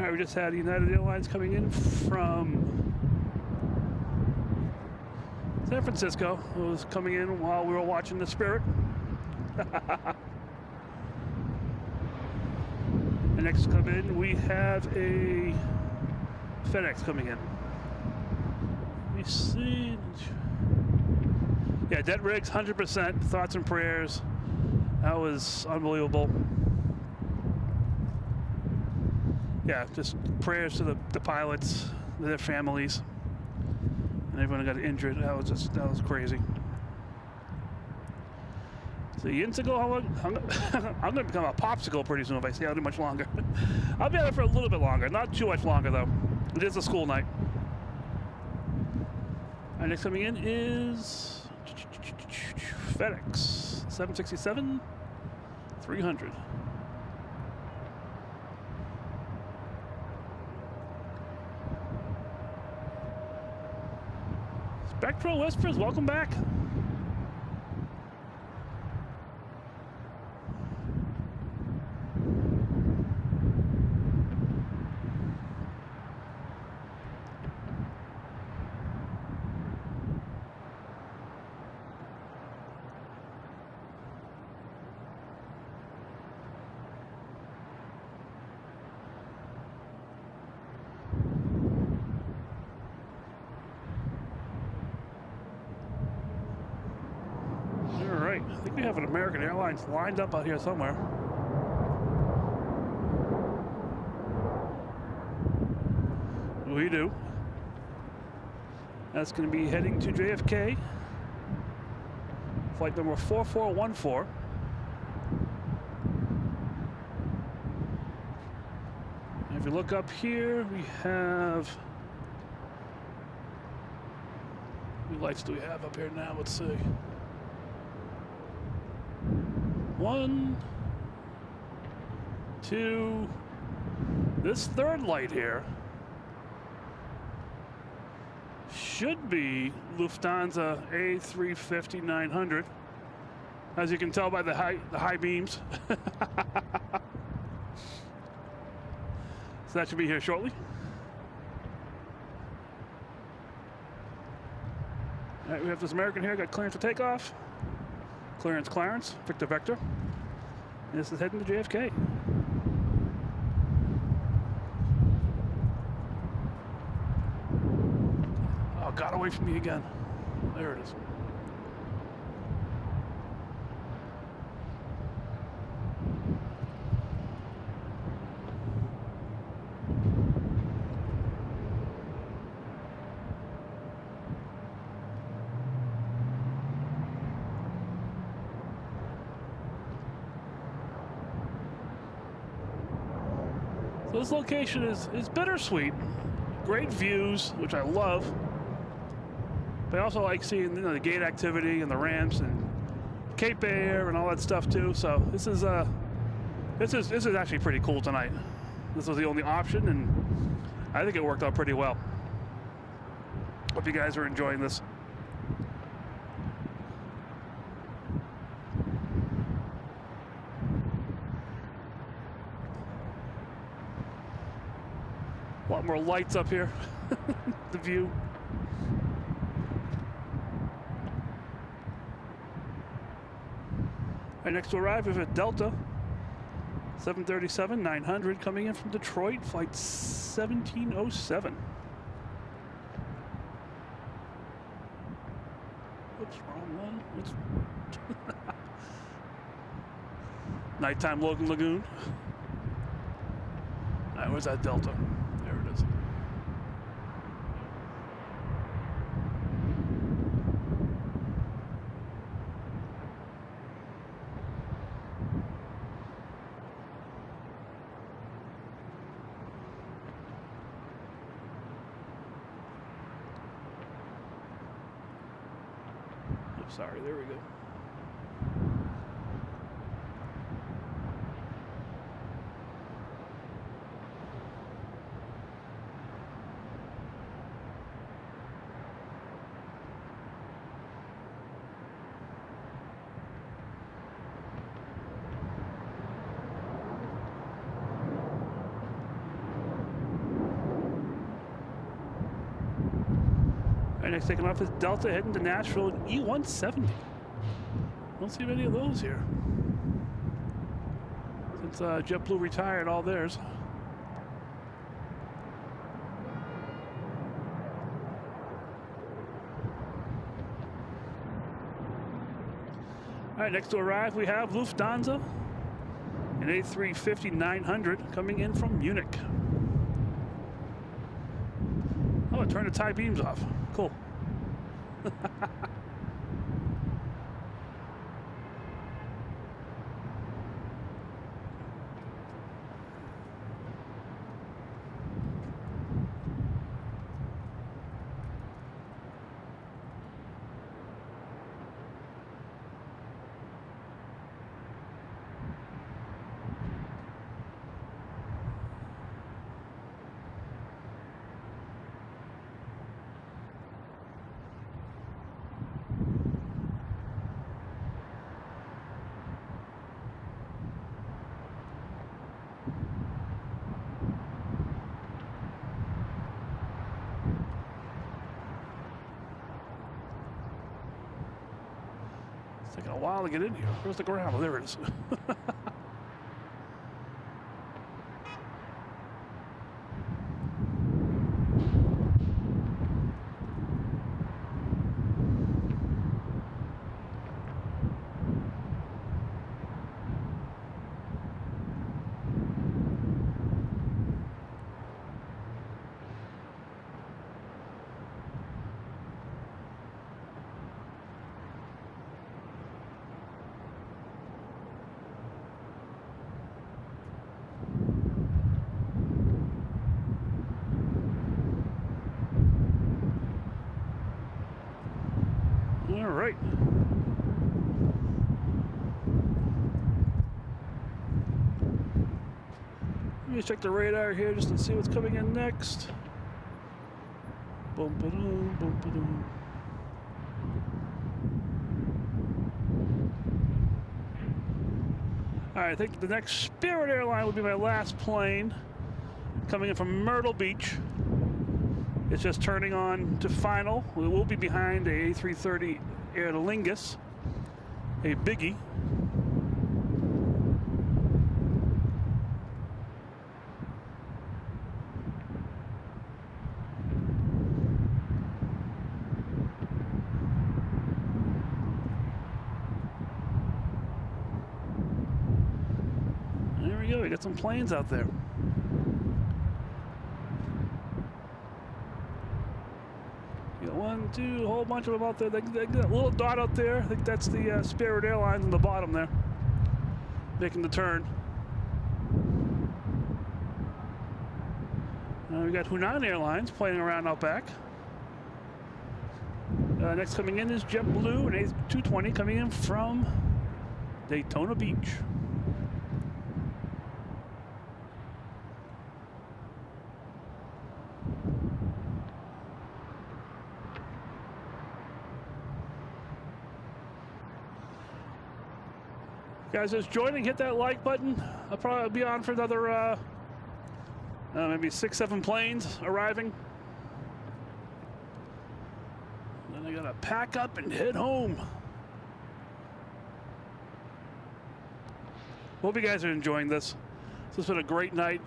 All right, we just had United Airlines coming in from San Francisco. It was coming in while we were watching the Spirit. And next to come in, we have a FedEx coming in. Let me see. Yeah, debt rigs, 100%. Thoughts and prayers. That was unbelievable. Yeah, just prayers to the pilots, their families, and everyone who got injured. That was crazy. So yins ago, I'm going to become a popsicle pretty soon if I stay out too much longer. I'll be out there for a little bit longer, not too much longer though. It is a school night. Our next coming in is FedEx 767 300. Spectral Whispers, welcome back. I think we have an American Airlines lined up out here somewhere. We do. That's going to be heading to JFK. Flight number 4414. And if you look up here, we have... How many lights do we have up here now? Let's see. 1, 2, this third light here should be Lufthansa A350-900, as you can tell by the high beams. So that should be here shortly. All right, we have this American here, got clearance for takeoff. Clarence, Victor Vector. And this is heading to JFK. Oh, got away from me again. There it is. So this location is bittersweet. Great views, which I love. But I also like seeing the gate activity and the ramps and Cape Air and all that stuff too. So this is actually pretty cool tonight. This was the only option, and I think it worked out pretty well. Hope you guys are enjoying this. A lot more lights up here. The view. Right, next to arrive, we have a Delta 737-900 coming in from Detroit, flight 1707. Oops, wrong one. Oops. Nighttime Logan Lagoon. All right, where's that Delta? There it is. Oops, sorry, there we go. next taking off is Delta heading to Nashville in E170. Don't see many of those here. Since JetBlue retired all theirs. All right, next to arrive we have Lufthansa, an A350-900 coming in from Munich. Oh, turn the tie beams off. Cool. It's taking a while to get in here. Where's the ground? Oh, there it is. All right. Let me check the radar here just to see what's coming in next. Boom, ba-doom, boom, ba-doom. All right, I think the next Spirit airline will be my last plane, coming in from Myrtle Beach. It's just turning on to final. We will be behind a A330 Aer Lingus, a biggie. There we go, we got some planes out there. One, two, a whole bunch of them out there. They got a little dot out there. I think that's the Spirit Airlines on the bottom there, making the turn. We got Hainan Airlines playing around out back. Next coming in is JetBlue, an A220 coming in from Daytona Beach. Guys, just joining, hit that like button. I'll probably be on for another maybe 6-7 planes arriving. Then I gotta pack up and head home. Hope you guys are enjoying this. This has been a great night.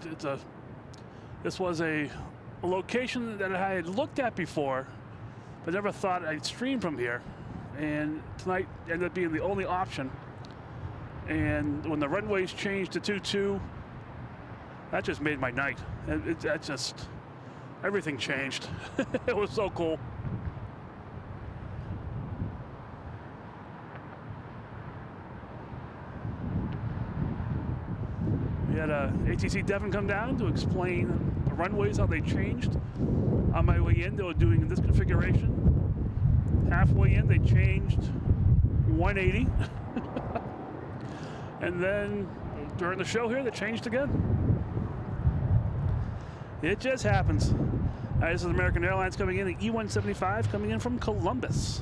This was a location that I had looked at before, but never thought I'd stream from here. And tonight ended up being the only option. And when the runways changed to 2-2, that just made my night. That just, everything changed. It was so cool. We had ATC Devon come down to explain the runways, how they changed. On my way in, they were doing in this configuration. Halfway in, they changed 180. And then during the show here, they changed again. It just happens. This is American Airlines coming in, the E175 coming in from Columbus.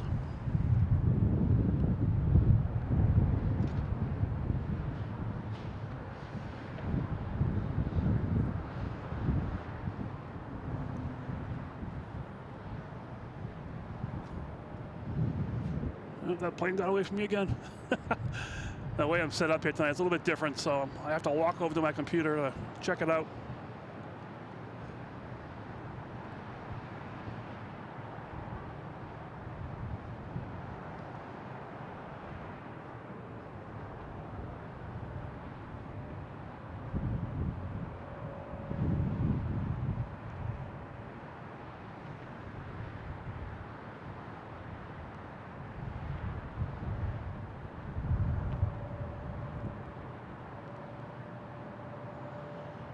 Oh, that plane got away from me again. The way I'm set up here tonight is a little bit different, so I have to walk over to my computer to check it out.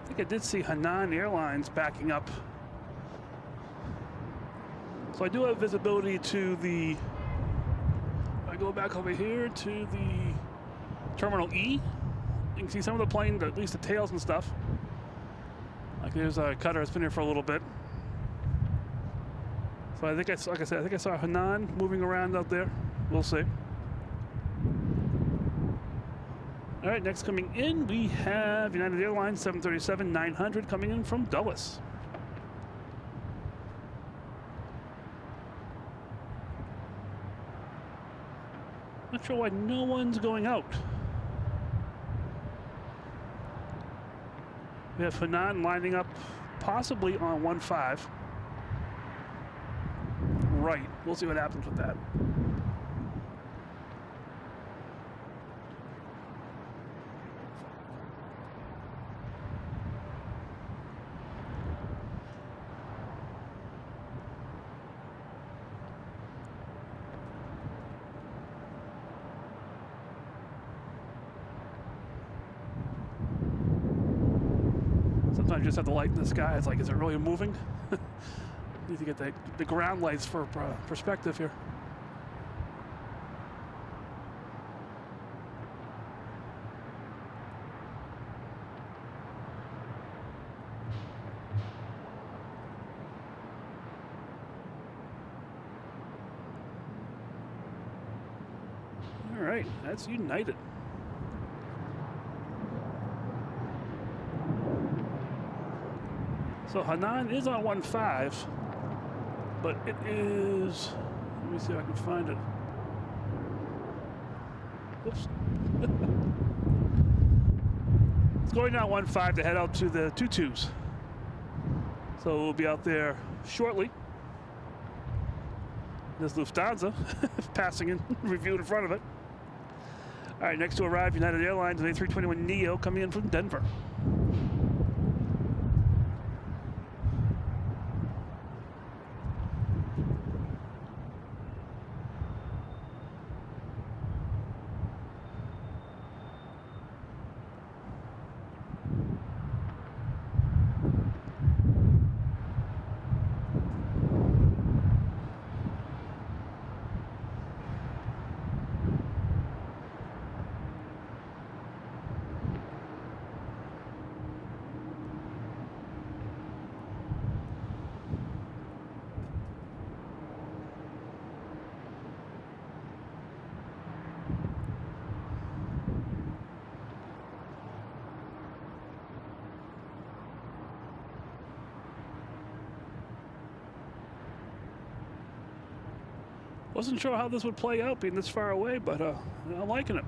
I think I did see Hainan Airlines backing up. So I do have visibility to the, I go back over here to the Terminal E. You can see some of the plane, at least the tails and stuff. Like there's a cutter that's been here for a little bit. So I think like I said, I think I saw Hainan moving around out there. We'll see. All right, next coming in, we have United Airlines 737-900 coming in from Dulles. Not sure why no one's going out. We have Hainan lining up possibly on 1-5. Right, we'll see what happens with that. Sometimes you just have to light in the sky. It's like, is it really moving? Need to get the ground lights for perspective here. All right, that's United. So Hainan is on 1-5, but it is, let me see if I can find it. Oops. It's going down 1-5 to head out to the 2-2s. So we'll be out there shortly. There's Lufthansa passing in, review in front of it. All right, next to arrive, United Airlines, an A321neo coming in from Denver. Wasn't sure how this would play out being this far away, but I'm liking it.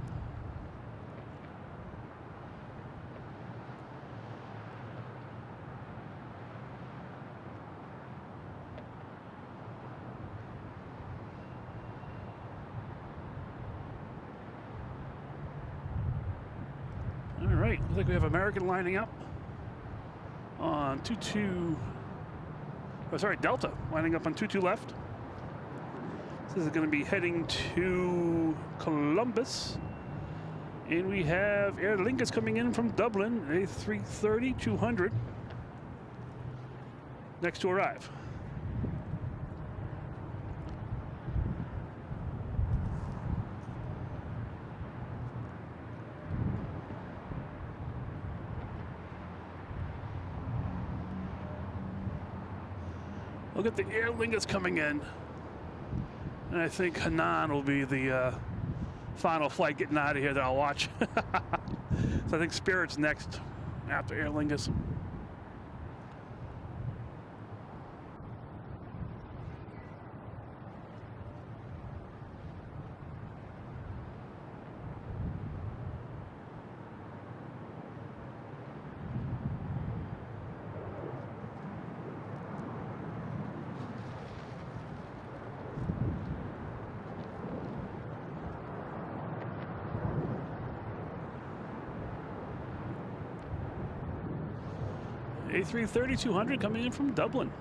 All right, looks like we have American lining up on 2-2. Oh, sorry, Delta lining up on 2-2 left. This is going to be heading to Columbus. And we have Aer Lingus coming in from Dublin, A330-200. Next to arrive. Look at the Aer Lingus coming in. And I think Hainan will be the final flight getting out of here that I'll watch. So I think Spirit's next after Aer Lingus. A330-200 coming in from Dublin.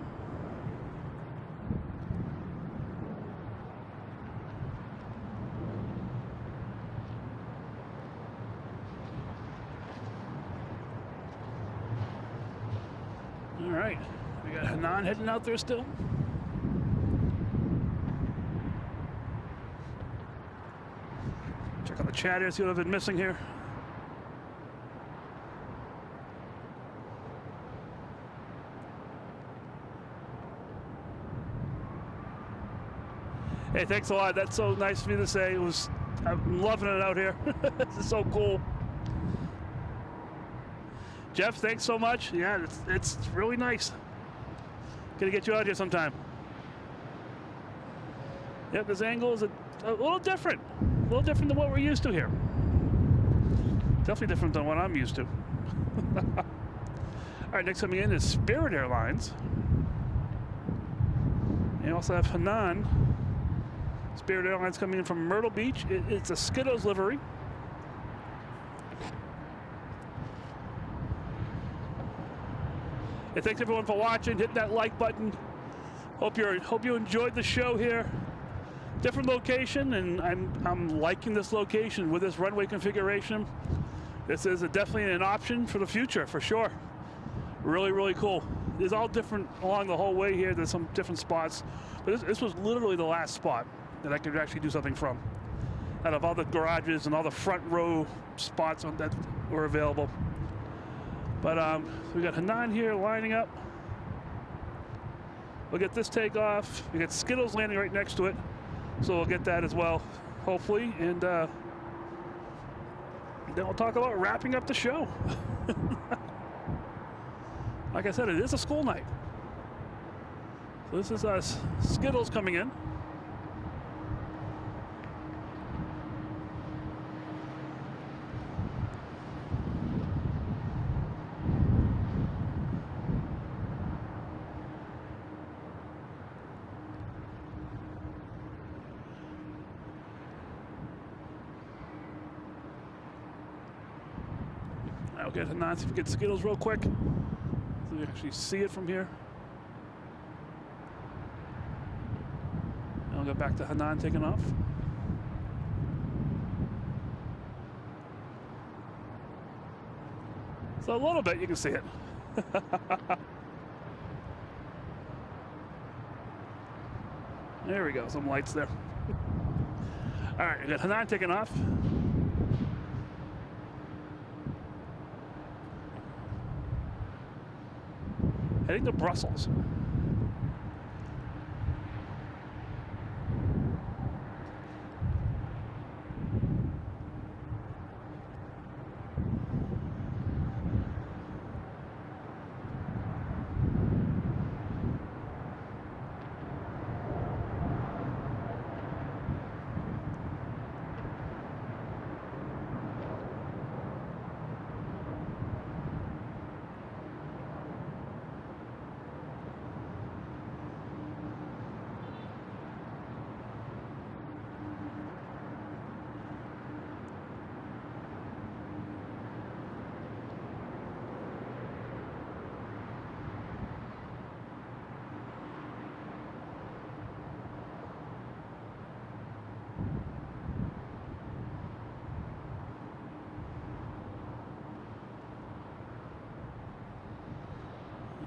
All right, we got Hainan heading out there still. Check out the chat here, see what I've been missing here. Hey, thanks a lot. That's so nice of you to say. I'm loving it out here. This is so cool. Jeff, thanks so much. Yeah, it's really nice. Gonna get you out here sometime. Yep, this angle is a little different. A little different than what we're used to here. Definitely different than what I'm used to. All right, next coming in is Spirit Airlines. And you also have Hainan. Spirit Airlines coming in from Myrtle Beach. It's a Skittles livery. Hey, thanks everyone for watching. Hit that like button. Hope you enjoyed the show here. Different location, and I'm liking this location with this runway configuration. This is definitely an option for the future, for sure. Really, really cool. It's all different along the whole way here. There's some different spots, but this was literally the last spot that I could actually do something from. Out of all the garages and all the front row spots that were available. But we got Hainan here lining up. We'll get this takeoff. We got Skittles landing right next to it. So we'll get that as well, hopefully. And then we'll talk about wrapping up the show. Like I said, it is a school night. So this is us Skittles coming in. I'll get Hainan, see if we get Skittles real quick. So you actually see it from here. And I'll go back to Hainan taking off. So a little bit, you can see it. There we go, some lights there. All right, we got Hainan taking off. Heading to Brussels.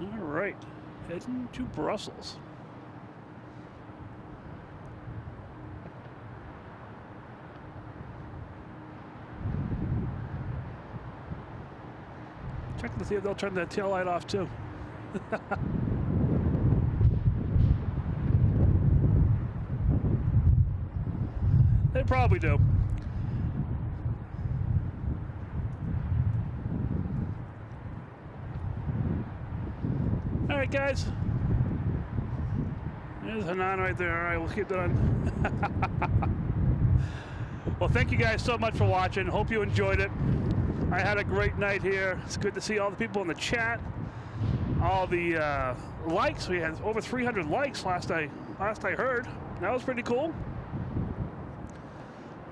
All right, heading to Brussels. Checking to see if they'll turn that tail light off too. They probably do. All right, guys. There's Hainan right there. All right, we'll keep that on. Well, thank you guys so much for watching. Hope you enjoyed it. I had a great night here. It's good to see all the people in the chat, all the likes. We had over 300 likes last I heard. That was pretty cool.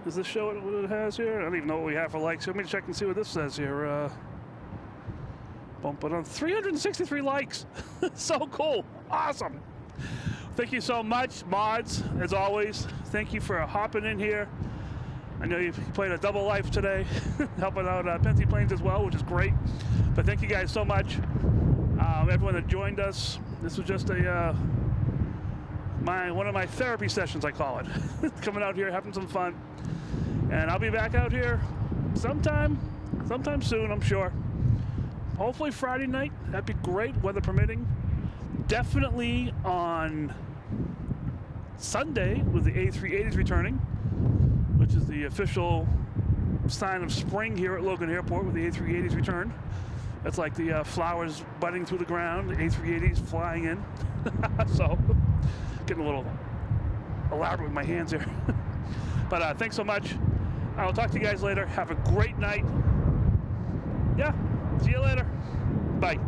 Does this show what it has here? I don't even know what we have for likes. Let me check and see what this says here. Bump it on 363 likes. So cool. Awesome. Thank you so much, mods, as always. Thank you for hopping in here. I know you played a double life today, helping out Pensy Planes as well, which is great. But thank you guys so much. Everyone that joined us. This was just a one of my therapy sessions, I call it. Coming out here, having some fun. And I'll be back out here sometime soon, I'm sure. Hopefully Friday night. That'd be great, weather permitting. Definitely on Sunday with the A380s returning, which is the official sign of spring here at Logan Airport with the A380s return. That's like the flowers budding through the ground, the A380s flying in. So, getting a little elaborate with my hands here. But thanks so much. I'll talk to you guys later. Have a great night. Yeah, see you later. Bye.